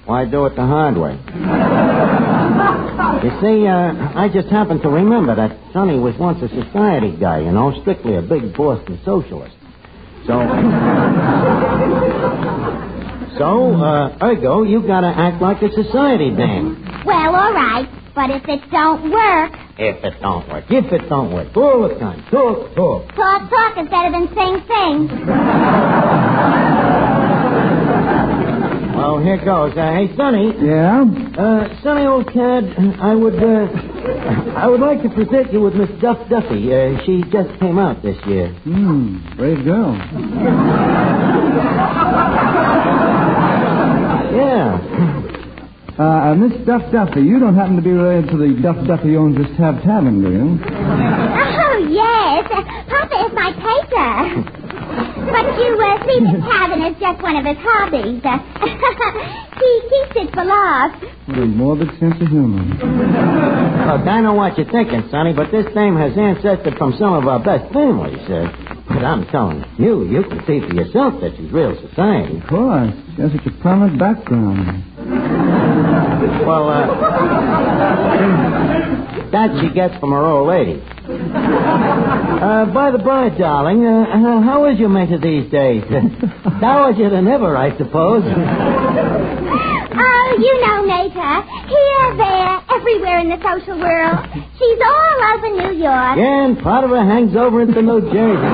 Why do it the hard way? You see, I just happened to remember that Sonny was once a society guy, you know, strictly a big Boston socialist. Ergo, you gotta act like a society dame. Well, all right, but if it don't work... If it don't work. All the time. Talk. Talk is better than sing. Well, here goes. Hey, Sonny. Yeah? Sonny, old cad, I would like to present you with Miss Duffy. She just came out this year. Brave girl. Yeah. Miss Duffy, you don't happen to be related to the Duffy who owns this Tavern, do you? Oh, yes. Papa is my pater. But you see the Tavern is just one of his hobbies. He keeps it for laughs. What a morbid sense of humor. Look, I know what you're thinking, Sonny, but this dame has ancestors from some of our best families. But I'm telling you, you can see for yourself that she's real society. Of course. She has such a prominent background. Well, that she gets from her old lady. By the by, darling, how is your mentor these days? Dowager than ever, I suppose. Oh, you know, Mater. Here, there, everywhere in the social world. She's all over New York. Yeah, and part of her hangs over into New Jersey.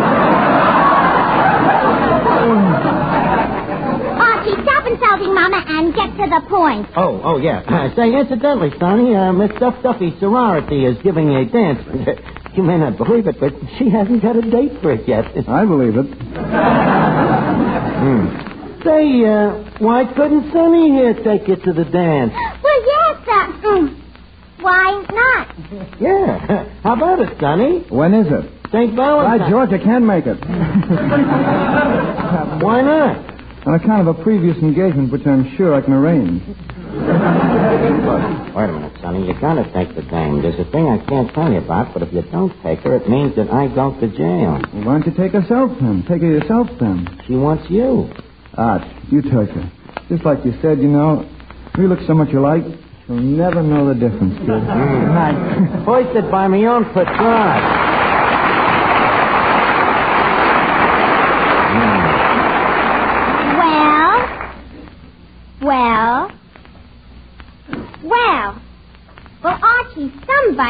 Archie, stop insulting Mama and get to the point. Oh, yeah. Say, incidentally, Sonny, Miss Duffy's sorority is giving a dance. You may not believe it, but she hasn't got a date for it yet. I believe it. Say, why couldn't Sonny here take you to the dance? Well, yes, why not? Yeah. How about it, Sonny? When is it? St. Valentine's. By George, I can't make it. Why not? On account of a previous engagement, which I'm sure I can arrange. Wait a minute, Sonny. You gotta take the dame. There's a thing I can't tell you about, but if you don't take her, it means that I go to jail. Well, why don't you take herself then? Take her yourself then. She wants you. Art, you take her. Just like you said, you know, we look so much alike, you'll never know the difference, kid. Good night. Hoisted by my own petard.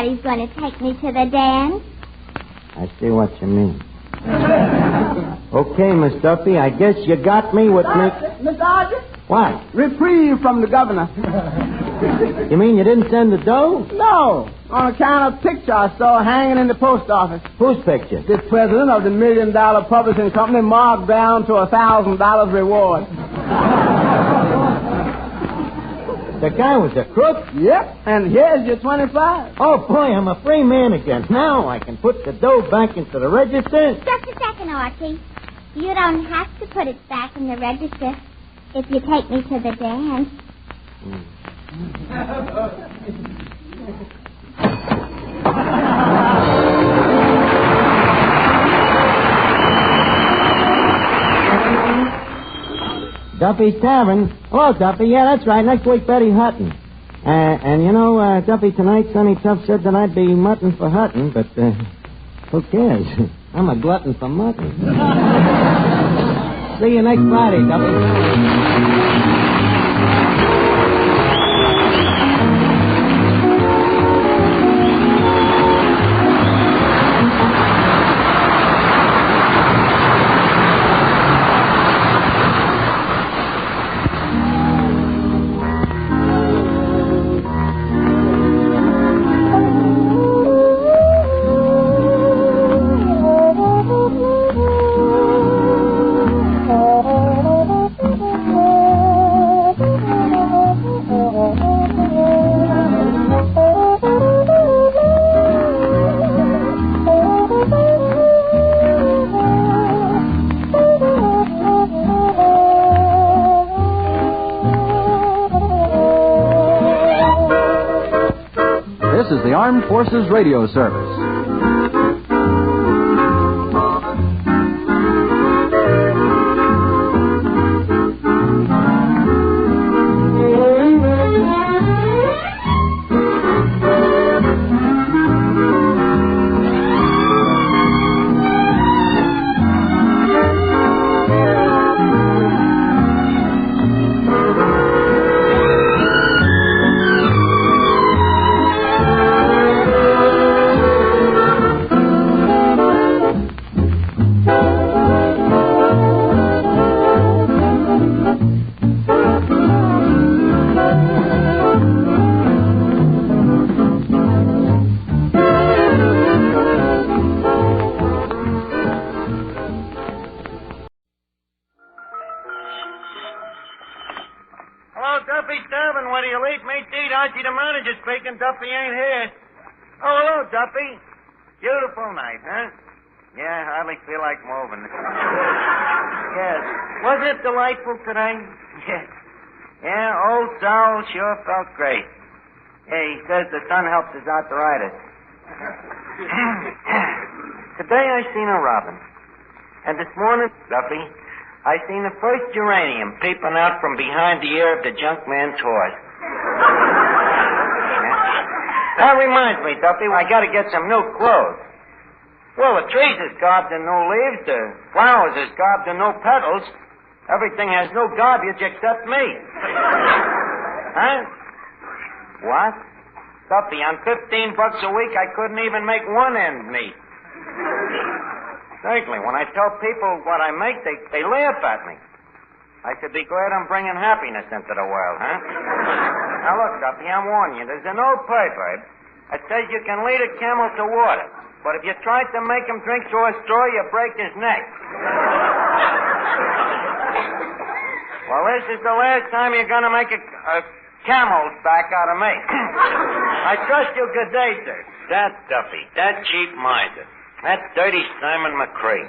nobody's going to take me to the dance. I see what you mean. Okay, Miss Duffy, I guess you got me with me. Miss Argus? What? Reprieve from the governor. You mean you didn't send the dough? No, on account of a picture I saw hanging in the post office. Whose picture? The president of the $1 Million Publishing Company marked down to $1,000 reward. The guy was a crook? Yep, and here's your 25. Oh, boy, I'm a free man again. Now I can put the dough back into the register. Just a second, Archie. You don't have to put it back in the register if you take me to the dance. Duffy's Tavern. Hello, Duffy. Yeah, that's right. Next week, Betty Hutton. And you know, Duffy, tonight Sonny Tufts said that I'd be mutton for Hutton, but who cares? I'm a glutton for mutton. See you next Friday, Duffy. This is the Armed Forces Radio Service. Duffy ain't here. Oh, hello, Duffy. Beautiful night, huh? Yeah, I hardly feel like moving. Yes. Wasn't it delightful today? Yeah. Yeah, old Sal sure felt great. Yeah, he says the sun helps his arthritis. Today I seen a robin. And this morning, Duffy, I seen the first geranium peeping out from behind the ear of the junk man's horse. That reminds me, Duffy, I got to get some new clothes. Well, the trees is garbed and no leaves. The flowers is garbed and no petals. Everything has no garbage except me. Huh? What? Duffy, on $15 a week, I couldn't even make one end meet. Certainly, when I tell people what I make, they laugh at me. I should be glad I'm bringing happiness into the world, huh? Now, look, Duffy, I'm warning you. There's an old proverb that says you can lead a camel to water, but if you try to make him drink through a straw, you break his neck. Well, this is the last time you're going to make a camel's back out of me. I trust you. Good day, sir. That Duffy, that cheap-minded, that dirty Simon McCree.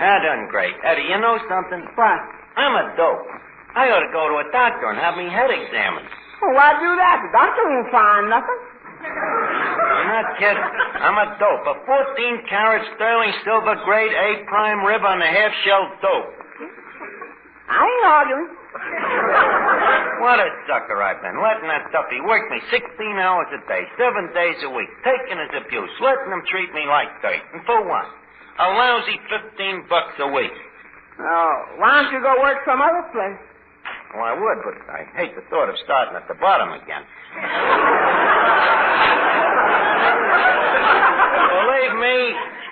That done great. Eddie, you know something? What? I'm a dope. I ought to go to a doctor and have me head examined. Well, why do that? The doctor won't find nothing. I'm not kidding. I'm a dope. A 14-carat sterling silver grade A prime rib on a half-shell dope. I ain't arguing. What a sucker I've been. Letting that Duffy work me 16 hours a day, 7 days a week, taking his abuse, letting him treat me like dirt. And for what? A lousy $15 a week. Oh, why don't you go work some other place? Well, I would, but I hate the thought of starting at the bottom again. Believe me,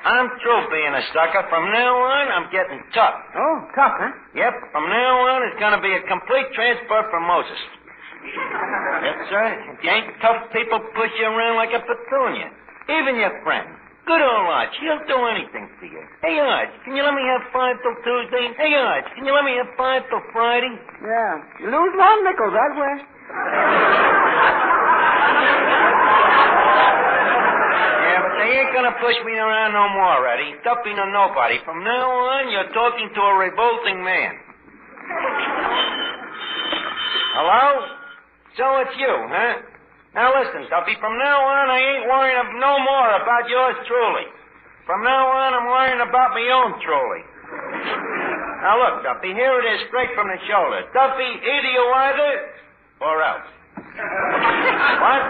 I'm through being a sucker. From now on, I'm getting tough. Oh, tough, huh? Yep, from now on, it's going to be a complete transfer from Moses. Yes, sir. If you ain't tough, people push you around like a petunia. Even your friend. Good old Arch. He'll do anything for you. Hey, Arch, can you let me have 5 till Tuesday? Hey, Arch, can you let me have 5 till Friday? Yeah. You lose a lot of nickels that way. Yeah, but they ain't gonna push me around no more, Eddie. Duffy or nobody. From now on, you're talking to a revolting man. Hello? So it's you, huh? Now listen, Duffy, from now on I ain't worrying no more about yours truly. From now on I'm worrying about my own truly. Now look, Duffy, here it is straight from the shoulder. Duffy, either you either or else. What?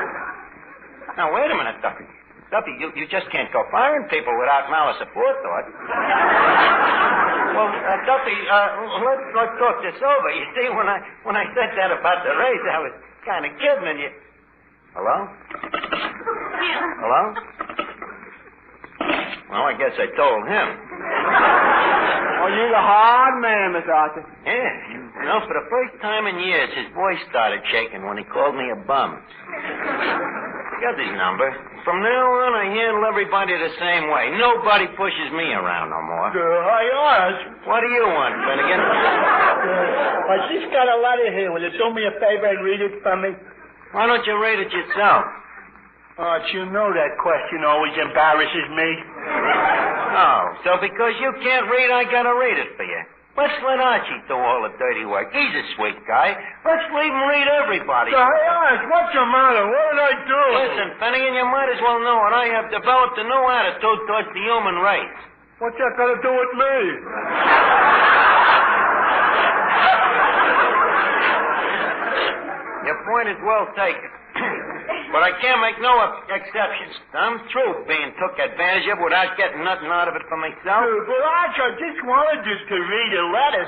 Now wait a minute, Duffy. Duffy, you just can't go firing people without malice aforethought. Well, Duffy, let's talk this over. You see, when I said that about the race, I was kind of kidding, and you... Hello? Hello? Well, I guess I told him. Oh, you're a hard man, Miss Arthur. Yeah. You know, for the first time in years, his voice started shaking when he called me a bum. Got his number. From now on, I handle everybody the same way. Nobody pushes me around no more. Hi, Arch. What do you want, Finnegan? I just got a letter here. Will you do me a favor and read it for me? Why don't you read it yourself? Arch, you know that question always embarrasses me. Oh, so because you can't read, I gotta read it for you. Let's let Archie do all the dirty work. He's a sweet guy. Let's leave him read everybody. Hey, Arch, what's the matter? What did I do? Listen, Finnegan, you might as well know it. I have developed a new attitude towards the human race. What's that got to do with me? Your point is well taken. But I can't make no exceptions. I'm through being took advantage of without getting nothing out of it for myself. But Arch, I just wanted just to read a letter.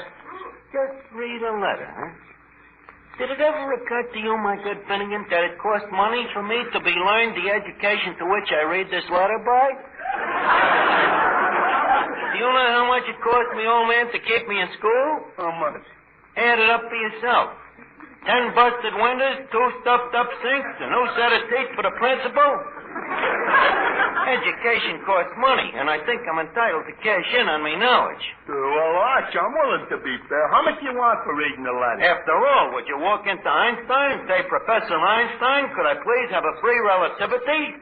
Just read a letter, huh? Did it ever occur to you, my good Finnegan, that it cost money for me to be learned the education to which I read this letter by? Do you know how much it cost me, old man, to keep me in school? How much? Add it up for yourself. 10 busted windows, 2 stuffed up sinks, a new set of teeth for the principal. Education costs money, and I think I'm entitled to cash in on my knowledge. Well, Arch, I'm willing to be fair. How much do you want for reading the letter? After all, would you walk into Einstein and say, Professor Einstein, could I please have a free relativity?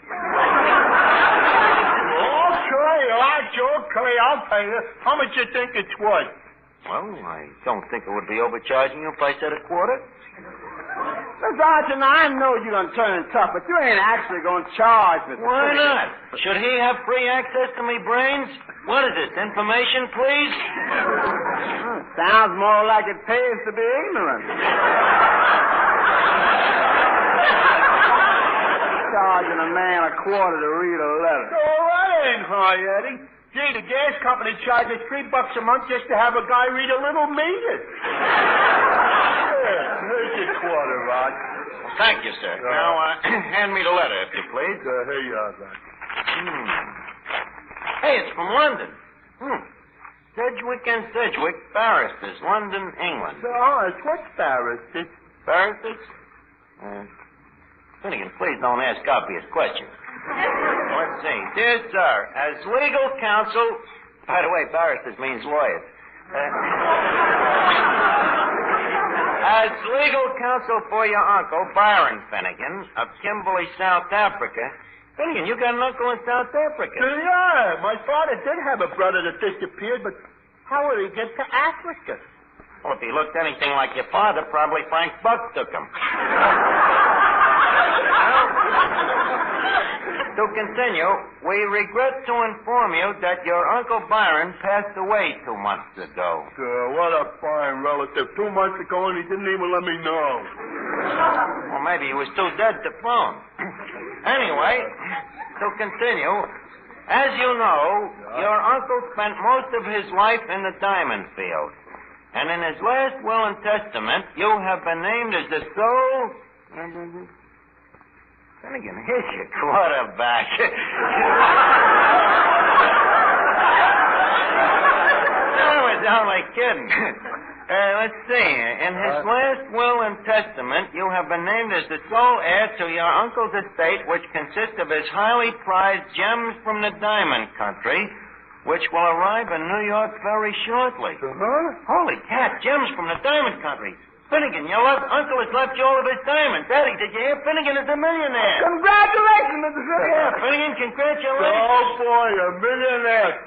Okay, Arch, okay, I'll pay you. How much you think it's worth? Well, I don't think it would be overcharging you if I said a quarter. Miss Archer, now I know you're going to turn tough, but you ain't actually going to charge me. Why not? Should he have free access to me brains? What is this, information, please? Sounds more like it pays to be ignorant. Charging a man a quarter to read a letter. Oh, that ain't high, Eddie. Gee, the gas company charges $3 a month just to have a guy read a little meter. Here's your quarter, Rod. Well, thank you, sir. Now, hand me the letter, if you please. Here you are, Rod. Hey, it's from London. Sedgwick and Sedgwick, barristers, London, England. What's barristers? Barristers? Finnegan, please don't ask obvious questions. Let's see. Dear sir, as legal counsel... By the way, barristers means lawyers. As legal counsel for your uncle, Byron Finnegan, of Kimberley, South Africa... Finnegan, you got an uncle in South Africa. Yeah, my father did have a brother that disappeared, but how would he get to Africa? Well, if he looked anything like your father, probably Frank Buck took him. To continue, we regret to inform you that your Uncle Byron passed away 2 months ago. What a fine relative. 2 months ago, and he didn't even let me know. Well, maybe he was too dead to phone. Anyway, to continue, as you know, your uncle spent most of his life in the diamond field. And in his last will and testament, you have been named as the sole... Finnegan, hit your quarterback. I was only kidding. Let's see. In his last will and testament, you have been named as the sole heir to your uncle's estate, which consists of his highly prized gems from the diamond country, which will arrive in New York very shortly. Holy cat, gems from the diamond country. Finnegan, your uncle has left you all of his diamonds. Daddy, did you hear? Finnegan is a millionaire. Congratulations, Mr. Finnegan. Yeah, Finnegan, congratulations. Oh, boy, a millionaire.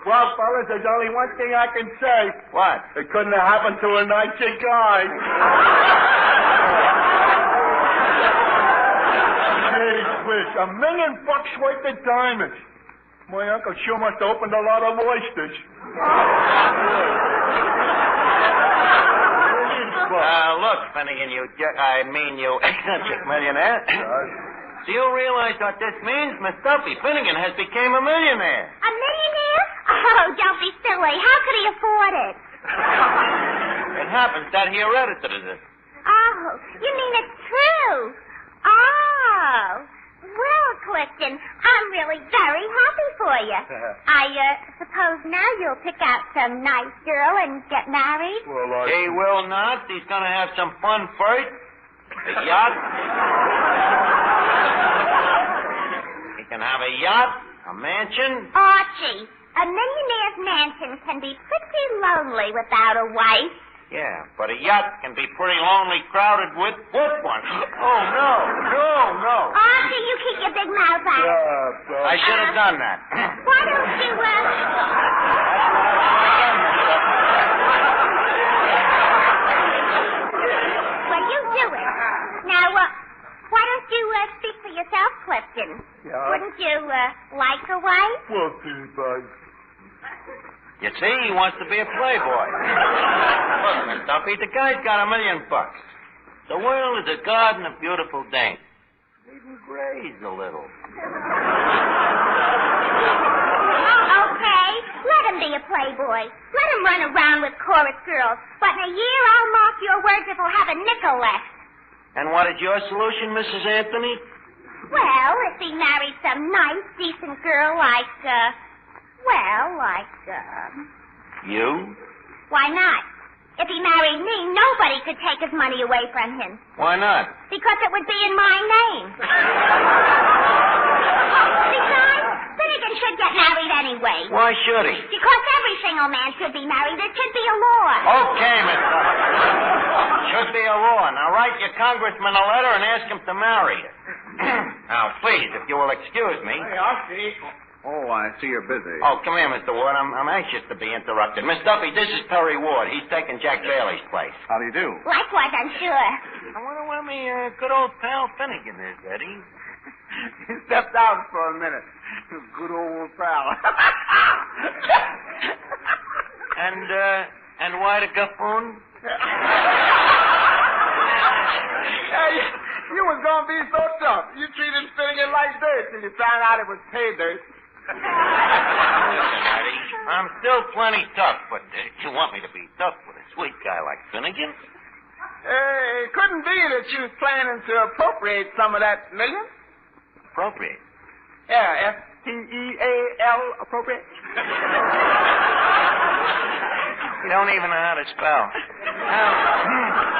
Well, fellas, there's only one thing I can say. What? It couldn't have happened to a nicer guy. Gee whiz, $1 million worth of diamonds. My uncle sure must have opened a lot of oysters. Look, Finnegan, you eccentric millionaire. Do you realize what this means? Miss Duffy, Finnegan has become a millionaire. A millionaire? Oh, don't be silly. How could he afford it? It happens that he heredited it. Oh, you mean it's true? Oh. Well, Clifton, I'm really very happy for you. I suppose now you'll pick out some nice girl and get married? Well, He will not. He's going to have some fun first. A yacht. He can have a yacht, a mansion. Archie, a millionaire's mansion can be pretty lonely without a wife. Yeah, but a yacht can be pretty lonely crowded with one. Oh, no. Archie, you keep your big mouth out. I should have done that. Why don't you, Well, you do it. Now, why don't you speak for yourself, Clifton? Yeah. Wouldn't you like a wife? Well, bud. You see, he wants to be a playboy. Look, Miss Duffy, the guy's got $1 million. The world is a garden of beautiful dames. Even graze a little. Okay, let him be a playboy. Let him run around with chorus girls. But in a year, I'll mark your words if he'll have a nickel left. And what is your solution, Mrs. Anthony? Well, if he married some nice, decent girl like, You? Why not? If he married me, nobody could take his money away from him. Why not? Because it would be in my name. Besides, Finnegan should get married anyway. Why should he? Because every single man should be married. There should be a law. Okay, Miss Duffy. Should be a law. Now write your congressman a letter and ask him to marry you. Now, please, if you will excuse me. Hey, I'll see. Oh, I see you're busy. Oh, come here, Mr. Ward. I'm anxious to be interrupted. Miss Duffy, this is Perry Ward. He's taking Jack Bailey's place. How do you do? Likewise, I'm sure. I wonder where my good old pal Finnegan is, Eddie. He stepped out for a minute. Good old pal. And why the guffoon? Hey, you was gonna be so tough. You treated Finnegan like dirt till you found out it was pay dirt. Listen, Eddie, I'm still plenty tough, but you want me to be tough with a sweet guy like Finnegan? It couldn't be that you was planning to appropriate some of that million. Appropriate? Yeah, F-T-E-A-L, appropriate. You don't even know how to spell.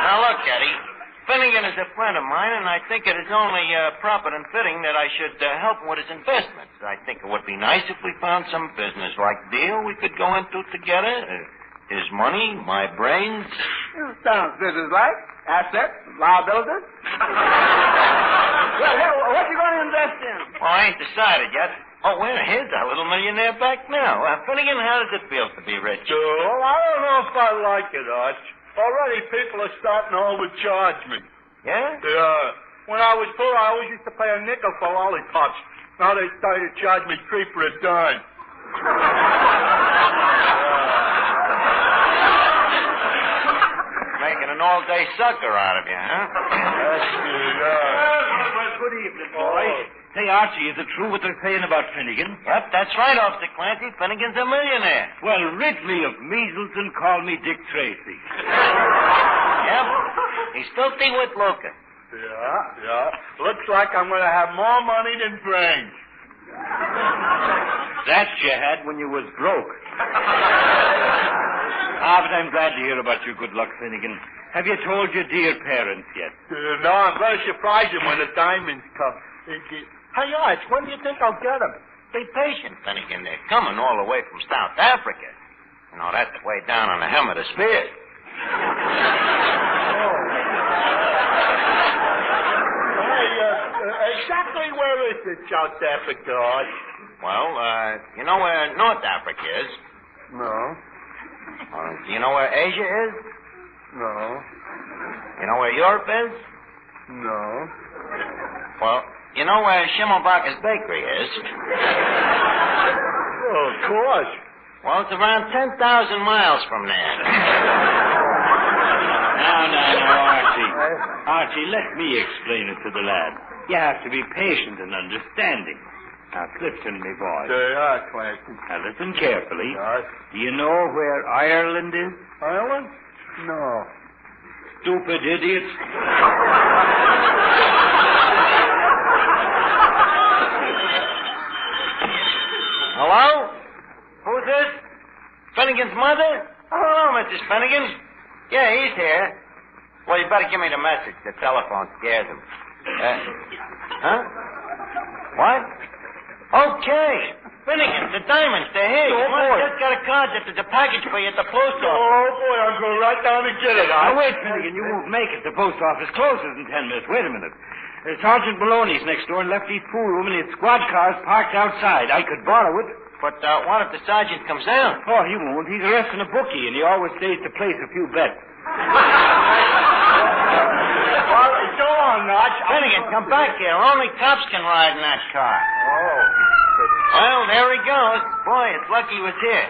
Now look, Eddie. Finnegan is a friend of mine, and I think it is only proper and fitting that I should help him with his investments. I think it would be nice if we found some business-like deal we could go into together. His money, my brains. Sounds business-like. Assets, liabilities. Well, what you going to invest in? Well, I ain't decided yet. Oh, well, here's our little millionaire back now. Finnegan, how does it feel to be rich? Well, I don't know if I like it, Arch. Already people are starting to overcharge me. Yeah? Yeah. When I was poor, I always used to pay a nickel for lollipops. Now they started to charge me 3 for a dime. Making an all-day sucker out of you, huh? Good evening, boys. Say, Archie, is it true what they're saying about Finnegan? Yep, that's right, Officer Clancy. Finnegan's a millionaire. Well, rid me of measles and call me Dick Tracy. Yep. He's filthy with lucre. Yeah. Looks like I'm going to have more money than Frank. That you had when you was broke. But I'm glad to hear about your good luck, Finnegan. Have you told your dear parents yet? No, I'm going to surprise them when the diamonds come. Hey, Arch, when do you think I'll get them? Be patient, Finnegan. They're coming all the way from South Africa. You know, that's way down on the hem of the spear. Exactly where is it, South Africa, Arch? Well, you know where North Africa is? No. Do you know where Asia is? No. You know where Europe is? No. Well, you know where Schimmelbacher's Bakery is? Oh, of course. Well, it's around 10,000 miles from there. Now, Archie, let me explain it to the lad. You have to be patient and understanding. Now, Clifton, my boy. Clancy. Now, listen carefully. Do you know where Ireland is? Ireland? No. Stupid idiot. Hello? Who's this? Finnegan's mother? Oh, hello, Mrs. Finnegan. Yeah, he's here. Well, you better give me the message. The telephone scares him. Huh? What? Okay. Finnegan, the diamonds, they're here. Oh, boy. Just got a card that there's a package for you at the post office. Oh, boy, I'll go right down and get it. Now, wait, Finnegan. You won't make it. The post office closes in 10 minutes. Wait a minute. Sergeant Maloney's next door and left his pool room and his squad car's parked outside. I could borrow it. But what if the sergeant comes down? Oh, he won't. He's arresting a bookie, and he always stays to place a few bets. Well, go on, Notch. Finnegan, come back here. Only cops can ride in that car. Oh. Well, there he goes. Boy, it's lucky he was here.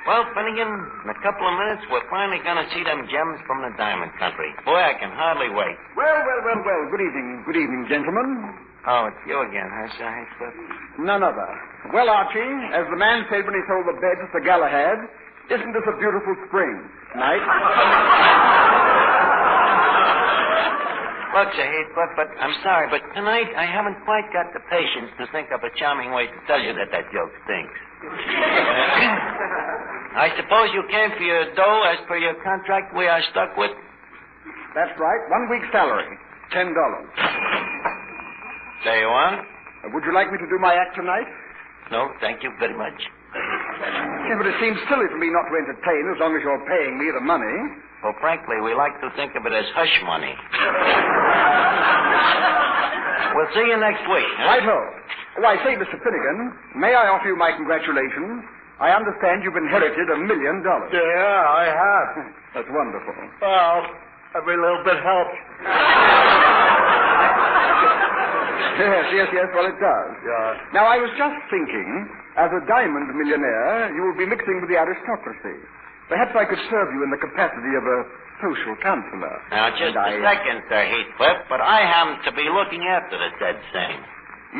Well, Finnegan, in a couple of minutes, we're finally going to see them gems from the diamond country. Boy, I can hardly wait. Well. Good evening. Good evening, gentlemen. Oh, it's you again, huh, Sir Heathcliff? None other. Well, Archie, as the man said when he sold the bed to Sir Galahad, isn't this a beautiful spring night? Look, Sir Heathcliff, but I'm sorry, but tonight I haven't quite got the patience to think of a charming way to tell you that joke stinks. I suppose you came for your dough as per your contract we are stuck with? That's right. 1 week's salary. $10. There you are. Would you like me to do my act tonight? No, thank you very much. Yeah, but it seems silly for me not to entertain as long as you're paying me the money. Well, frankly, we like to think of it as hush money. We'll see you next week. Huh? Right-ho. Oh, I say, Mr. Finnegan, may I offer you my congratulations? I understand you've inherited $1 million. Yeah, I have. That's wonderful. Well, every little bit helps. Yes, well, it does. Yeah. Now, I was just thinking, as a diamond millionaire, you will be mixing with the aristocracy. Perhaps I could serve you in the capacity of a social counselor. Now, just a second, Sir Heathcliff, but I happen to be looking after the said same.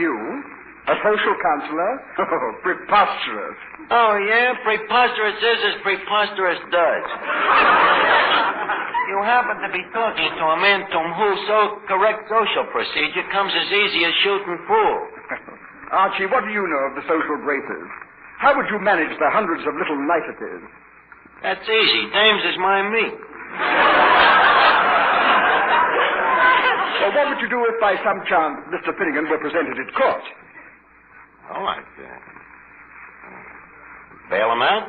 You? A social counselor? Oh, preposterous. Oh, yeah? Preposterous is as preposterous does. You happen to be talking to a man to whom correct social procedure comes as easy as shooting pool. Archie, what do you know of the social graces? How would you manage the hundreds of little niceties? That's easy. Dames is my meat. Well, what would you do if by some chance Mr. Finnegan were presented at court? Oh, I'd bail him out?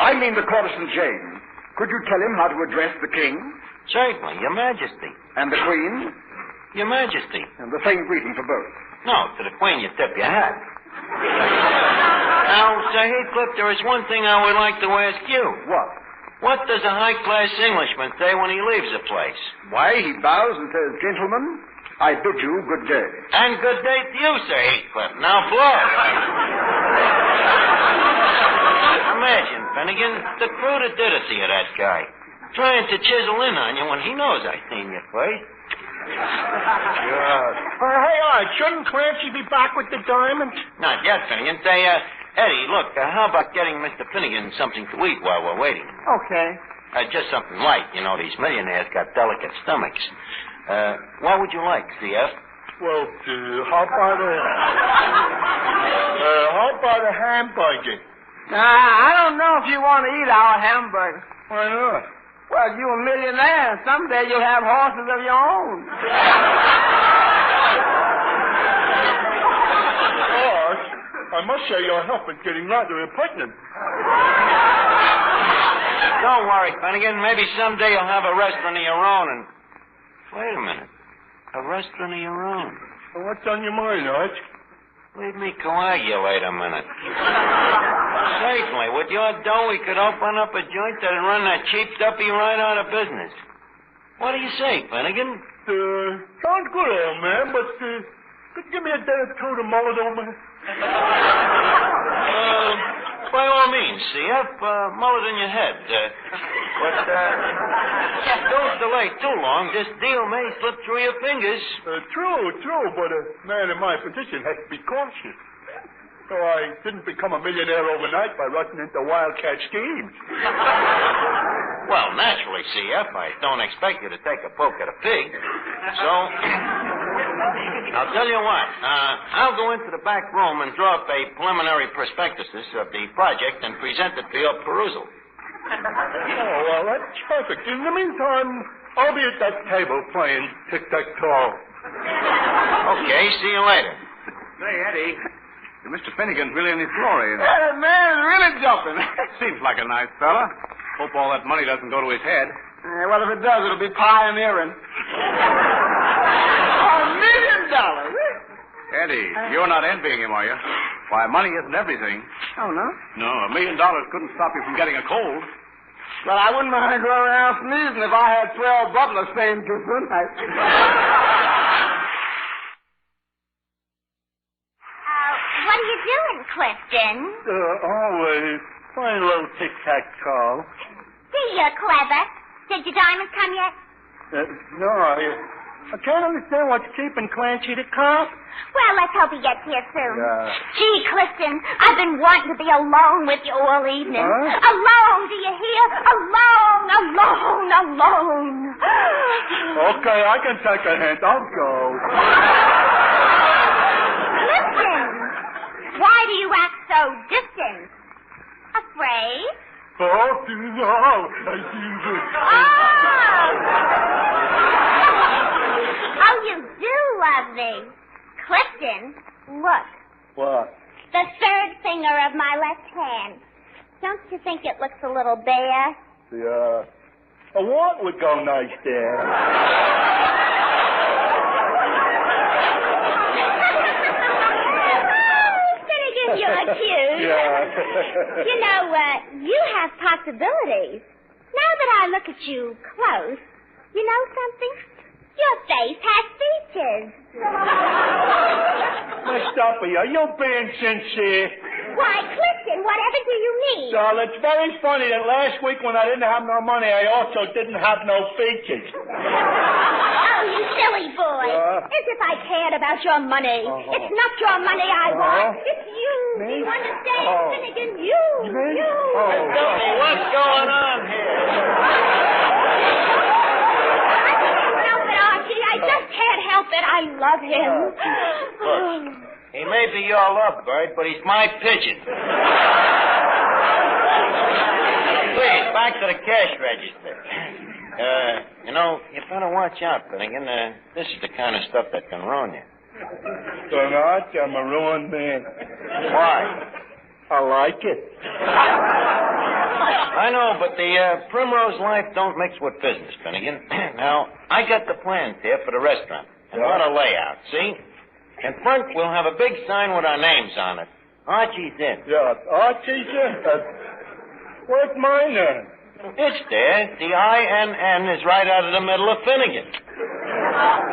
I mean the courtesan James. Could you tell him how to address the king? Certainly, Your Majesty. And the queen? Your Majesty. And the same greeting for both. No, to the queen you tip your hat. Now, Sir Heathcliff, there is one thing I would like to ask you. What? What does a high-class Englishman say when he leaves a place? Why, he bows and says, "Gentlemen, I bid you good day." And good day to you, Sir Heathcliff. Now blow. Imagine, Finnegan, the crudity of that guy. Trying to chisel in on you when he knows I seen you first. Hey, Art, shouldn't Clancy be back with the diamond? Not yet, Finnegan. Say, Eddie, look, how about getting Mr. Finnegan something to eat while we're waiting? Okay. Just something light. You know, these millionaires got delicate stomachs. What would you like, CF? Well, how about a hamburger? I don't know if you want to eat our hamburger. Why not? Well, you're a millionaire, and someday you'll have horses of your own. Horse? I must say your help is getting rather impertinent. Don't worry, Finnegan. Maybe someday you'll have a restaurant of your own and... Wait a minute. A restaurant of your own. Well, what's on your mind, Arch? Leave me coagulate a minute. Certainly. With your dough, we could open up a joint that'd run that cheap Duffy right out of business. What do you say, Finnegan? Sounds good, old man, but could you give me a day or two to mull it over? By all means, CF, mull it in your head. But don't delay too long. This deal may slip through your fingers. True, but a man in my position has to be cautious. So I didn't become a millionaire overnight by rushing into wildcat schemes. Well, naturally, CF, I don't expect you to take a poke at a pig. So, I'll tell you what. I'll go into the back room and draw up a preliminary prospectus of the project and present it for your perusal. Oh, well, that's perfect. In the meantime, I'll be at that table playing tic-tac-toe. Okay, see you later. Say, Eddie, Mr. Finnegan's really in his glory. That man is really jumping. Seems like a nice fella. Hope all that money doesn't go to his head. Well, if it does, it'll be pioneering. $1 million. Eddie, you're not envying him, are you? Why, money isn't everything. Oh, no? No, $1 million couldn't stop you from getting a cold. Well, I wouldn't mind going around sneezing if I had 12 butlers staying till midnight. What are you doing, Clifton? Playing a little tic-tac-toe. See, you're clever. Did your diamonds come yet? No, I can't understand what's keeping Clancy the cop. Well, let's hope he gets here soon. Yeah. Gee, Clifton, I've been wanting to be alone with you all evening. Huh? Alone, do you hear? Alone. Okay, I can take a hint. I'll go. Clifton, why do you act so distant? Afraid? Oh, no. I see this. Oh, you do love me. Clifton, look. What? The third finger of my left hand. Don't you think it looks a little bare? Yeah. A what would go nice there? Finnegan, you're cute. Yeah. You know, you have possibilities. Now that I look at you close, you know something? Your face has features. Miss Duffy, are you being sincere? Why, Clifton, whatever do you mean? Well, it's very funny that last week when I didn't have no money, I also didn't have no features. Oh, you silly boy. As if I cared about your money. It's not your money I want. It's you. Do you understand, Finnegan? You. Duffy, what's going on here? I just can't help it. I love him. Look, he may be your lovebird, but he's my pigeon. Please, back to the cash register. You know, you better watch out, Finnegan. This is the kind of stuff that can ruin you. Tonight, I'm a ruined man. Why? I like it. I know, but the Primrose life don't mix with business, Finnegan. Now, I got the plans here for the restaurant. And what a layout, see? In front, we'll have a big sign with our names on it. Archie's in. Yeah, Archie's in? Where's my name? It's there. The I-N-N is right out of the middle of Finnegan.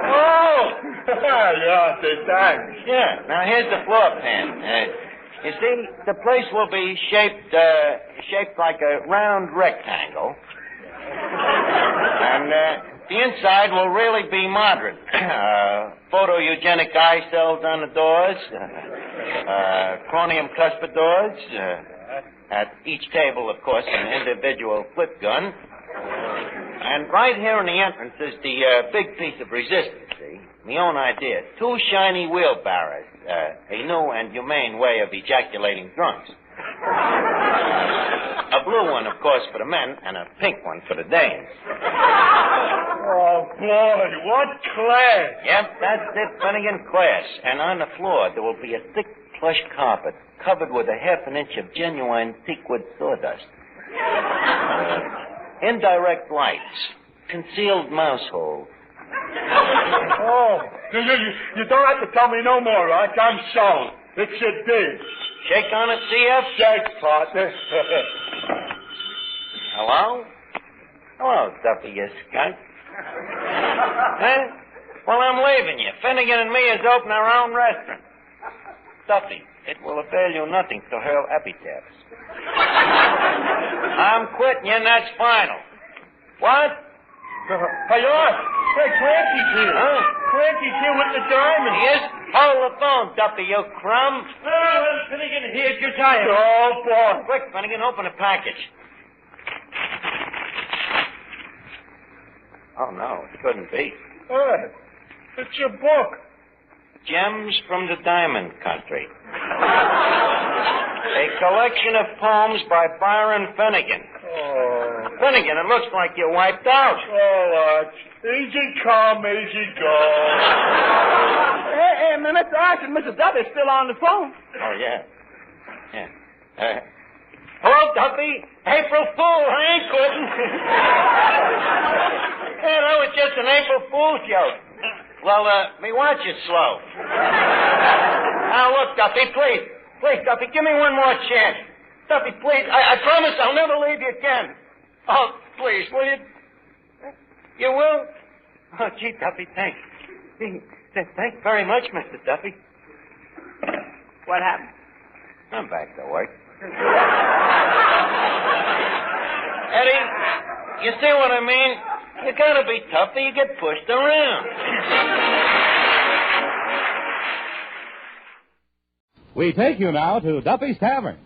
Oh! Yeah, thanks. Yeah, now here's the floor plan. You see, the place will be shaped like a round rectangle. And the inside will really be modern. Photo-eugenic eye cells on the doors, chromium cuspidors, at each table, of course, an individual flip gun, And right here in the entrance is the big piece of resistance, see? My own idea. 2 shiny wheelbarrows. A new and humane way of ejaculating drunks. A blue one, of course, for the men, and a pink one for the dames. Oh, boy, what class. Yep, that's it, Finnegan, class. And on the floor, there will be a thick plush carpet covered with a half an inch of genuine teakwood sawdust. Indirect lights. Concealed mouse holes. Oh, you don't have to tell me no more, Arch. I'm sold. It's a deal. Shake on it, CF? Shake, partner. Hello? Hello, Duffy, you skunk. Huh? Well, I'm leaving you. Finnegan and me is opening our own restaurant. Duffy, it will avail you nothing to hurl epitaphs. I'm quitting you, and that's final. What? Hey, Arch. Hey, Clancy's here. Huh? Clancy's here with the diamond. He is? Hold the phone, Duffy, you crumb. Well, Finnegan, here's your diamond. Oh, boy. Quick, Finnegan, open the package. Oh, no, it couldn't be. Hey, it's your book. Gems from the Diamond Country. A collection of poems by Byron Finnegan. Oh. Finnegan, it looks like you're wiped out. Oh, Arch. Easy come, easy go. Hey, Mr. Arch and Mr. Duffy still on the phone. Oh, yeah. Hello, Duffy. April Fool. I ain't quitting. Yeah, that was just an April Fool's joke. Well, me watch is slow. Now, look, Duffy, please. Please, Duffy, give me one more chance. Duffy, please. I promise I'll never leave you again. Oh, please, will you? You will? Oh, gee, Duffy, thanks. Thanks very much, Mr. Duffy. What happened? I'm back to work. Eddie, you see what I mean? You gotta be tough or you get pushed around. We take you now to Duffy's Tavern.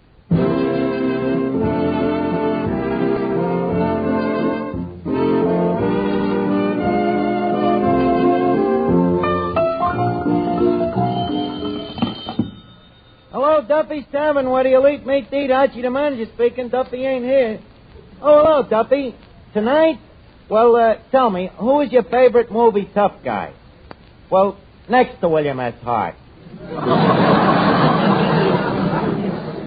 Hello, Duffy's Tavern. Where do you eat meat to eat? Archie the manager speaking. Duffy ain't here. Oh, hello, Duffy. Tonight? Well, tell me, who is your favorite movie tough guy? Well, next to William S. Hart.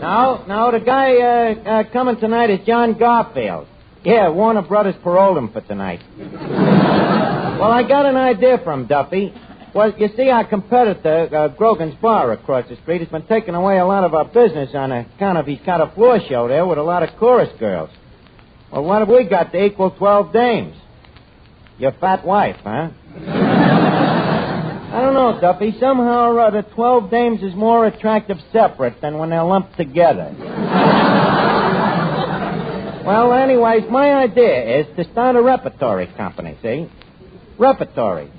No, the guy coming tonight is John Garfield. Yeah, Warner Brothers paroled him for tonight. Well, I got an idea from Duffy. Well, you see, our competitor, Grogan's Bar across the street, has been taking away a lot of our business on account of he's got a floor show there with a lot of chorus girls. Well, what have we got to equal 12 dames? Your fat wife, huh? I don't know, Duffy. Somehow or other, 12 dames is more attractive separate than when they're lumped together. Well, anyways, my idea is to start a repertory company, see? Repertory.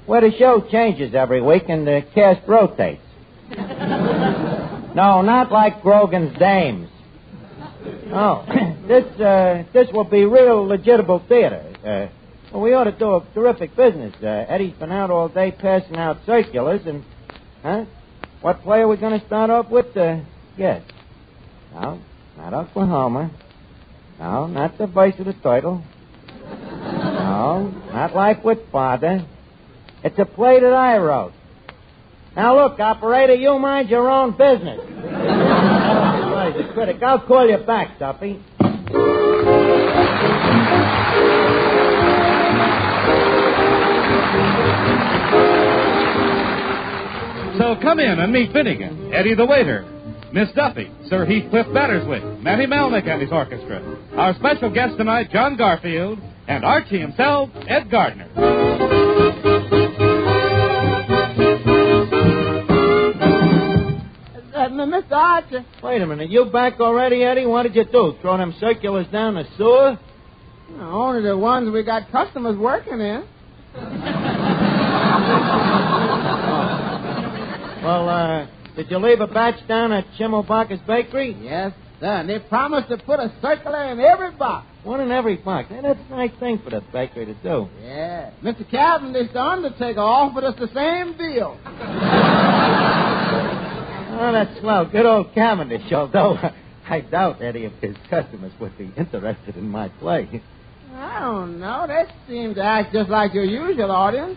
Where the show changes every week and the cast rotates. No, not like Grogan's Dames. Oh, this will be real legitimate theater. Well, we ought to do a terrific business. Eddie's been out all day passing out circulars, and, what play are we going to start off with? Yes. No, not Oklahoma. No, not The Voice of the Turtle. No, not Life with Father. It's a play that I wrote. Now, look, operator, you mind your own business. The critic. I'll call you back, Duffy. So come in and meet Finnegan, Eddie the waiter, Miss Duffy, Sir Heathcliff Batterswick, Matty Melnick and his orchestra. Our special guest tonight, John Garfield, and Archie himself, Ed Gardner. Mr. Archer. Wait a minute. You back already, Eddie? What did you do? Throw them circulars down the sewer? No, only the ones we got customers working in. Well, did you leave a batch down at Chimmelbacher's Bakery? Yes. And they promised to put a circular in every box. One in every box. Hey, that's a nice thing for the bakery to do. Yeah. Mr. Cavendish, the undertaker, offered us the same deal. Oh, that's swell. Good old Cavendish, although I doubt any of his customers would be interested in my play. I don't know. They seem to act just like your usual audience.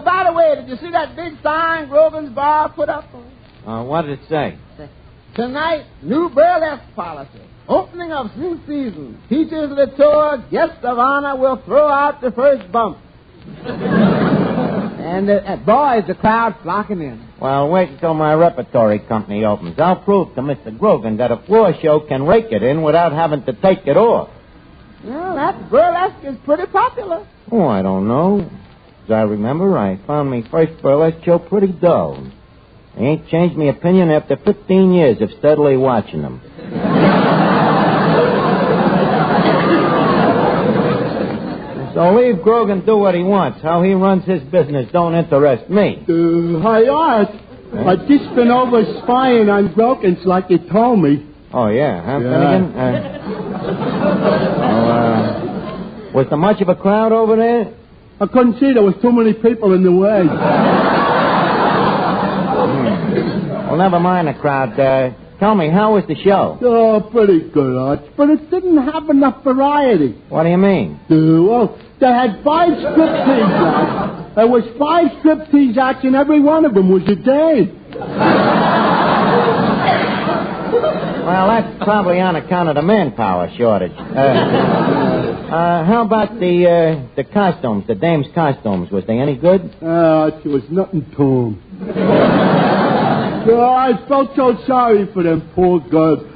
By the way, did you see that big sign Grogan's Bar put up? What did it say? Tonight, new burlesque policy. Opening of new season. Teachers of the tour, guests of honor will throw out the first bump. And boys, the crowd flocking in. Well, wait until my repertory company opens. I'll prove to Mr. Grogan that a floor show can rake it in without having to take it off. Well, that burlesque is pretty popular. Oh, I don't know. As I remember, I found my first burlesque show pretty dull. I ain't changed my opinion after 15 years of steadily watching them. So leave Grogan do what he wants. How he runs his business don't interest me. Hi, Art. I've just been over spying on Grogan's like you told me. Oh, yeah, huh, Finnegan? Was there much of a crowd over there? I couldn't see. There was too many people in the way. Well, never mind the crowd. Tell me, how was the show? Oh, pretty good, Art. But it didn't have enough variety. What do you mean? Well, they had 5 striptease acts. There was 5 striptease acts, and every one of them was a day. Well, that's probably on account of the manpower shortage. How about the costumes, the dames' costumes? Was they any good? There was nothing to them. Oh, I felt so sorry for them poor girls.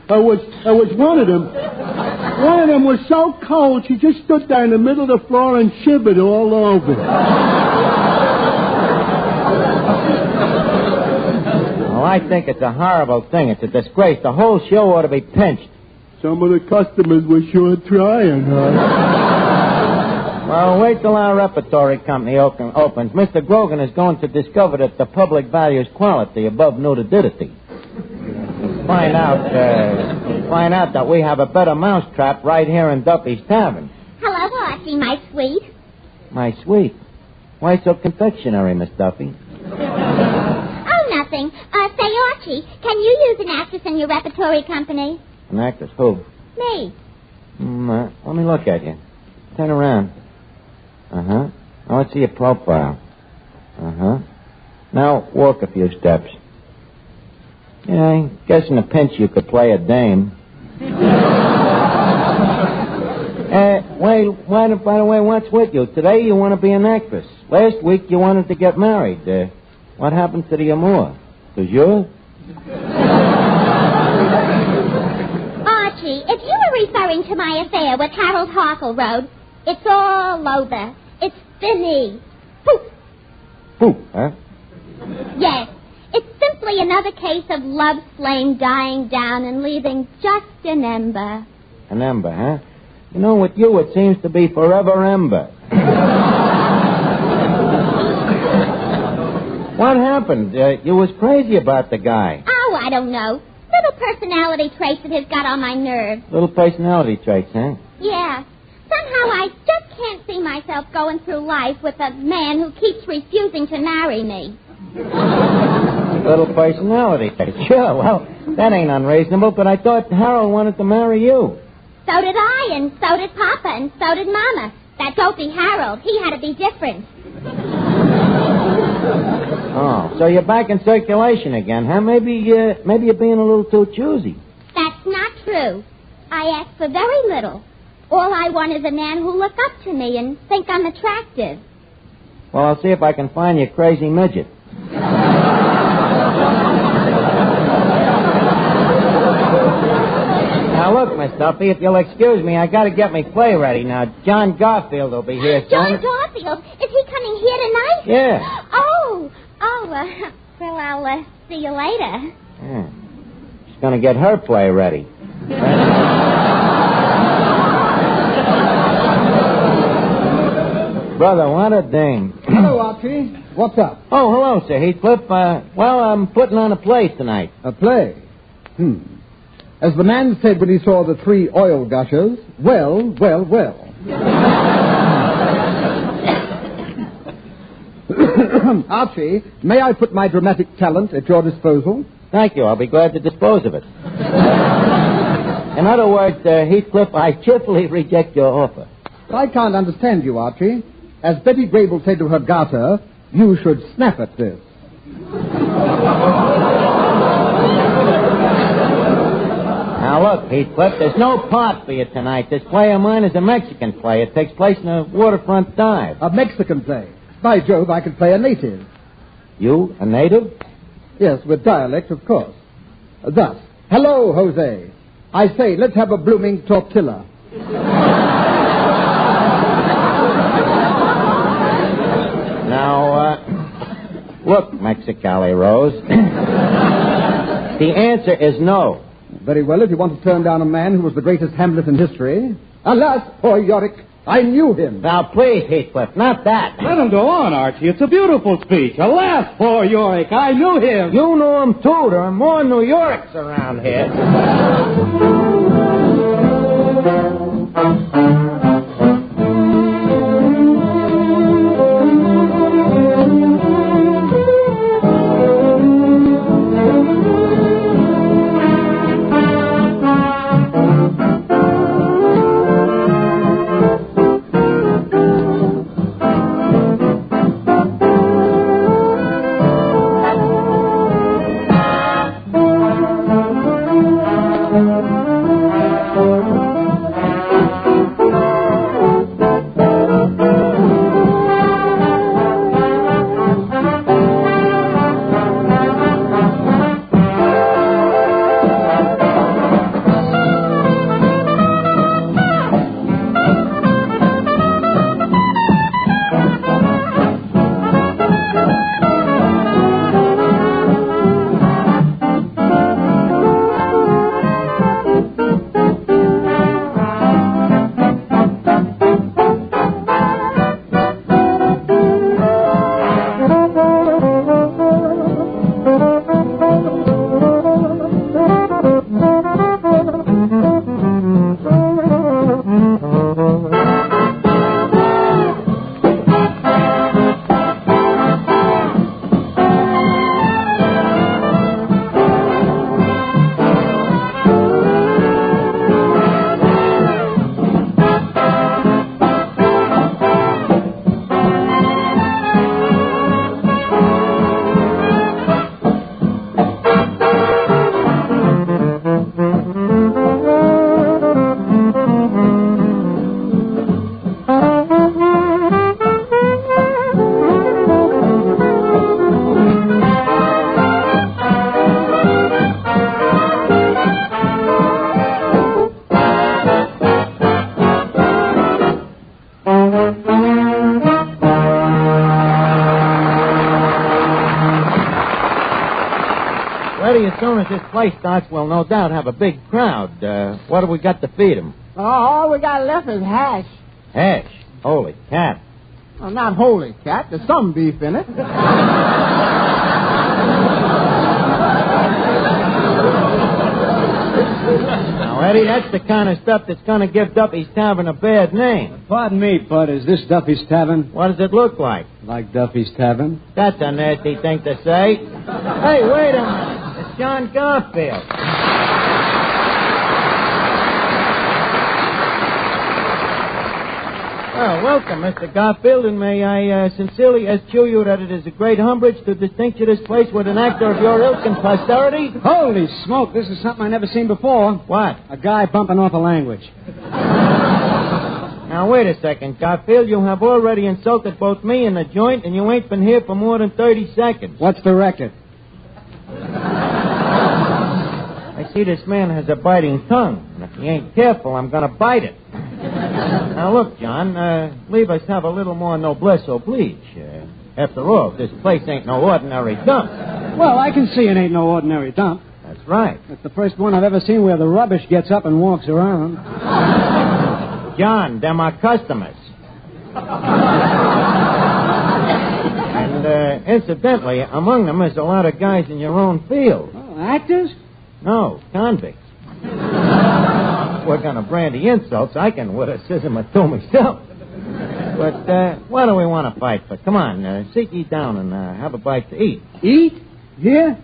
I was one of them. One of them was so cold, she just stood there in the middle of the floor and shivered all over. Well, I think it's a horrible thing. It's a disgrace. The whole show ought to be pinched. Some of the customers were sure trying, huh? Well, wait till our repertory company opens. Mr. Grogan is going to discover that the public values quality above nudity. Find out that we have a better mousetrap right here in Duffy's Tavern. Hello, Archie, my sweet. My sweet. Why so confectionery, Miss Duffy? Oh, nothing. Say, Archie, can you use an actress in your repertory company? An actress? Who? Me. Let me look at you. Turn around. Uh-huh. Now, let's see your profile. Uh-huh. Now, walk a few steps. Yeah, I guess in a pinch you could play a dame. By the way, what's with you? Today you want to be an actress. Last week you wanted to get married. What happened to the amour? Toujours? Archie, if you were referring to my affair with Harold Harkleroad, it's all over. It's finished. Poof. Poof, huh? Yes. It's simply another case of love's flame dying down and leaving just an ember. An ember, huh? You know, with you it seems to be forever ember. What happened? You was crazy about the guy. Oh, I don't know. Little personality traits that has got on my nerves. Little personality traits, huh? Yeah. Somehow I just can't see myself going through life with a man who keeps refusing to marry me. Little personality traits. Sure, well, that ain't unreasonable, but I thought Harold wanted to marry you. So did I, and so did Papa, and so did Mama. That dopey Harold, he had to be different. Oh, so you're back in circulation again, huh? Maybe you're being a little too choosy. That's not true. I ask for very little. All I want is a man who'll look up to me and think I'm attractive. Well, I'll see if I can find you a crazy midget. Now, look, Miss Duffy, if you'll excuse me, I got to get my play ready. Now, John Garfield will be here soon. John Garfield? Is he coming here tonight? Yeah. Well, I'll see you later. Yeah. She's going to get her play ready. Brother, what a dame. Hello, Archie. What's up? Oh, hello, Sir Heathcliff. Well, I'm putting on a play tonight. A play? As the man said when he saw the 3 oil gushers, well. Archie, may I put my dramatic talent at your disposal? Thank you. I'll be glad to dispose of it. In other words, Heathcliff, I cheerfully reject your offer. I can't understand you, Archie. As Betty Grable said to her garter, you should snap at this. Now, look, Heathcliff, there's no part for you tonight. This play of mine is a Mexican play. It takes place in a waterfront dive. A Mexican play? By Jove, I could play a native. You, a native? Yes, with dialect, of course. Thus, hello, Jose. I say, let's have a blooming tortilla. Now, look, Mexicali Rose. The answer is no. Very well, if you want to turn down a man who was the greatest Hamlet in history. Alas, poor Yorick, I knew him. Now, please, Heathcliff, not that. Let him go on, Archie. It's a beautiful speech. Alas, poor Yorick, I knew him. You knew him, too. There are more New Yorks around here. As soon as this play starts, we'll no doubt have a big crowd. What have we got to feed them? Oh, all we got left is hash. Hash? Holy cat. Well, not holy cat. There's some beef in it. Now, Eddie, that's the kind of stuff that's going to give Duffy's Tavern a bad name. Pardon me, Bud. Is this Duffy's Tavern? What does it look like? Like Duffy's Tavern? That's a nasty thing to say. Hey, wait a minute. It's John Garfield. Well, welcome, Mr. Garfield, and may I sincerely eschew you that it is a great umbrage to distinct you this place with an actor of your ilk and posterity. Holy smoke, this is something I never seen before. What? A guy bumping off a language. Now, wait a second, Garfield. You have already insulted both me and the joint, and you ain't been here for more than 30 seconds. What's the record? I see this man has a biting tongue, and if he ain't careful, I'm going to bite it. Now, look, John, leave us have a little more noblesse oblige. After all, this place ain't no ordinary dump. Well, I can see it ain't no ordinary dump. That's right. It's the first one I've ever seen where the rubbish gets up and walks around. John, they're my customers. And, incidentally, among them is a lot of guys in your own field. Oh, actors? No, convicts. We're going to brandy insults. I can with a scissor or two myself. But what do we want to fight for? Come on, sit ye down and have a bite to eat. Eat? Here?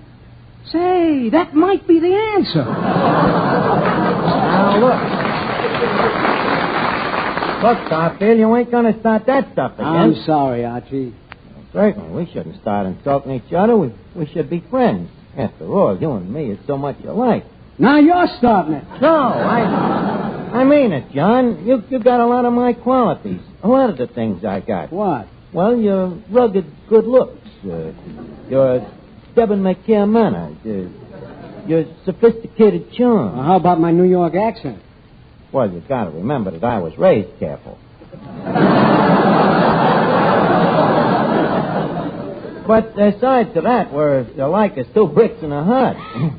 Say, that might be the answer. Now, look, Garfield, you ain't going to start that stuff again. I'm sorry, Archie. Certainly, we shouldn't start insulting each other. We should be friends. After all, you and me is so much alike. Now you're starting it. No, I mean it, John. You got a lot of my qualities. A lot of the things I got. What? Well, your rugged good looks, your debonair manner, your sophisticated charm. Well, how about my New York accent? Well, you got to remember that I was raised careful. But aside to that, we're alike as two bricks in a hut.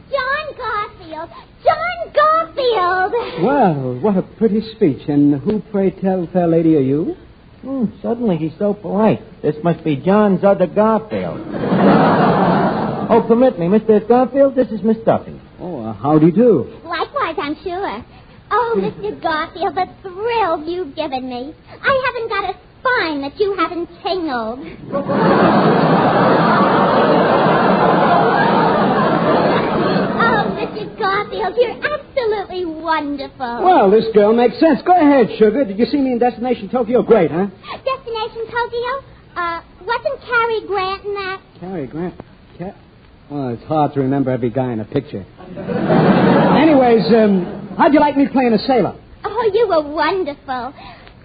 John Garfield! John Garfield! Well, what a pretty speech. And who, pray tell, fair lady, are you? Suddenly he's so polite. This must be John's other Garfield. Oh, permit me, Mr. Garfield, this is Miss Duffy. Oh, how do you do? Likewise, I'm sure. Oh, Mr. Garfield, the thrill you've given me. I haven't got a spine that you haven't tingled. Oh, Mr. Garfield, you're absolutely wonderful. Well, this girl makes sense. Go ahead, sugar. Did you see me in Destination Tokyo? Great, huh? Destination Tokyo? Wasn't Cary Grant in that? Cary Grant? Well, it's hard to remember every guy in a picture. Anyways, how'd you like me playing a sailor? Oh, you were wonderful.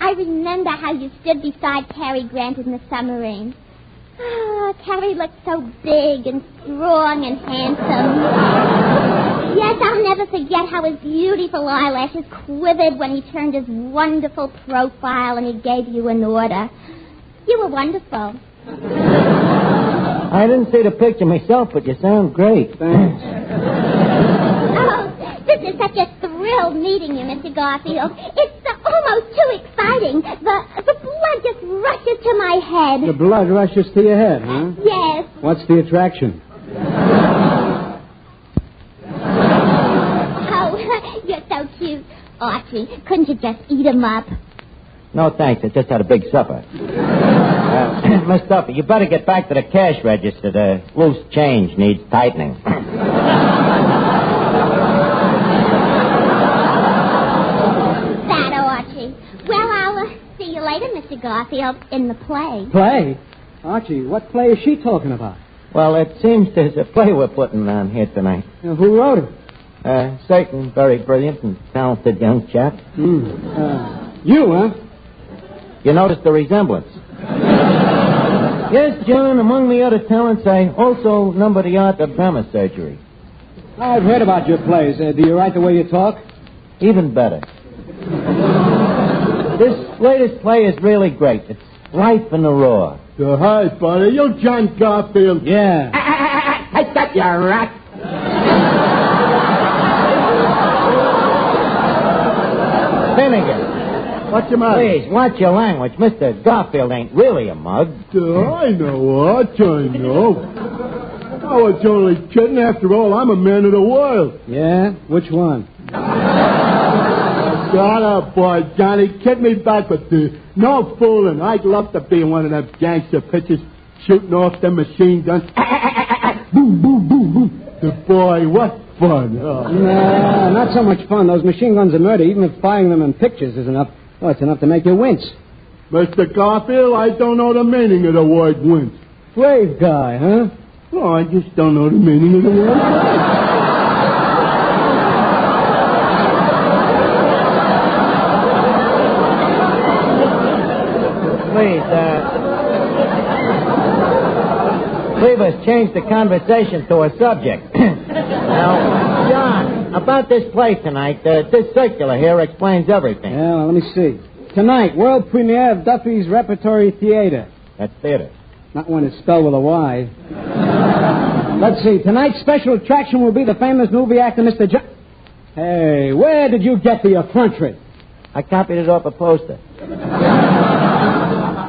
I remember how you stood beside Cary Grant in the submarine. Oh, Cary looked so big and strong and handsome. Yes, I'll never forget how his beautiful eyelashes quivered when he turned his wonderful profile and he gave you an order. You were wonderful. I didn't see the picture myself, but you sound great. Thanks. Oh, this is such a thrill meeting you, Mr. Garfield. It's almost too exciting. The blood just rushes to my head. The blood rushes to your head, huh? Yes. What's the attraction? Oh, you're so cute. Archie, couldn't you just eat him up? No, thanks. I just had a big supper. Miss Duffy, you better get back to the cash register. The loose change needs tightening. That, Archie. Well, I'll see you later, Mr. Garfield, in the play. Play? Archie, what play is she talking about? Well, it seems there's a play we're putting on here tonight. Who wrote it? Certain very brilliant and talented young chap. You, huh? You notice the resemblance? Yes, John, among the other talents, I also number the art of drama surgery. I've heard about your plays. Do you write the way you talk? Even better. This latest play is really great. It's life in the raw. Hi, buddy. You John Garfield? Yeah. I got you, rat. Finnegan. What's your matter? Please, watch your language. Mr. Garfield ain't really a mug. I know, Arch, I know. I was only kidding. After all, I'm a man of the world. Yeah? Which one? Got up, boy, Johnny. Kid me back with the... No fooling. I'd love to be in one of them gangster pictures shooting off them machine guns. Boom, boom, boom, boom. The boy, what fun. Oh. Nah, not so much fun. Those machine guns are murder. Even if firing them in pictures is enough. Well, it's enough to make you wince. Mr. Garfield, I don't know the meaning of the word wince. Brave guy, huh? Oh, I just don't know the meaning of the word. Please us change the conversation to a subject. Now, John, about this play tonight, this circular here explains everything. Yeah, well, let me see. Tonight, world premiere of Duffy's Repertory Theater. That's theater. Not when it's spelled with a Y. Let's see. Tonight's special attraction will be the famous movie actor, Mr. John... Hey, where did you get the effrontery? I copied it off a poster.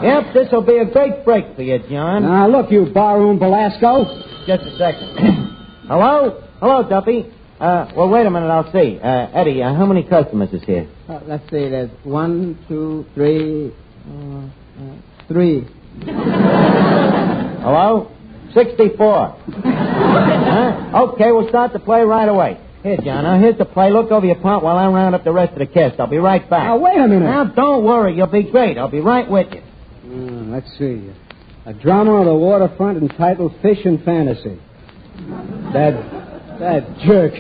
Yep, this'll be a great break for you, John. Now, look, you barroom Belasco. Just a second. Hello? Hello, Duffy. Well, wait a minute, I'll see. Eddie, how many customers is here? Let's see, there's 1, 2, 3, 3. Hello? 64. Huh? Okay, we'll start the play right away. Here, John, now here's the play. Look over your part while I round up the rest of the cast. I'll be right back. Now, wait a minute. Now, don't worry. You'll be great. I'll be right with you. Let's see. A drama on the waterfront entitled Fish and Fantasy. That jerk.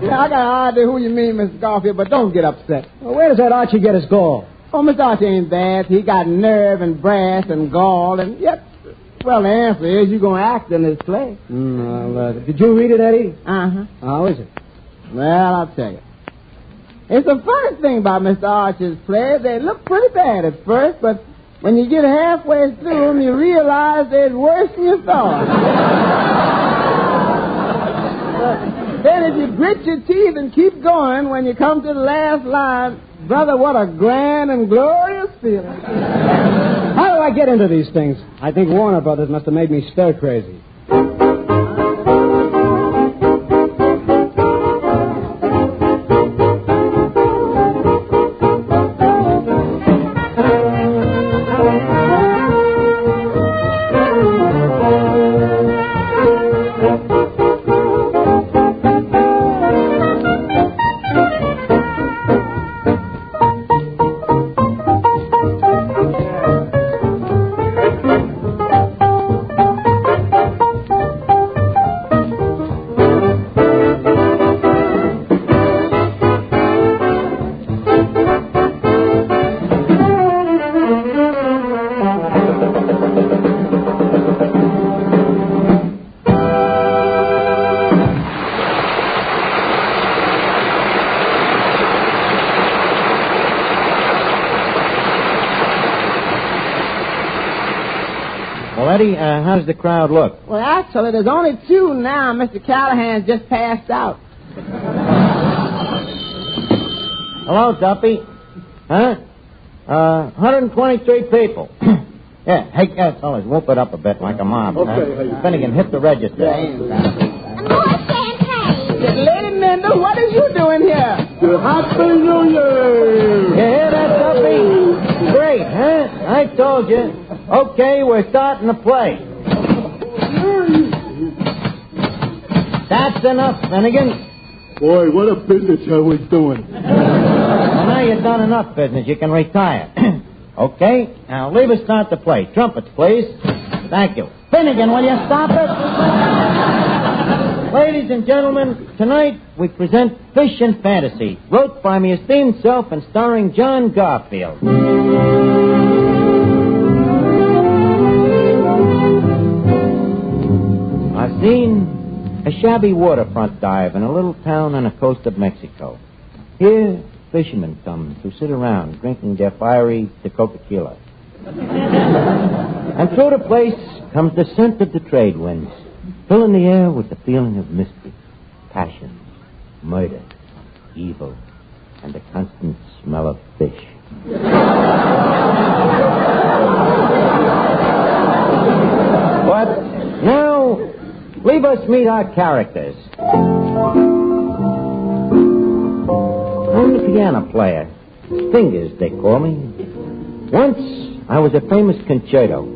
Yeah, I got an idea who you mean, Mr. Garfield, but don't get upset. Well, where does that Archie get his gall? Oh, Mr. Archie ain't bad. He got nerve and brass and gall and, yep. Well, the answer is you're going to act in this play. Did you read it, Eddie? Uh-huh. How is it? Well, I'll tell you. It's a funny thing about Mr. Archie's plays. They look pretty bad at first, but when you get halfway through them, you realize they're worse than you thought. Then if you grit your teeth and keep going, when you come to the last line, brother, what a grand and glorious feeling. How do I get into these things? I think Warner Brothers must have made me stir crazy. Eddie, how does the crowd look? Well, actually, there's only 2 now. Mr. Callahan's just passed out. Hello, Duffy. Huh? 123 people. Yeah, hey, fellas, whoop it up a bit like a mob. Okay. Finnegan, hit the register. Lady Mendel, what are you doing here? Happy New Year! You hear that, Duffy? Great, huh? I told you. Okay, we're starting the play. That's enough, Finnegan. Boy, what a business I was doing. Well, now you've done enough business. You can retire. Okay, now leave us start the play. Trumpets, please. Thank you. Finnegan, will you stop it? Ladies and gentlemen, tonight we present Fish and Fantasy, wrote by my esteemed self and starring John Garfield. I've seen a shabby waterfront dive in a little town on the coast of Mexico. Here, fishermen come to sit around drinking their fiery tequila. And through the place comes the scent of the trade winds, filling the air with the feeling of mystery, passion, murder, evil, and the constant smell of fish. But now, leave us meet our characters. I'm the piano player. Fingers, they call me. Once, I was a famous concerto.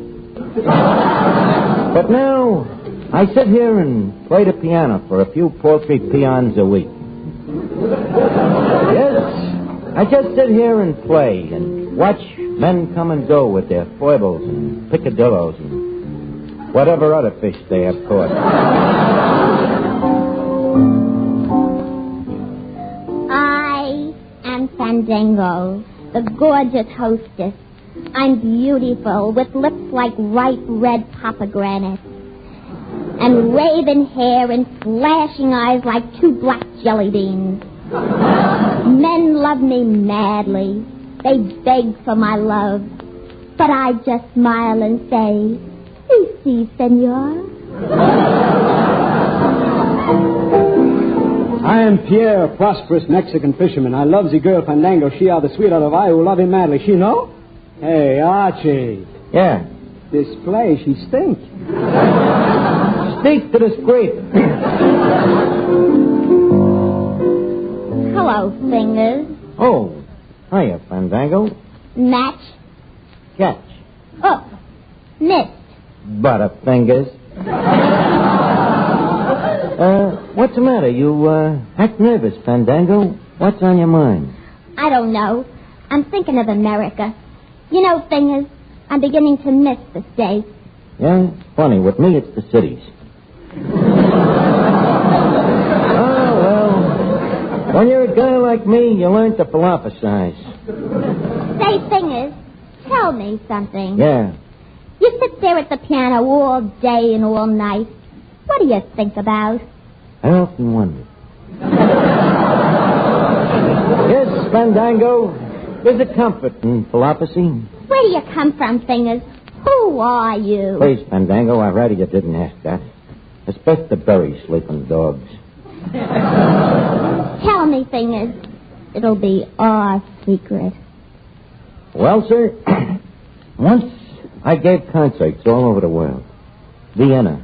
But now, I sit here and play the piano for a few paltry peons a week. Yes, I just sit here and play and watch men come and go with their foibles and picadillos and whatever other fish they have caught. I am Fandango, the gorgeous hostess. I'm beautiful, with lips like ripe red pomegranates, and raven hair and flashing eyes like 2 black jelly beans. Men love me madly. They beg for my love, but I just smile and say, "Si, senor." I am Pierre, a prosperous Mexican fisherman. I love the girl Fandango. She are the sweetheart of I who love him madly. She know? Hey, Archie. Yeah. This place, she stinks. Stink to the street. Hello, Fingers. Oh, hiya, Fandango. Match. Catch. Oh, missed. Butterfingers. What's the matter? You, act nervous, Fandango. What's on your mind? I don't know. I'm thinking of America. You know, Fingers, I'm beginning to miss the States. Yeah? Funny. With me, it's the cities. Oh, well. When you're a guy like me, you learn to philosophize. Say, Fingers, tell me something. Yeah. You sit there at the piano all day and all night. What do you think about? I often wonder. Yes, Fandango, there's a comfort in philosophy. Where do you come from, Fingers? Who are you? Please, Fandango, I'd rather you didn't ask that. It's best to bury sleeping dogs. Tell me, Fingers. It'll be our secret. Well, sir, once I gave concerts all over the world. Vienna,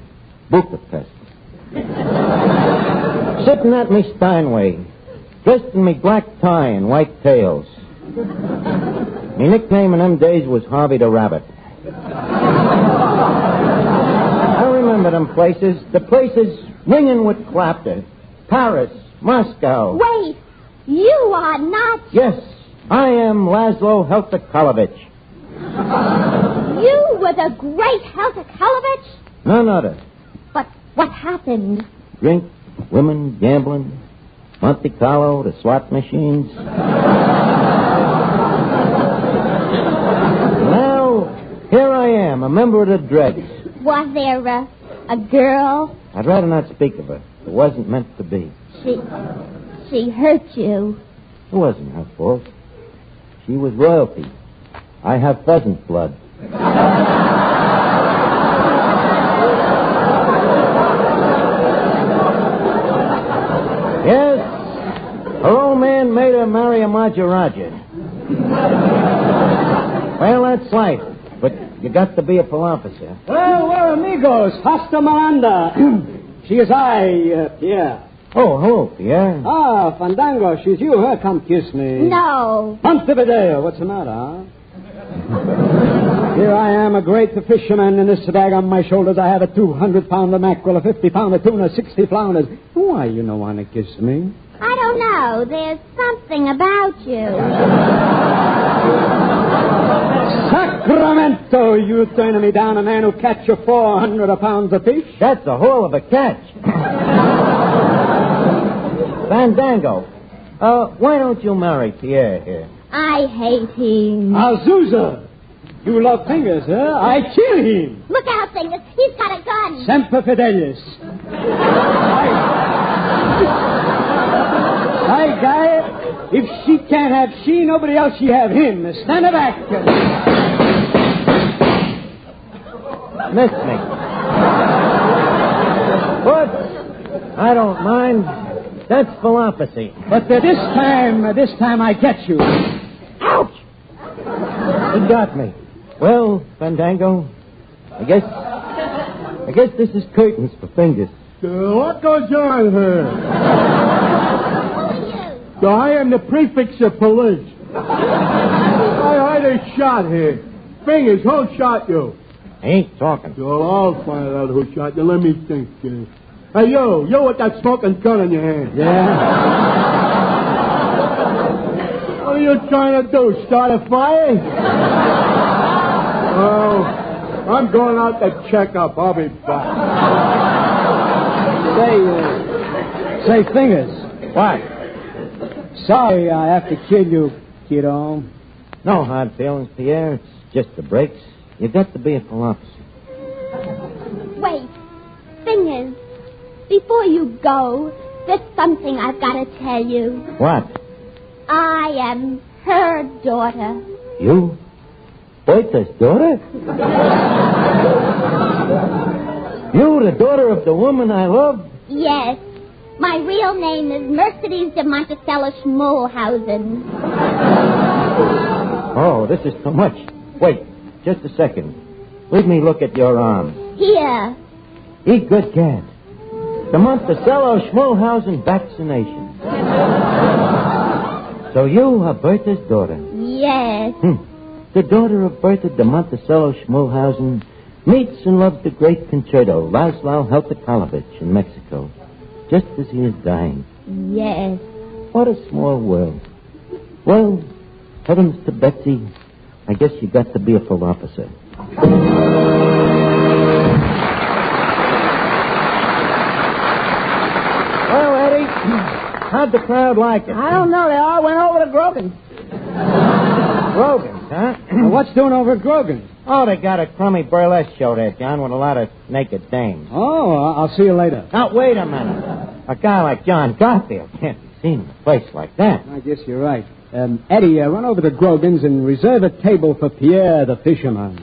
Budapest. Sitting at me Steinway, dressed in me black tie and white tails. My nickname in them days was Harvey the Rabbit. I remember them places, the places ringing with laughter. Paris, Moscow. Wait, you are not... Yes, I am Laszlo Helter-Kolovich. You were the great Helter-Kolovich? None other. But what happened? Drink, women, gambling, Monte Carlo, the slot machines. Now, here I am, a member of the Dregs. Was there a girl? I'd rather not speak of her. It wasn't meant to be. She hurt you. It wasn't her fault. She was royalty. I have pheasant blood. Yes, her old man made her marry a Maharaja. Well, that's life, but you got to be a philosopher. Well, we're amigos. Hasta Malanda. She is Pierre. Oh, hello, Pierre. Ah, Fandango, she's you. Huh? Come kiss me. No. Montevideo, what's the matter, huh? Here I am, a great fisherman, and this bag on my shoulders. I have a 200-pounder mackerel, a 50-pounder tuna, 60 flounders. Why you don't want to kiss me? I don't know. There's something about you. Sacramento, you turning me down, a man who catch you 400 pounds of fish? That's a whole of a catch. Fandango, why don't you marry Pierre here? I hate him. Azusa, you love Fingers, huh? I kill him. Look out, Fingers. He's got a gun. Semper Fidelis. Hi, guy. If she can't have she, nobody else she have him. Stand back. Missed me. But I don't mind. That's philosophy. But this time I get you. Ouch! He got me. Well, Fandango, I guess this is curtains for Fingers. What goes on here? So I am the prefect of police. I heard a shot here. Fingers, who shot you? I ain't talking. Well, I'll find out who shot you. Let me think. Hey, you with that smoking gun in your hand. Yeah? What are you trying to do, start a fire? Oh, I'm going out to check up. I'll be back. Say, Fingers. What? Sorry I have to kill you, kiddo. No hard feelings, Pierre. It's just the breaks. You got to be a philosopher. Wait. Fingers. Before you go, there's something I've got to tell you. What? I am her daughter. You? Boyta's daughter? You, the daughter of the woman I love? Yes. My real name is Mercedes de Monticello Schmulhausen. Oh, this is too much. Wait, just a second. Let me look at your arm. Here. Eat good cat. The Monticello Schmulhausen vaccination. So you are Bertha's daughter. Yes. The daughter of Bertha de Monticello Schmulhausen meets and loves the great concerto, Laszlo Heltakalovich in Mexico, just as he is dying. Yes. What a small world. Well, heavens to Betsy, I guess you got to be a full officer. Well, Eddie, how'd the crowd like it? I don't know. They all went over to Grogan's. Grogan's, huh? Well, what's doing over at Grogan's? Oh, they got a crummy burlesque show there, John, with a lot of naked dames. Oh, I'll see you later. Now, wait a minute. A guy like John Garfield can't be seen in a place like that. I guess you're right. Eddie, run over to Grogan's and reserve a table for Pierre the fisherman.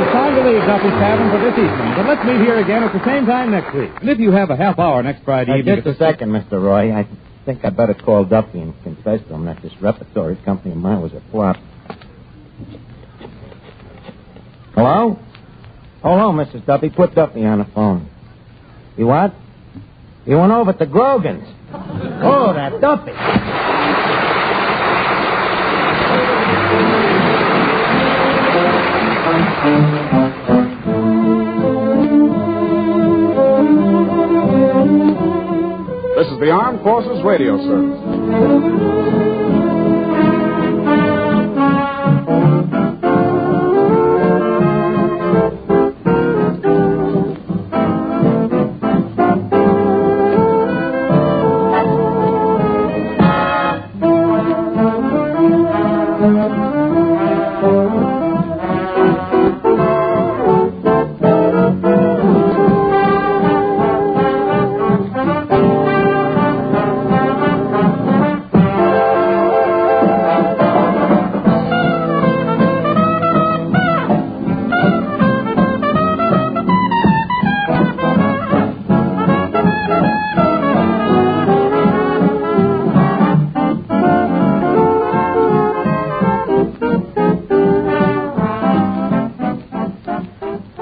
It's time to leave Duffy's Tavern for this evening, but let's meet here again at the same time next week. And if you have a half hour next Friday evening... Just a second, Mr. Roy. I think I'd better call Duffy and confess to him that this repertory company of mine was a flop. Hello? Hello, Mrs. Duffy. Put Duffy on the phone. You what? You went over to Grogan's. Oh, that Duffy. This is the Armed Forces Radio Service.